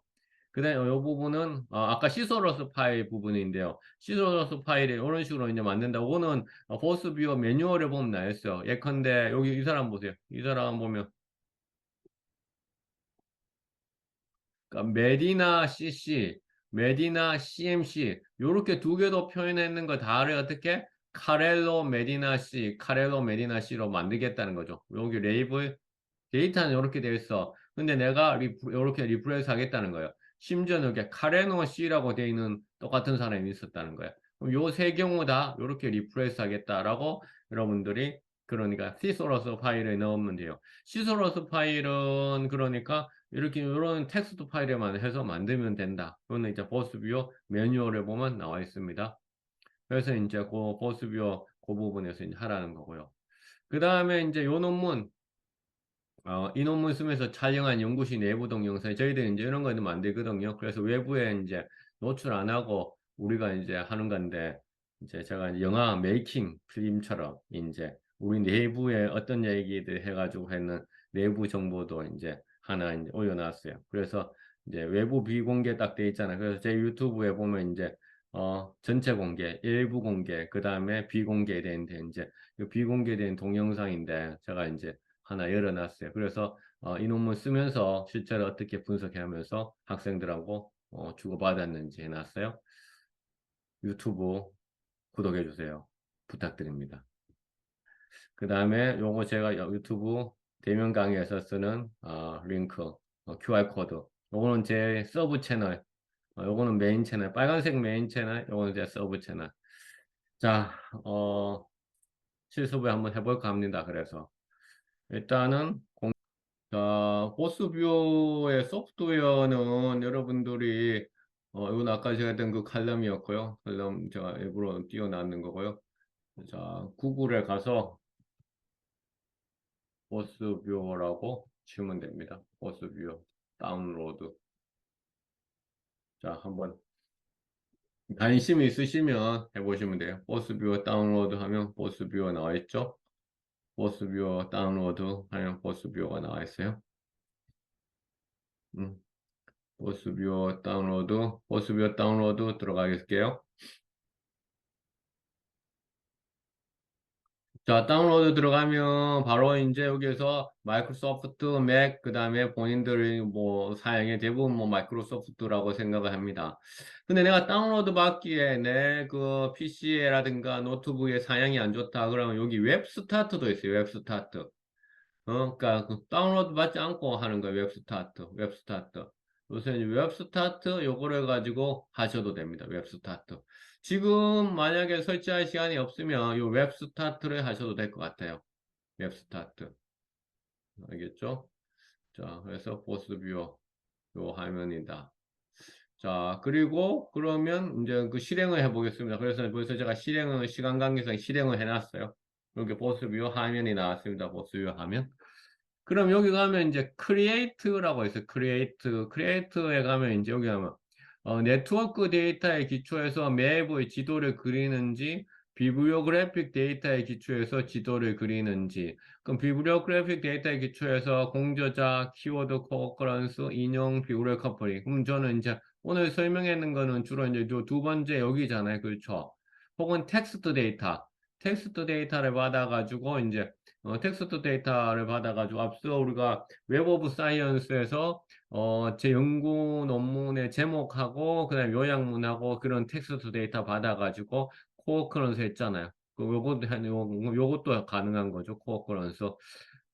그 다음에 이 부분은 아까 시소러스 파일 부분인데요. 시소러스 파일이 이런 식으로 이제 만든다. 이거는 보스 뷰어 매뉴얼에 보면 나있어요. 예컨대 여기 이 사람 보세요. 이 사람 보면 그러니까 메디나 CC, 메디나 CMC 요렇게 두 개도 표현했는 거 다를 어떻게 카렐로 메디나 C, 카렐로 메디나 C로 만들겠다는 거죠. 여기 레이블 데이터는 이렇게 되어 있어. 근데 내가 이렇게 리프레스 하겠다는 거예요. 심지어 여기 카레노 C라고 되어 있는 똑같은 사람이 있었다는 거예요. 그럼 요 세 경우 다 이렇게 리프레스 하겠다라고 여러분들이 그러니까 시소러스 파일을 넣으면 돼요. 시소러스 파일은 그러니까 이렇게 이런 텍스트 파일에만 해서 만들면 된다. 그거는 이제 보스뷰어 매뉴얼에 보면 나와 있습니다. 그래서 이제 그 보스뷰어 그 부분에서 이제 하라는 거고요. 그 다음에 이제 요 논문 이 논문 쓰면서 촬영한 연구실 내부 동영상, 저희들이 이제 이런 거는 만들거든요. 그래서 외부에 이제 노출 안 하고 우리가 이제 하는 건데, 이제 제가 이제 영화 메이킹 필름처럼 이제 우리 내부에 어떤 얘기들 해가지고 했는 내부 정보도 이제 하나 이제 올려놨어요. 그래서 이제 외부 비공개 딱 돼 있잖아요. 그래서 제 유튜브에 보면 이제 전체 공개, 일부 공개, 그 다음에 비공개된 이제 그 비공개된 동영상인데 제가 이제 하나 열어놨어요. 그래서 이 논문 쓰면서 실제로 어떻게 분석하면서 학생들하고 주고받았는지 해놨어요. 유튜브 구독해주세요. 부탁드립니다. 그 다음에 요거 제가 유튜브 대면 강의에서 쓰는 링크, QR 코드. 요거는 제 서브 채널, 요거는 메인 채널, 빨간색 메인 채널, 요거는 제 서브 채널. 자, 실습을 한번 해볼까 합니다. 그래서 일단은 보스뷰의 소프트웨어는 여러분들이 이건 아까 제가 했던 그 칼럼이었고요. 칼럼 제가 일부러 띄워놨는 거고요. 자, 구글에 가서 보스뷰어라고 치면 됩니다. 보스뷰어 다운로드. 자, 한번 관심 있으시면 해보시면 돼요. 보스뷰어 다운로드 하면 보스뷰어 나와 있죠. 보스뷰어 다운로드 하면 보스뷰어가 나와 있어요. 음, 보스뷰어 다운로드 들어가겠게요. 자, 다운로드 들어가면 바로 이제 여기에서 마이크로소프트 맥, 그 다음에 본인들이 뭐 사양의 대부분 뭐 마이크로소프트라고 생각을 합니다. 근데 내가 다운로드 받기에 내 그 PC라든가 노트북에 사양이 안 좋다. 그러면 여기 웹 스타트도 있어요. 웹 스타트. 그러니까 그 다운로드 받지 않고 하는 거예요. 웹 스타트, 웹 스타트. 요새 이제 웹 스타트 요거를 가지고 하셔도 됩니다. 웹 스타트. 지금 만약에 설치할 시간이 없으면 요 웹 스타트를 하셔도 될 것 같아요. 웹 스타트. 알겠죠? 자, 그래서 보스 뷰어 요 화면이다. 자, 그리고 그러면 이제 그 실행을 해보겠습니다. 그래서 벌써 제가 실행을 시간 관계상 실행을 해놨어요. 여기 보스 뷰어 화면이 나왔습니다. 보스 뷰어 화면. 그럼 여기 가면 이제 크리에이트라고 있어요. 크리에이트. 크리에이트에 가면 이제 여기 가면 네트워크 데이터에 기초해서 맵의 지도를 그리는지 비블리오그래픽 데이터에 기초해서 지도를 그리는지 그럼 비블리오그래픽 데이터에 기초해서 공저자, 키워드, 코어커런스, 인용, 비블리오 커플링 그럼 저는 이제 오늘 설명했는 거는 주로 이제 두 번째 여기잖아요. 그렇죠? 혹은 텍스트 데이터. 텍스트 데이터를 받아가지고 이제 텍스트 데이터를 받아가지고 앞서 우리가 웹 오브 사이언스에서 제 연구 논문의 제목하고 그다음 요약문하고 그런 텍스트 데이터 받아가지고 코어 커런스 했잖아요. 요것도 가능한 거죠. 코어 커런스.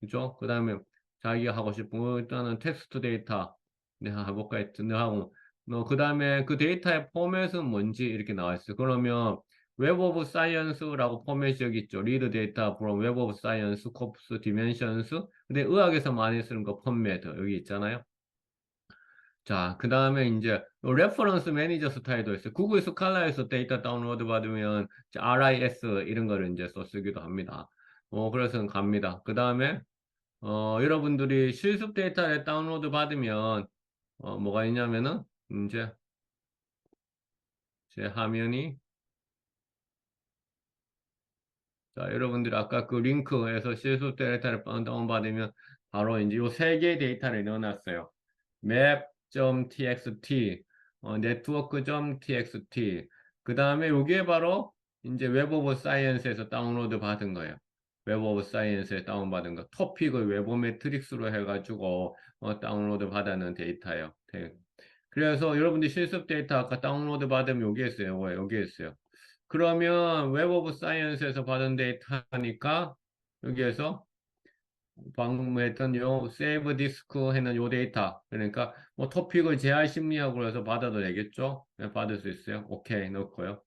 그죠? 그다음에 자기가 하고 싶은 거 일단은 텍스트 데이터 내가 해볼까 했는데 하고 그다음에 그 데이터의 포맷은 뭔지 이렇게 나와 있어요. 그러면 웹 오브 사이언스라고 포맷이 여기 있죠. 리드 데이터 from 웹 오브 사이언스, 코프스, 디멘션스. 근데 의학에서 많이 쓰는 거 펀메드 여기 있잖아요. 자, 그 다음에 이제 레퍼런스 매니저 스타일도 있어요. 구글 스칼라에서 데이터 다운로드 받으면 RIS 이런 거를 이제 써 쓰기도 합니다. 그래서 갑니다. 그 다음에 여러분들이 실습 데이터를 다운로드 받으면 뭐가 있냐면은 이제 제 화면이 자, 여러분들이 아까 그 링크에서 실습 데이터를 다운받으면 바로 이제 요 세 개의 데이터를 넣어놨어요. map.txt, network.txt. 그 다음에 요게 바로 이제 웹 오브 사이언스에서 다운로드 받은 거예요. 웹 오브 사이언스에 다운받은 거. 토픽을 웹 매트릭스로 해가지고 다운로드 받아는 데이터예요. 그래서 여러분들 실습 데이터 아까 다운로드 받으면 여기에 있어요. 여기에 있어요. 그러면 웹 오브 사이언스에서 받은 데이터니까 여기에서 방금 했던 요 세이브 디스크 해는 요 데이터 그러니까 뭐 토픽을 재할 심리학으로 해서 받아도 되겠죠? 네, 받을 수 있어요. 오케이 넣고요.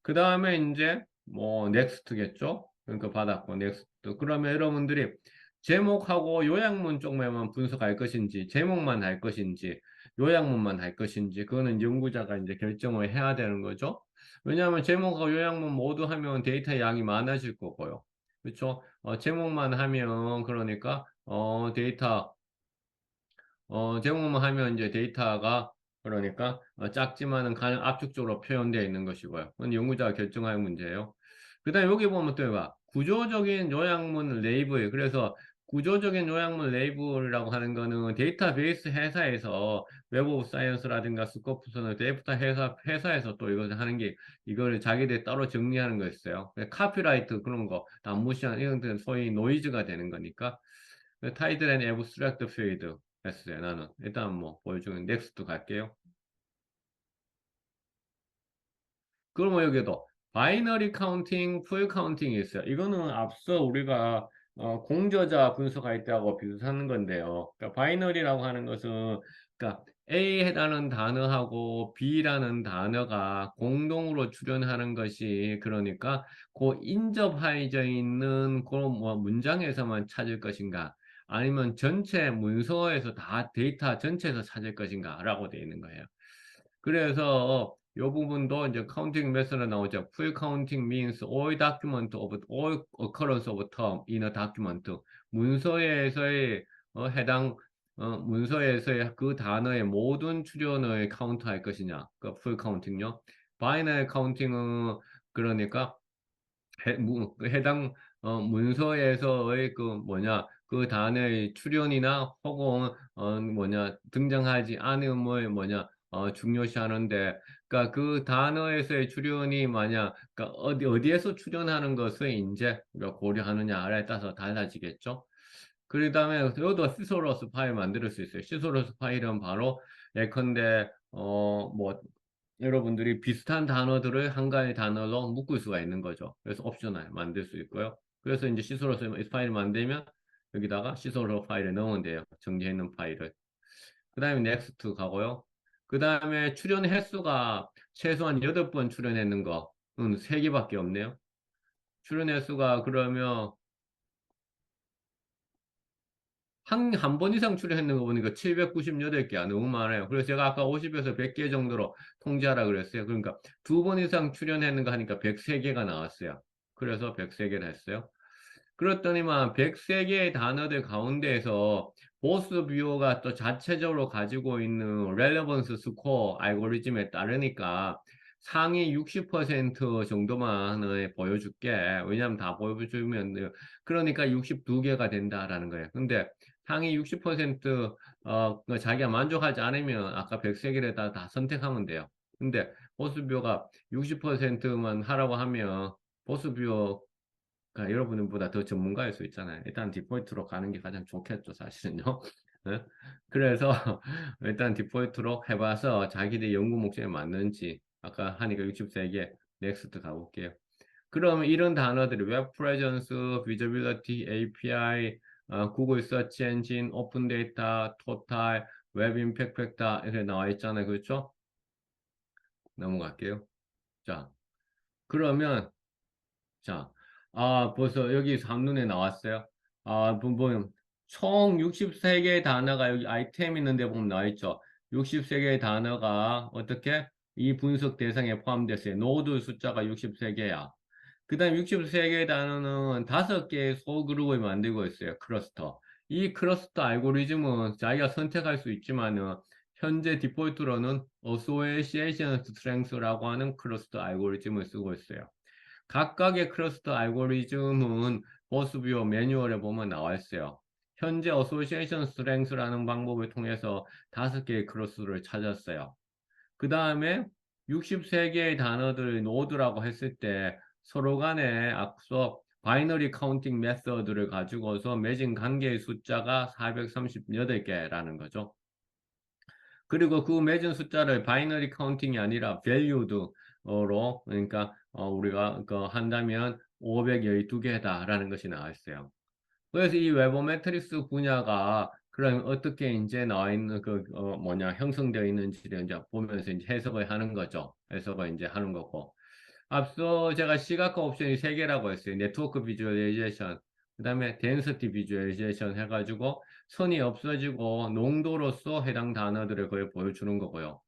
그 다음에 이제 뭐 넥스트겠죠? 그러니까 받았고 넥스트. 그러면 여러분들이 제목하고 요약문 쪽만 분석할 것인지 제목만 할 것인지 요약문만 할 것인지 그거는 연구자가 이제 결정을 해야 되는 거죠. 왜냐하면 제목하고 요약문 모두 하면 데이터 양이 많아질 거고요. 그렇죠? 제목만 하면 그러니까 제목만 하면 이제 데이터가 그러니까 작지만은 가장 압축적으로 표현되어 있는 것이고요. 그건 연구자가 결정할 문제예요. 그다음에 여기 보면 또 봐. 구조적인 요약문 레이블. 그래서 구조적인 요약문 레이블이라고 하는 거는 데이터베이스 회사에서 웹 오브 사이언스라든가 스코프스나 데이터 회사에서 또 이걸 하는 게 이거를 자기들이 따로 정리하는 거였어요. 카피라이트 그런 거 다 무시한 이런 것들은 소위 노이즈가 되는 거니까. 타이틀 앤 애브스트랙트 필드 했어요, 나는. 일단 뭐, 보여주면 넥스트 갈게요. 그러면 여기도 바이너리 카운팅, 풀 카운팅이 있어요. 이거는 앞서 우리가 공저자 분석할 때하고 비슷한 건데요. 그러니까 바이너리라고 하는 것은 그러니까 A라는 단어하고 B라는 단어가 공동으로 출현하는 것이 그러니까 그 인접해져 있는 그런 뭐 문장에서만 찾을 것인가 아니면 전체 문서에서 다 데이터 전체에서 찾을 것인가라고 되어 있는 거예요. 그래서 이 부분도 이제 카운팅 메서드 나오죠. Full counting means all document of all occurrence of term in a document. 문서에서의 해당 문서에서의 그 단어의 모든 출현을 카운트할 것이냐. 그 full counting요. binary counting은 그러니까 해당 문서에서의 그 뭐냐 그 단어의 출현이나 혹은 뭐냐 등장하지 않음을 뭐냐 중요시하는데, 그러니까 그 단어에서의 출연이 만약, 그러니까 어디에서 출연하는 것을 이제 우리가 고려하느냐에 따라서 달라지겠죠. 그 다음에 여기도 시소러스 파일 만들 수 있어요. 시소러스 파일은 바로 예컨대 뭐 여러분들이 비슷한 단어들을 한 가지 단어로 묶을 수가 있는 거죠. 그래서 옵셔널 만들 수 있고요. 그래서 이제 시소러스 파일 만들면 여기다가 시소러 파일을 넣으면 돼요. 정리해 있는 파일을. 그 다음에 넥스트 가고요. 그 다음에 출연 횟수가 최소한 8번 출연했는 거는 3개밖에 없네요. 출연 횟수가 그러면 한 번 이상 출연했는 거 보니까 798개야. 너무 많아요. 그래서 제가 아까 50에서 100개 정도로 통제하라 그랬어요. 그러니까 2번 이상 출연했는 거 하니까 103개가 나왔어요. 그래서 103개를 했어요. 그렇더니만 103개의 단어들 가운데에서 보스 뷰어가 또 자체적으로 가지고 있는 렐레번스 스코어 알고리즘에 따르니까 상위 60% 정도만을 보여줄게. 왜냐하면 다 보여주면 그러니까 62개가 된다라는 거예요. 근데 상위 60% 자기가 만족하지 않으면 아까 103개를 다 선택하면 돼요. 근데 보스 뷰어가 60%만 하라고 하면 보스 뷰어 그러니까 여러분보다 더 전문가일 수 있잖아요. 일단 디폴트로 가는 게 가장 좋겠죠, 사실은요. 네? 그래서 일단 디폴트로 해봐서 자기들 연구 목적에 맞는지 아까 하니까 63개 넥스트 가볼게요. 그럼 이런 단어들이 웹 프레젠스, 비저빌리티, API, 구글 서치 엔진, 오픈 데이터, 토탈, 웹 임팩트 팩터 이렇게 나와 있잖아요. 그렇죠? 넘어갈게요. 자, 그러면 자, 벌써 여기 한눈에 나왔어요. 보면 총 63개의 단어가 여기 아이템 있는데 보면 나와 있죠. 63개의 단어가 어떻게 이 분석 대상에 포함됐어요. 노드 숫자가 63개야. 그 다음 63개의 단어는 5개의 소그룹을 만들고 있어요. 클러스터. 이 클러스터 알고리즘은 자기가 선택할 수 있지만은 현재 디폴트로는 Association Strength라고 하는 클러스터 알고리즘을 쓰고 있어요. 각각의 클러스터 알고리즘은 보스뷰어 매뉴얼에 보면 나와 있어요. 현재 어소시에이션 스트렝스라는 방법을 통해서 5개의 클러스를 찾았어요. 그 다음에 63개의 단어들을 노드라고 했을 때 서로 간에 앞서 바이너리 카운팅 메서드를 가지고서 맺은 관계의 숫자가 438개라는 거죠. 그리고 그 맺은 숫자를 바이너리 카운팅이 아니라 value드로 그러니까 우리가 한다면 512개다라는 것이 나와 있어요. 그래서 이 웨버 매트릭스 분야가 그럼 어떻게 이제 나와 있는 형성되어 있는지를 이제 보면서 이제 해석을 하는 거죠. 해석을 이제 하는 거고. 앞서 제가 시각화 옵션이 3개라고 했어요. 네트워크 비주얼리제이션, 그 다음에 덴서티 비주얼리제이션 해가지고 선이 없어지고 농도로서 해당 단어들을 거의 보여주는 거고요.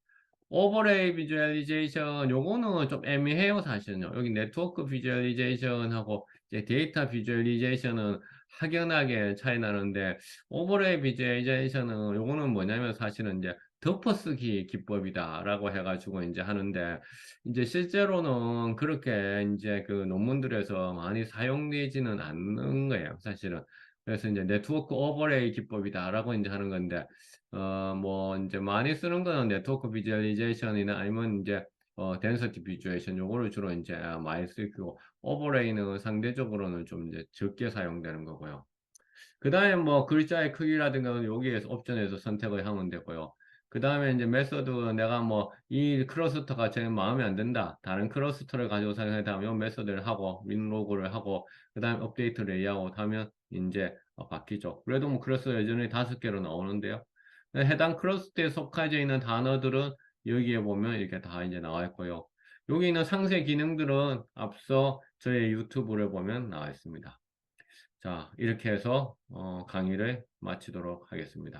오버레이 비주얼리제이션 요거는 좀 애매해요 사실은요. 여기 네트워크 비주얼리제이션하고 이제 데이터 비주얼리제이션은 확연하게 차이 나는데 오버레이 비주얼리제이션은 요거는 뭐냐면 사실은 이제 덮어쓰기 기법이다라고 해가지고 이제 하는데 이제 실제로는 그렇게 이제 그 논문들에서 많이 사용되지는 않는 거예요 사실은. 그래서 이제 네트워크 오버레이 기법이다라고 이제 하는 건데 뭐, 이제 많이 쓰는 거는 네트워크 비주얼리제이션이나 아니면 이제, 덴서티 비주얼리제이션 요거를 주로 이제 많이 쓰고, 오버레이는 상대적으로는 좀 이제 적게 사용되는 거고요. 그 다음에 뭐 글자의 크기라든가 여기에서 옵션에서 선택을 하면 되고요. 그 다음에 이제 메서드 내가 뭐 이 클러스터가 제 마음에 안 든다. 다른 클러스터를 가지고 사용하면 메서드를 하고 윈로그를 하고 그 다음에 업데이트 레이아웃 하면 이제 바뀌죠. 그래도 뭐 클러스터 여전히 5개로 나오는데요. 해당 클러스터에 속해져 있는 단어들은 여기에 보면 이렇게 다 이제 나와 있고요. 여기 있는 상세 기능들은 앞서 저의 유튜브를 보면 나와 있습니다. 자, 이렇게 해서 강의를 마치도록 하겠습니다.